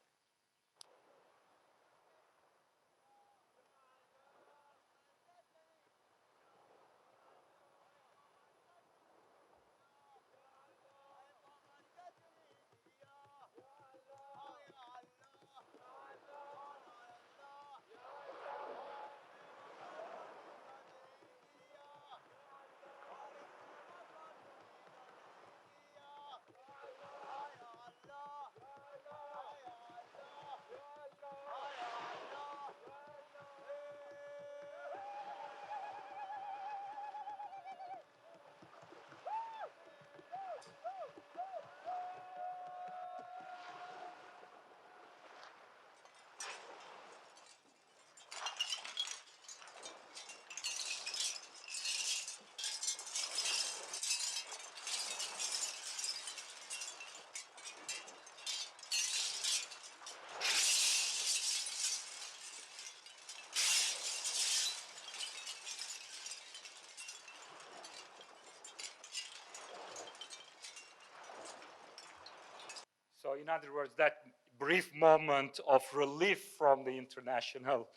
S21: So in other words, that brief moment of relief from the international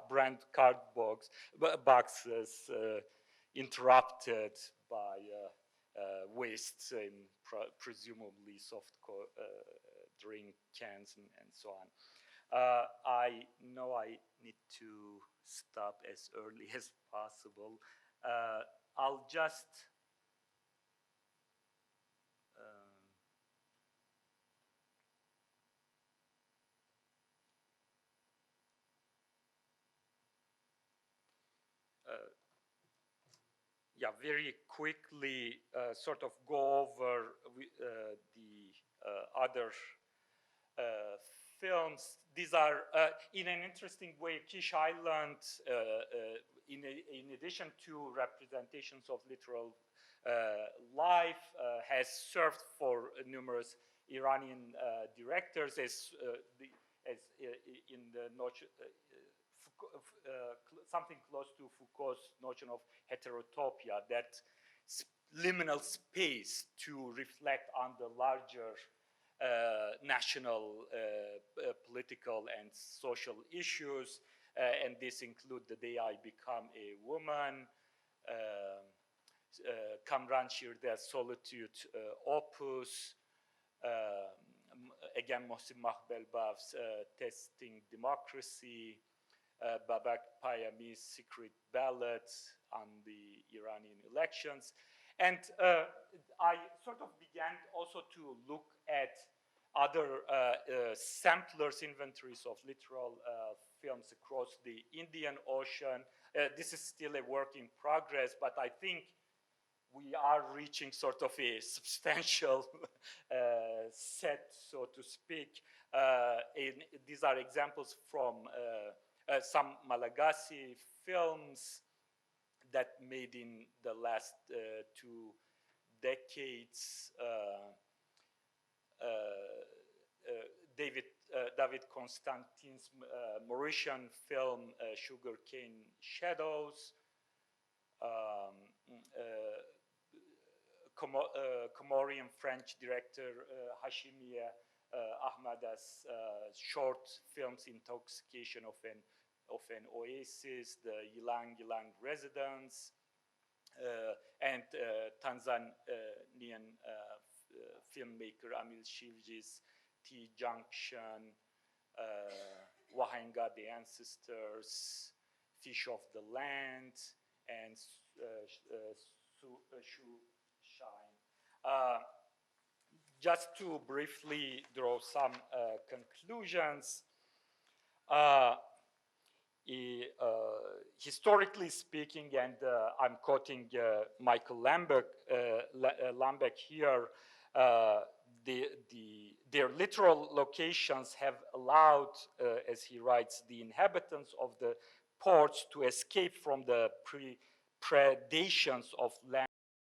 S21: brand card boxes interrupted by waste in presumably soft drink cans and so on. I know I need to stop as early as possible. I'll just yeah, very quickly sort of go over the other films. These are, in an interesting way, Kish Island, in addition to representations of literal life, has served for numerous Iranian directors as in the notion, something close to Foucault's notion of heterotopia, that liminal space to reflect on the larger national political and social issues, and this include The Day I Become a Woman, Kamran Shirde's Solitude Opus, again Mohsin Mahbelbaf's Testing Democracy, Babak Payami's Secret Ballot on the Iranian elections. And I sort of began also to look at other samplers, inventories of literal films across the Indian Ocean. This is still a work in progress, but I think we are reaching sort of a substantial set, so to speak. These are examples from some Malagasy films that made in the last 2 decades. David Constantine's Mauritian film Sugarcane Shadows, Comorian French director Hashimia Ahmada's short films Intoxication of an Oasis, the Yilang Residence, and Tanzanian filmmaker Amil Shivji's T-Junction, Wahenga the Ancestors, Fish of the Land, and Shu Shine. Just to briefly draw some conclusions, historically speaking, and I'm quoting Michael Lambeck here, their literal locations have allowed, as he writes, the inhabitants of the ports to escape from the predations of land